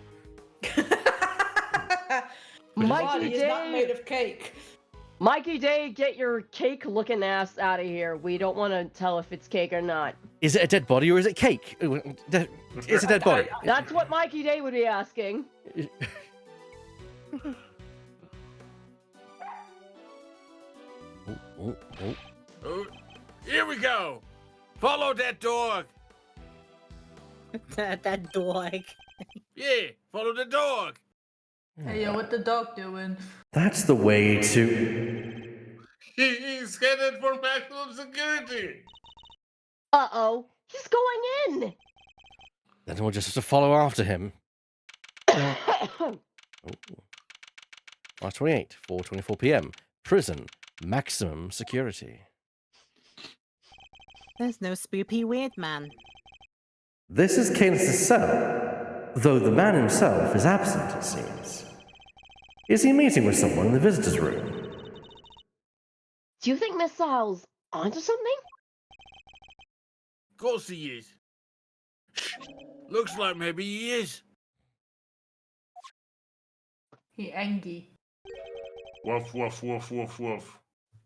The Mikey body is not made Day, of cake. Mikey Day, get your cake-looking ass out of here. We don't want to tell if it's cake or not. Is it a dead body or is it cake? It's a dead body. That's what Mikey Day would be asking. Oh. Oh, here we go. Follow that dog. that dog. Yeah, follow the dog. Hey, yo, what the dog doing? That's the way to. He's headed for maximum security. Uh-oh, he's going in. Then we'll just have to follow after him. March 28, 4:24 p.m. Prison, maximum security. There's no spoopy weird man. This is Canis' cell, though the man himself is absent, it seems. Is he meeting with someone in the visitor's room? Do you think Miss Styles onto something? Of course he is. Looks like maybe he is. He angry. Woof, woof, woof, woof, woof.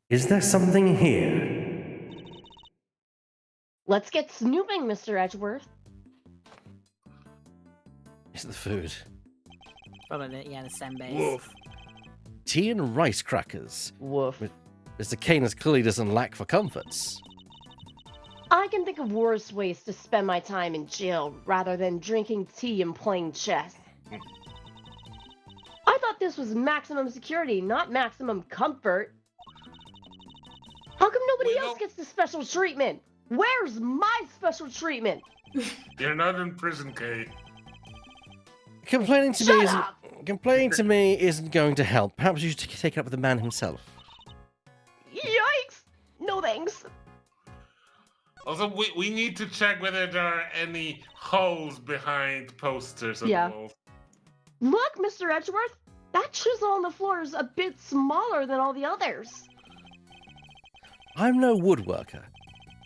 Is there something here? Let's get snooping, Mr. Edgeworth. Is the food? Probably, yeah, the senbeis. Woof. Tea and rice crackers. Woof. Mr. Canis clearly doesn't lack for comforts. I can think of worse ways to spend my time in jail rather than drinking tea and playing chess. I thought this was maximum security, not maximum comfort. How come nobody else gets the special treatment? Where's my special treatment? You're not in prison, Kay. Complaining to Shut me up! complaining to me isn't going to help. Perhaps you should take it up with the man himself. Yikes! No thanks. Also, we need to check whether there are any holes behind posters on the walls. Look, Mr. Edgeworth, that chisel on the floor is a bit smaller than all the others. I'm no woodworker.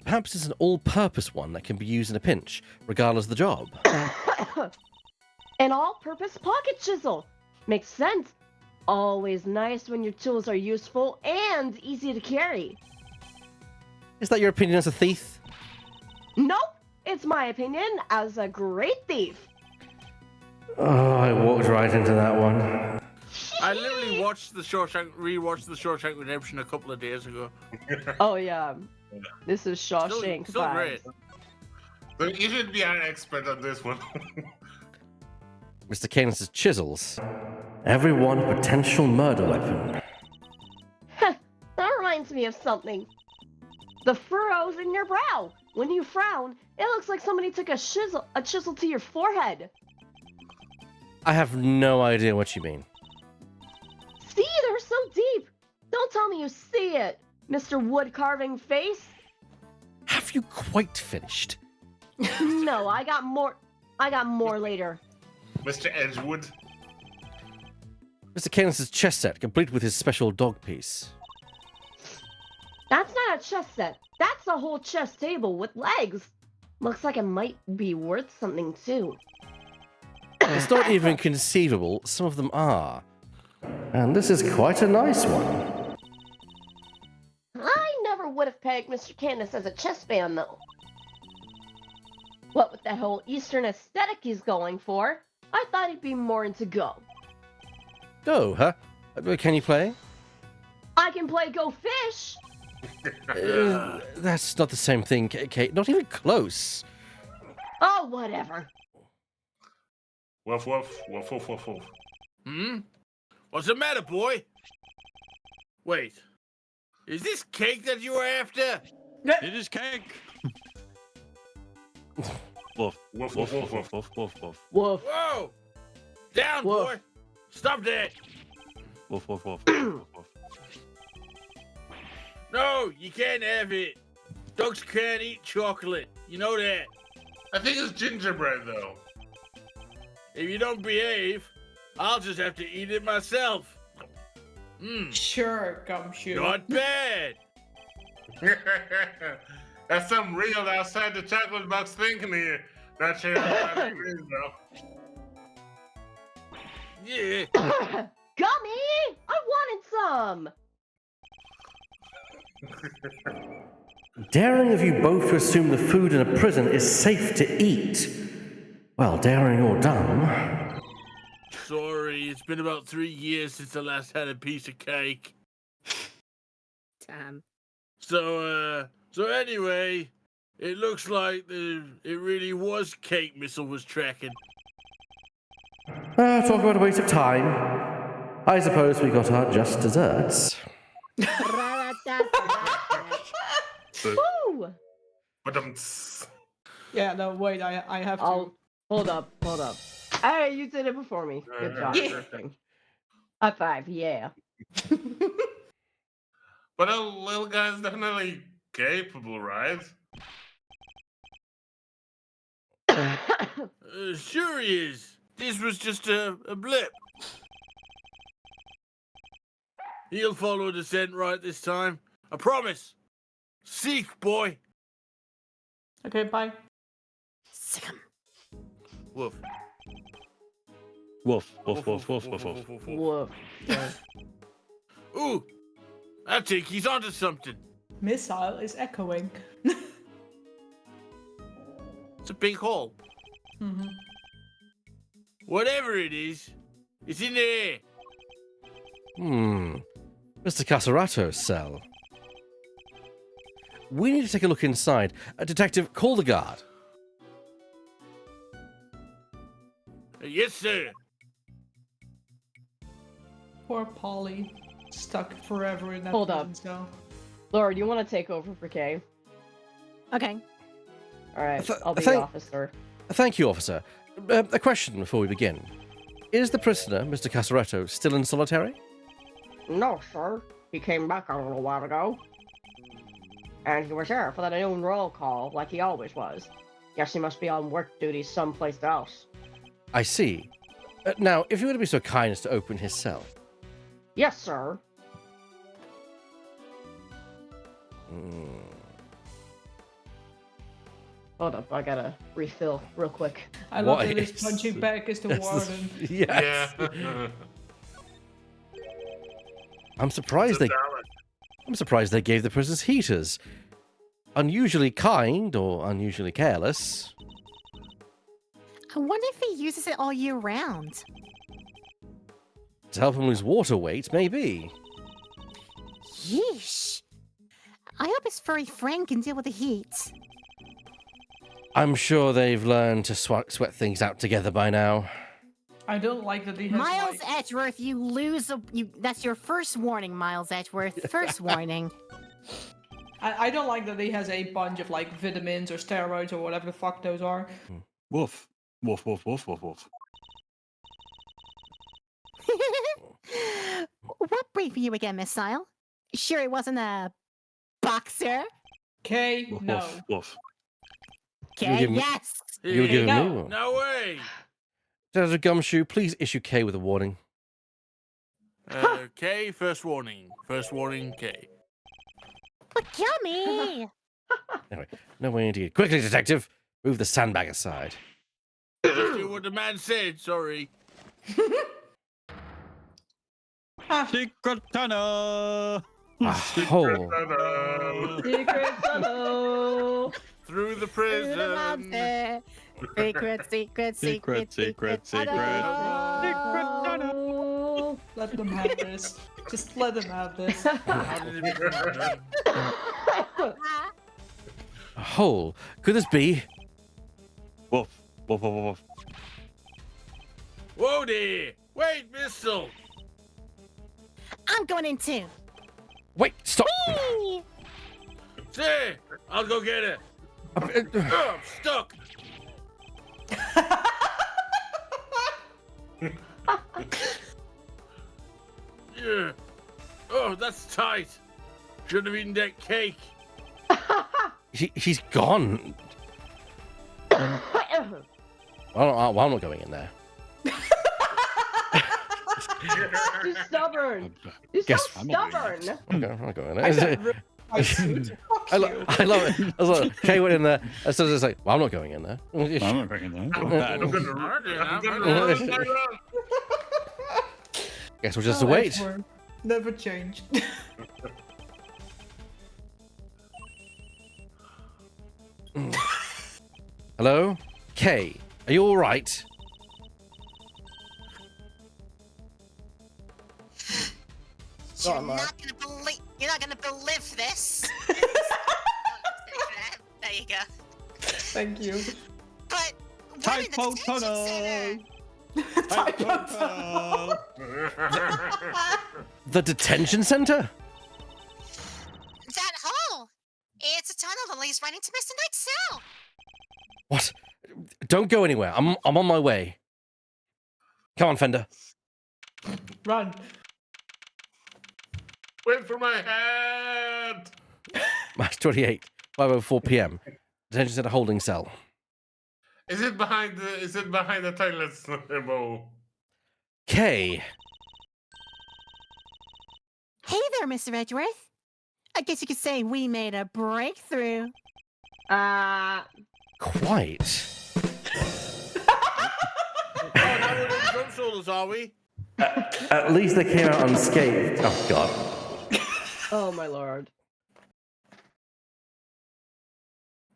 Perhaps it's an all-purpose one that can be used in a pinch, regardless of the job. An all-purpose pocket chisel. Makes sense. Always nice when your tools are useful and easy to carry. Is that your opinion as a thief? Nope, it's my opinion as a great thief. Oh, I walked right into that one. I literally rewatched the Shawshank Redemption a couple of days ago. Oh yeah, this is Shawshank Still great. So you should be our expert on this one. Mr. Canis' chisels. Everyone a potential murder weapon. That reminds me of something. The furrows in your brow. When you frown, it looks like somebody took a chisel to your forehead. I have no idea what you mean. See, they're so deep. Don't tell me you see it, Mr. Wood Carving Face. Have you quite finished? No, I got more. I got more later. Mr. Edgewood. Mr. Canis' chess set, complete with his special dog piece. That's not a chess set. That's a whole chess table with legs. Looks like it might be worth something too. It's not even conceivable. Some of them are. And this is quite a nice one. I never would have pegged Mr. Canis as a chess fan, though. What with that whole Eastern aesthetic he's going for, I thought he'd be more into Go. Go, huh? Can you play? I can play Go Fish! That's not the same thing, Kate. Not even close. Oh, whatever. Woof, woof, woof, woof, woof, woof. What's the matter, boy? Wait. Is this cake that you were after? It is cake. Woof. Woof, Woof, woof, woof, woof, woof, woof, woof. Woof. Whoa! Down, Woof. boy! Stop that! Woof, woof, woof, woof, woof. No, you can't have it. Dogs can't eat chocolate. You know that. I think it's gingerbread, though. If you don't behave, I'll just have to eat it myself. Sure, Gumshoe. Not bad. That's some real outside the chocolate box thinking here. Not sure how it is, though. Yeah. Gummy! I wanted some! Daring of you both to assume the food in a prison is safe to eat. Well, daring or dumb. Sorry, it's been about 3 years since I last had a piece of cake. Damn. So anyway, it looks like it really was cake Missile was tracking. Talk about a waste of time. I suppose we got our just desserts. Woo! But Yeah, no, wait, I have to. Hold up. Hey, you did it before me. Good job. High five, yeah. But a little guy's definitely capable, right? Sure he is. This was just a blip. He'll follow the scent right this time. I promise. Seek, boy. Okay, bye. Sick 'em. Woof. Woof, woof, woof, woof, woof, woof. Woof. Ooh, I think he's onto something. Missile is echoing. It's a big hole. Mm-hmm. Whatever it is, it's in there. Mr. Casarato's cell. We need to take a look inside. Detective, call the guard. Yes, sir. Poor Polly. Stuck forever in that Hold up. prison cell. Laura, do you want to take over for Kay? Okay. Alright, I'll be thank- the officer. Thank you, officer. A question before we begin. Is the prisoner, Mr. Casarato, still in solitary? No, sir. He came back a little while ago. And he was here for that noon roll call, like he always was. Guess he must be on work duty someplace else. I see. Now, if you were to be so kind as to open his cell. Yes, sir. Hold up, I gotta refill real quick. I love What that his is- punching bag is the warden. Yes. Yeah. I'm surprised they gave the prisoners heaters. Unusually kind or unusually careless. I wonder if he uses it all year round. To help him lose water weight, maybe. Yeesh. I hope his furry friend can deal with the heat. I'm sure they've learned to sweat things out together by now. I don't like that he has Miles like... Edgeworth, you lose that's your first warning, Miles Edgeworth. First warning. I don't like that he has a bunch of like vitamins or steroids or whatever the fuck those are. Woof. Woof, woof, woof, woof, woof. What breed were you again, Miss Sile? Sure it wasn't a boxer? K, Woof, no. woof, woof. Okay, give me- yes. You were giving no. me one. No way. Senator Gumshoe, please issue K with a warning. K, first warning. First warning, K. But yummy. Anyway, no way indeed. Quickly, detective, move the sandbag aside. Just do what the man said, sorry. Secret tunnel! Hole. Secret tunnel. Through the Through the prison. mountain. Secret. Secret tunnel. Let them have this. Just let them have this. How did it become? A hole. Could this be? Woof, woof, woof, woof. Whoa there! Wait, missile! I'm going in too. Wait, stop. Whee! Say, I'll go get it. I'm stuck. Yeah. Oh, that's tight. Shouldn't have eaten that cake. He's gone. Well, I'm not going in there. You're stubborn. You're Guess so I'm not stubborn. I'm not going in I there. got ripped by suit. Fuck I you. love it. I was like, Kay went in there. And so it's like, well, I'm not going in there. I'm not bringing that. I'm Bad. gonna Guess we'll just Oh, wait. Edward. Never change. Hello? Kay, are you alright? Go on, Laura. You're not gonna believe this. There you go. Thank you. But Typo tunnel! Typo tunnel. The detention center? That hole! It's a tunnel that leads right into Mr. Knight's cell! What? Don't go anywhere. I'm on my way. Come on, Fender. Run. Wait for my hand. March 28, 5:04 p.m. Detention center holding cell. Is it behind the toilets, Bo? K. Hey there, Mr. Edgeworth. I guess you could say we made a breakthrough. Quite. Oh, now we're in drum shoulders, are we? At least they came out unscathed. Oh, God. Oh my lord.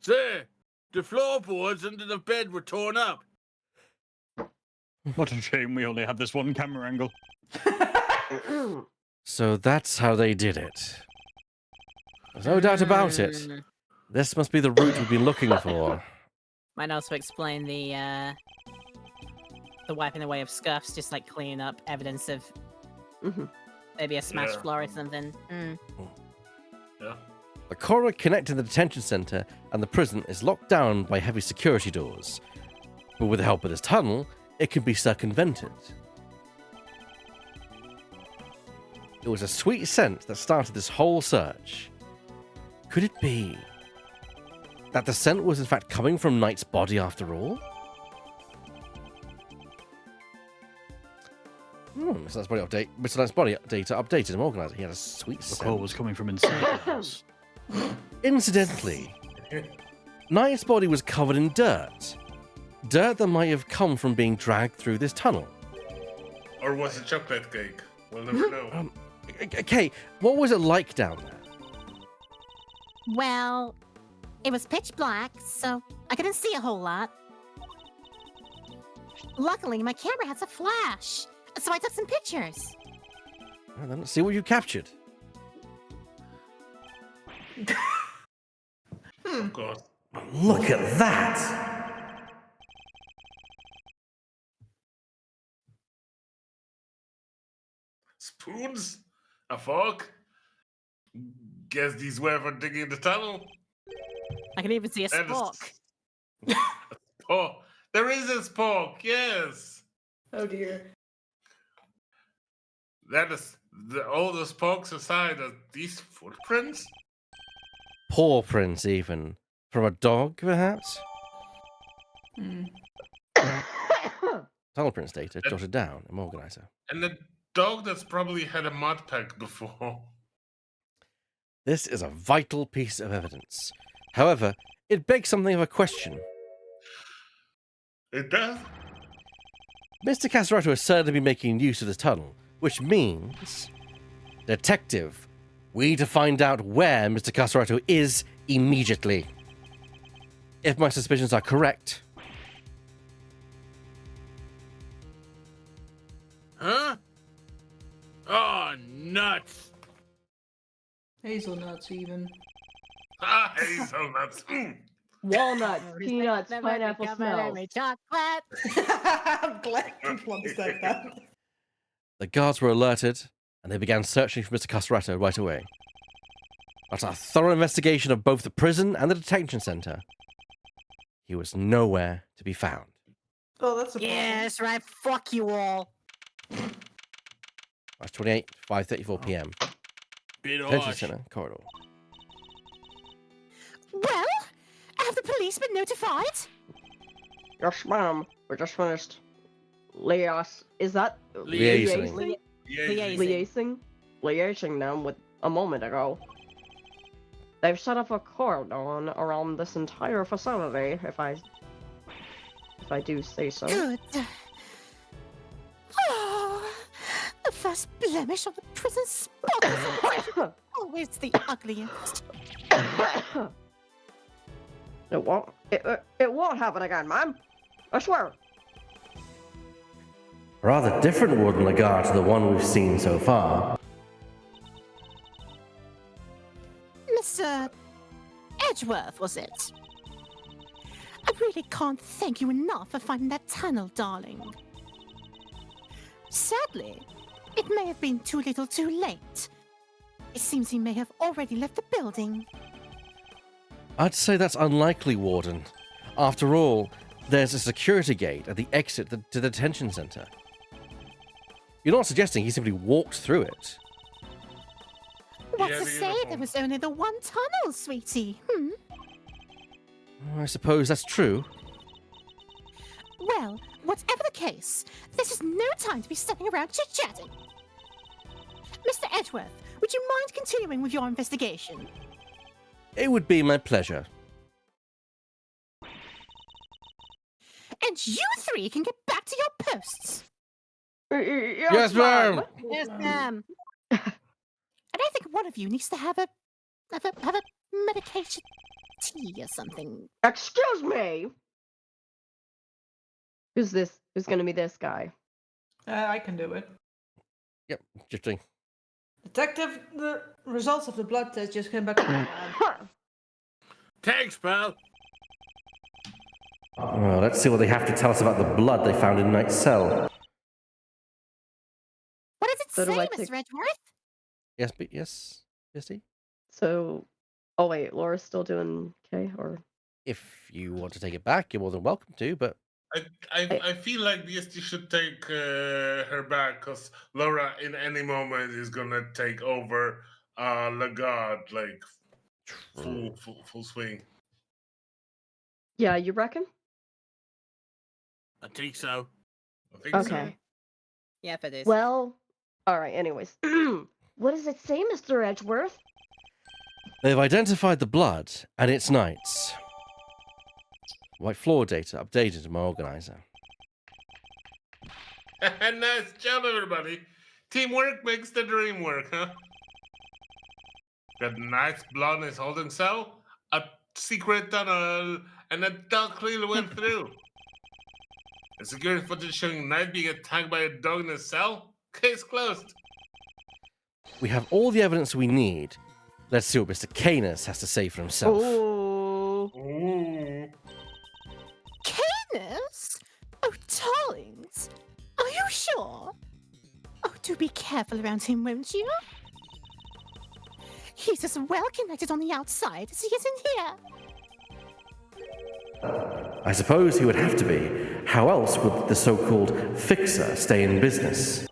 Sir, the floorboards under the bed were torn up. What a shame we only had this one camera angle. So that's how they did it. There's no doubt about it. This must be the route we've been looking for. Might also explain the wiping away of scuffs, just like cleaning up evidence of maybe a smashed Yeah. floor or something. Yeah. The corridor connecting the detention center and the prison is locked down by heavy security doors. But with the help of this tunnel, it can be circumvented. It was a sweet scent that started this whole search. Could it be that the scent was in fact coming from Knight's body after all? Mr. Knight's body update. Mr. Knight's body data updated and organized. He had a sweet The scent. call was coming from inside the house. Incidentally, Knight's body was covered in dirt. Dirt that might have come from being dragged through this tunnel. Or was it chocolate cake? We'll never know. Okay, what was it like down there? Well, it was pitch black, so I couldn't see a whole lot. Luckily, my camera has a flash, so I took some pictures. Well, then let's see what you captured. Of course. Look at that! Spoons? A fork? Guess these were for digging the tunnel. I can even see a And a spork. Oh, there is a spork, yes. Oh dear. That is all the sporks aside. Are these footprints? Paw prints, even. From a dog, perhaps? Tunnel prints data jotted down in my organizer. And the dog that's probably had a mud pack before. This is a vital piece of evidence. However, it begs something of a question. It does? Mr. Casarato is certain to be making use of this tunnel, which means, Detective, we need to find out where Mr. Casarato is immediately. If my suspicions are correct. Huh? Oh, nuts. Hazelnuts even. Ah, hazelnuts. Walnuts, peanuts, Never pineapple discovered smells. every chocolate. I'm glad people understand that. The guards were alerted, and they began searching for Mr. Casarato right away. After a thorough investigation of both the prison and the detention center, he was nowhere to be found. Oh, that's a Yeah, that's right. Fuck you all. March 28, 5:34 p.m. Bit Detention harsh. center corridor. Well, have the police been notified? Yes, ma'am. We just finished. Is that Liaising. liaising? Liaising them with a moment ago. They've set up a cordon around this entire facility, if I do say so. Good. Oh, the first blemish on the prison spot. Always the ugliest. It won't. It won't happen again, ma'am. I swear. A rather different wooden regard to the one we've seen so far. Mr. Edgeworth, was it? I really can't thank you enough for finding that tunnel, darling. Sadly, it may have been too little too late. It seems he may have already left the building. I'd say that's unlikely, Warden. After all, there's a security gate at the exit to the detention center. You're not suggesting he simply walked through it? What's Yeah, to the say there uniform. was only the one tunnel, sweetie? I suppose that's true. Well, whatever the case, this is no time to be standing around chit-chatting. Mr. Edgeworth, would you mind continuing with your investigation? It would be my pleasure. And you three can get back to your posts. Yes, ma'am. Yes, ma'am. And I think one of you needs to have a medication tea or something. Excuse me. Who's this? Who's gonna be this guy? I can do it. Yep, drifting. Detective, the results of the blood test just came back. Thanks, pal. Well, let's see what they have to tell us about the blood they found in Knight's cell. What does it So do say, I Miss take- Redworth? Yes, yes, Jesse? So, oh wait, Laura's still doing okay, or If you want to take it back, you're more than welcome to, but I feel like BST should take her back because Laura in any moment is gonna take over Lagard like full swing. yeah, you reckon? I think so. I think Okay. Yeah, if it is. Well, all right. Anyways, what does it say, Mr. Edgeworth? they've identified the blood, and it's Knight's. White floor data updated to my organizer. so. Nice job, everybody. Teamwork makes the dream work, huh? Got nice blood in his holding cell, a secret tunnel, and a dog clearly went through. The security footage showing Knight being attacked by a dog in his cell? Case closed. We have all the evidence we need. Let's see what Mr. Canis has to say for himself. Ooh. Ooh. Canis? Oh, darlings. Are you sure? Oh, do be careful around him, won't you? He's as well connected on the outside as he is in here. I suppose he would have to be. How else would the so-called fixer stay in business?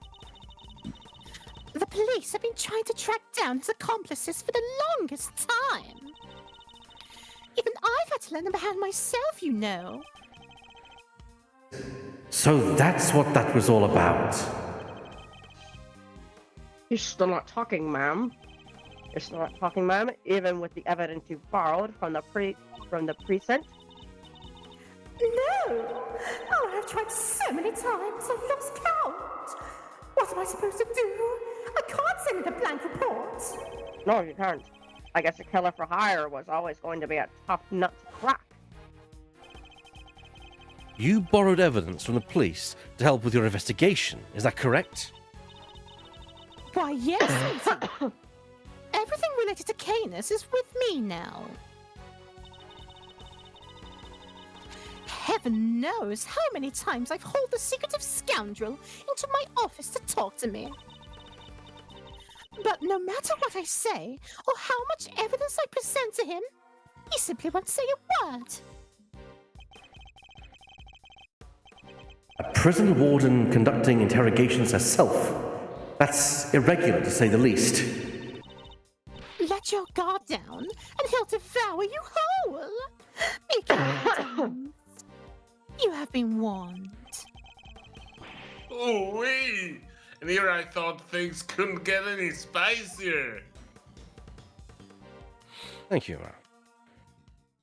The police have been trying to track down his accomplices for the longest time. Even I've had to lend a hand myself, you know. So that's what that was all about. You're still not talking, ma'am. You're still not talking, ma'am, even with the evidence you borrowed from the precinct. No! Oh, I've tried so many times, I've lost count. What am I supposed to do? I can't send in a blank report. No, you can't. I guess a killer for hire was always going to be a tough nut to crack. You borrowed evidence from the police to help with your investigation, is that correct? Why, yes, sweetie. Everything related to Canis is with me now. Heaven knows how many times I've hauled the secretive scoundrel into my office to talk to me. But no matter what I say, or how much evidence I present to him, he simply won't say a word. A prison warden conducting interrogations herself. That's irregular, to say the least. Let your guard down, and he'll devour you whole. Be careful. You have been warned. Ooh wee! And here I thought things couldn't get any spicier. Thank you.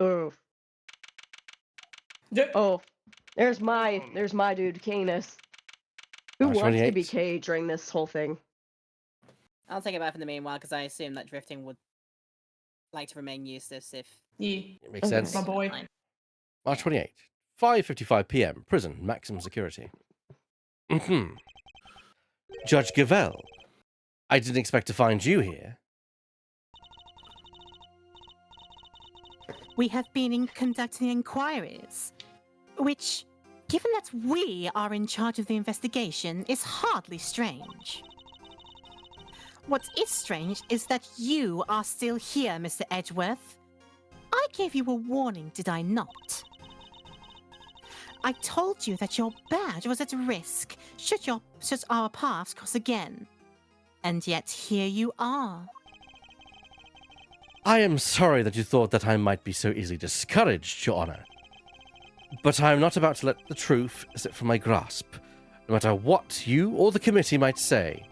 Oof. Oh, there's my dude, Canis. Who March wants to be 28th. K during this whole thing? I'll take it back in the meanwhile because I assume that drifting would like to remain useless if. Yeah. It makes Okay. sense. My boy. Fine. March 28th, 5:55 p.m. Prison, maximum security. Judge Gavell, I didn't expect to find you here. We have been conducting inquiries, which given that we are in charge of the investigation, is hardly strange. What is strange is that you are still here, Mr. Edgeworth. I gave you a warning, did I not? I told you that your badge was at risk should our paths cross again. And yet here you are. I am sorry that you thought that I might be so easily discouraged, Your Honor. But I am not about to let the truth slip from my grasp, no matter what you or the committee might say.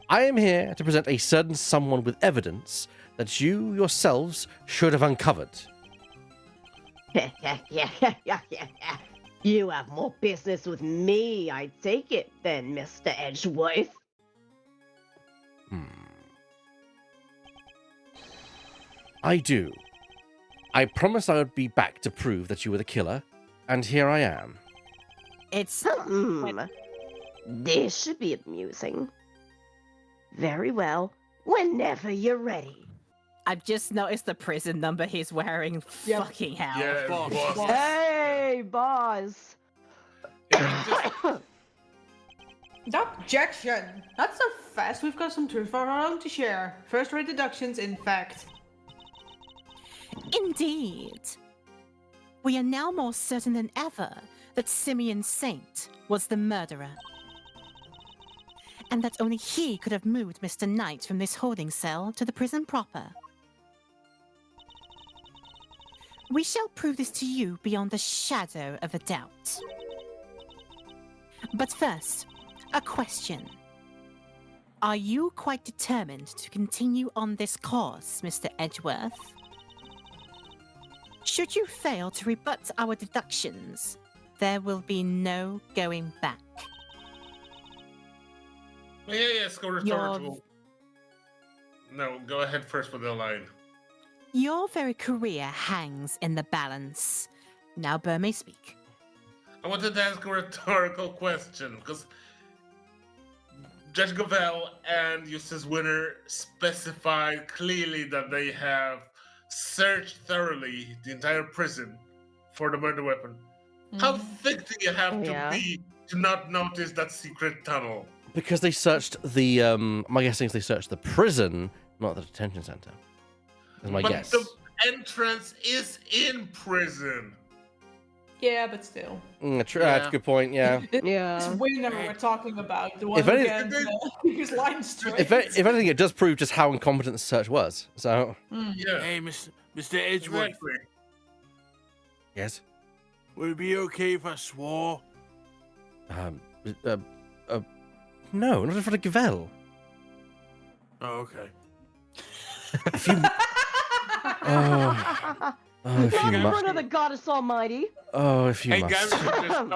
I am here to present a certain someone with evidence that you yourselves should have uncovered. You have more business with me, I take it, then, Mr. Edgeworth. I do. I promised I would be back to prove that you were the killer, and here I am. It's... This should be amusing. Very well, whenever you're ready. I've just noticed the prison number he's wearing. Yep. Fucking hell. Yeah, boss. Hey, boss. Objection! That's so fast. We've got some truth of our own to share. First-rate deductions, in fact. Indeed. We are now more certain than ever that Simeon Saint was the murderer. And that only he could have moved Mr. Knight from this holding cell to the prison proper. We shall prove this to you beyond the shadow of a doubt. But first, a question. Are you quite determined to continue on this course, Mr. Edgeworth? Should you fail to rebut our deductions, there will be no going back. Yeah, score rhetorical. No, go ahead first with the line. Your very career hangs in the balance. Now Burr may speak. I wanted to ask a rhetorical question, because Judge Govell and Eustace Winner specified clearly that they have searched thoroughly the entire prison for the murder weapon. How thick do you have to be to not notice that secret tunnel? Because they searched the, my guessing is they searched the prison, not the detention center. Is my guess. The entrance is in prison. Yeah, but still. That's a good point, yeah. This winner we're talking about, the one who gets his line straight. If anything, it does prove just how incompetent the search was, so... Yeah. Hey, Mr. Edgeworth. Exactly. Yes? Would it be okay if I swore? No, not in front of Gavell. Oh, okay. If you... if Not you in must... front of the goddess almighty. Oh, if you Hey, must... guys,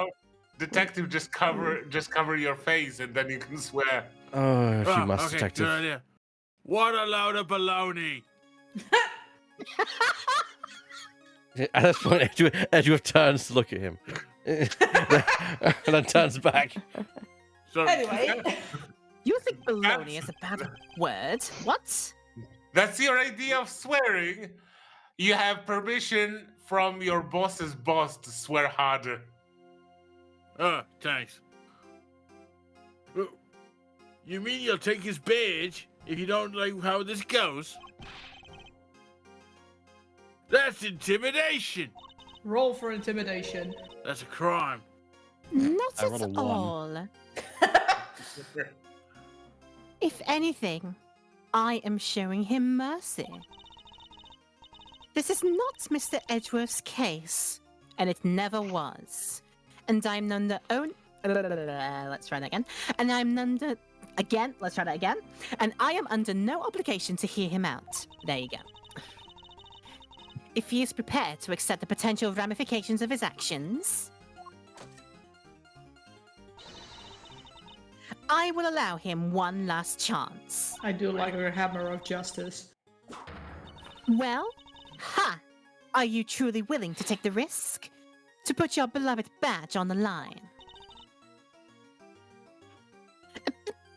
detective, just cover your face, and then you can swear. Oh, if you must, okay, detective. good idea. What a load of baloney! At this point, Edgeworth turns to look at him. And then turns back. So, Anyway. You think baloney is a bad word? What? That's your idea of swearing. You have permission from your boss's boss to swear harder. Oh, thanks. You mean you'll take his badge if you don't like how this goes? That's intimidation! Roll for intimidation. That's a crime. Not I rolled a at one. all. If anything, I am showing him mercy. This is not Mr. Edgeworth's case, and it never was. And I'm under let's try that again. And I'm under let's try that again. And I am under no obligation to hear him out. There you go. If he is prepared to accept the potential ramifications of his actions, I will allow him one last chance. I do like her hammer of justice. Well, are you truly willing to take the risk? To put your beloved badge on the line?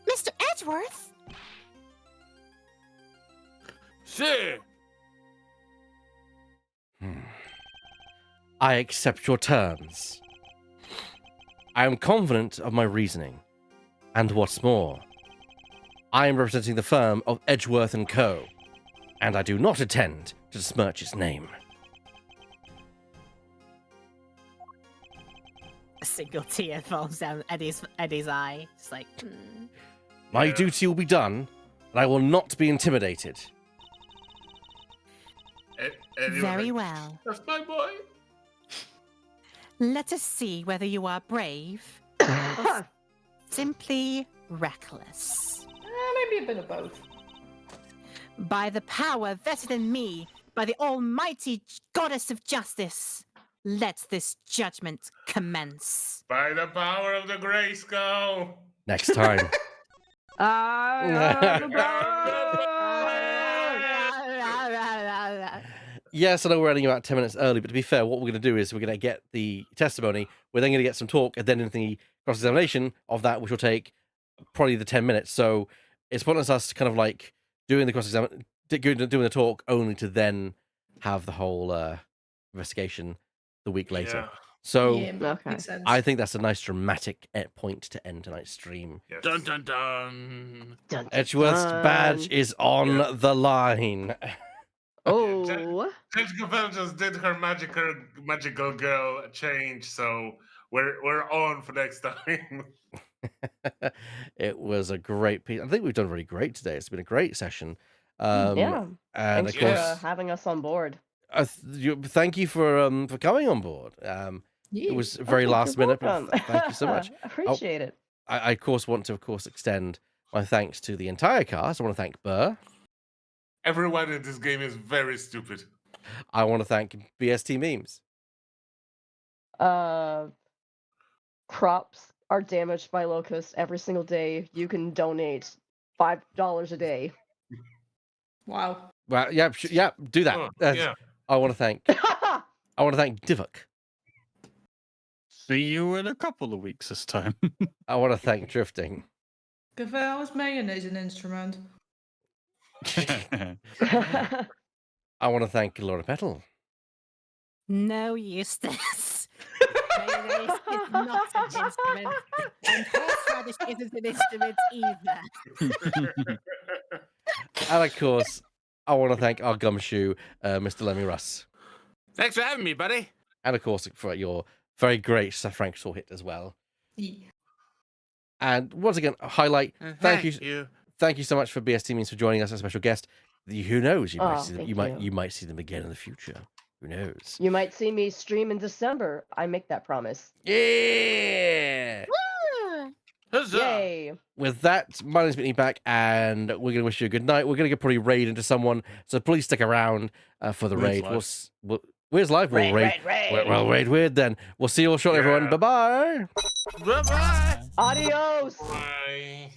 Mr. Edgeworth? Sir! I accept your terms. I am confident of my reasoning. And what's more, I am representing the firm of Edgeworth & Co., and I do not intend to besmirch its name. A single tear falls down Eddie's eye. It's like, My duty will be done, and I will not be intimidated. Very well. That's my boy. Let us see whether you are brave or simply reckless. Maybe a bit of both. By the power vested in me by the almighty goddess of justice, let this judgment commence. By the power of the Grayskull. Next time. Yes, I know we're running about 10 minutes early, but to be fair, what we're going to do is we're going to get the testimony, we're then going to get some talk, and then in the cross-examination of that, which will take probably the 10 minutes. So it's pointless us kind of like doing the cross-examination, doing the talk, only to then have the whole investigation the week later. Yeah. So Okay. Makes sense. I think that's a nice dramatic point to end tonight's stream. Yes. Dun dun dun. Dun, dun, Edgeworth's badge dun. is on the line. Oh. Judge Gavel just did her magical girl change, so we're on for next time. It was a great piece. I think we've done really great today. It's been a great session. Yeah. And Thanks of for course, having us on board. thank you for coming on board. It was very last minute, but thank you so much. Appreciate it. I of course want to extend my thanks to the entire cast. I want to thank Burr. Everyone in this game is very stupid. I want to thank BSTMemes. Crops are damaged by locusts every single day. You can donate $5 a day. Wow. Well, yeah, do that. Oh, That's- yeah. I want to thank Divok. See you in a couple of weeks this time. I want to thank Drifting. Gavel is mayonnaise an instrument. I want to thank Laura Petal. No, Eustace. Mayonnaise is not an instrument, and horseradish isn't an instrument either. And of course, I want to thank our gumshoe, Mr. Lemmy Russ. Thanks for having me, buddy. And of course, for your very great Sir Frank Saw hit as well. Yeah. And once again, a highlight. Thank you. you. Thank you so much for BSTMemes for joining us as a special guest. Who knows? You might Oh, see them. thank You might see them again in the future. Who knows? You might see me stream in December. I make that promise. Yeah. Huzzah. Yay. With that, my name's Whitney back, and we're gonna wish you a good night. We're gonna get probably raid into someone, so please stick around for the raid. Where's live? We'll raid. We'll raid weird then. We'll see you all shortly, everyone. Bye bye. Bye-bye. Adios. Bye.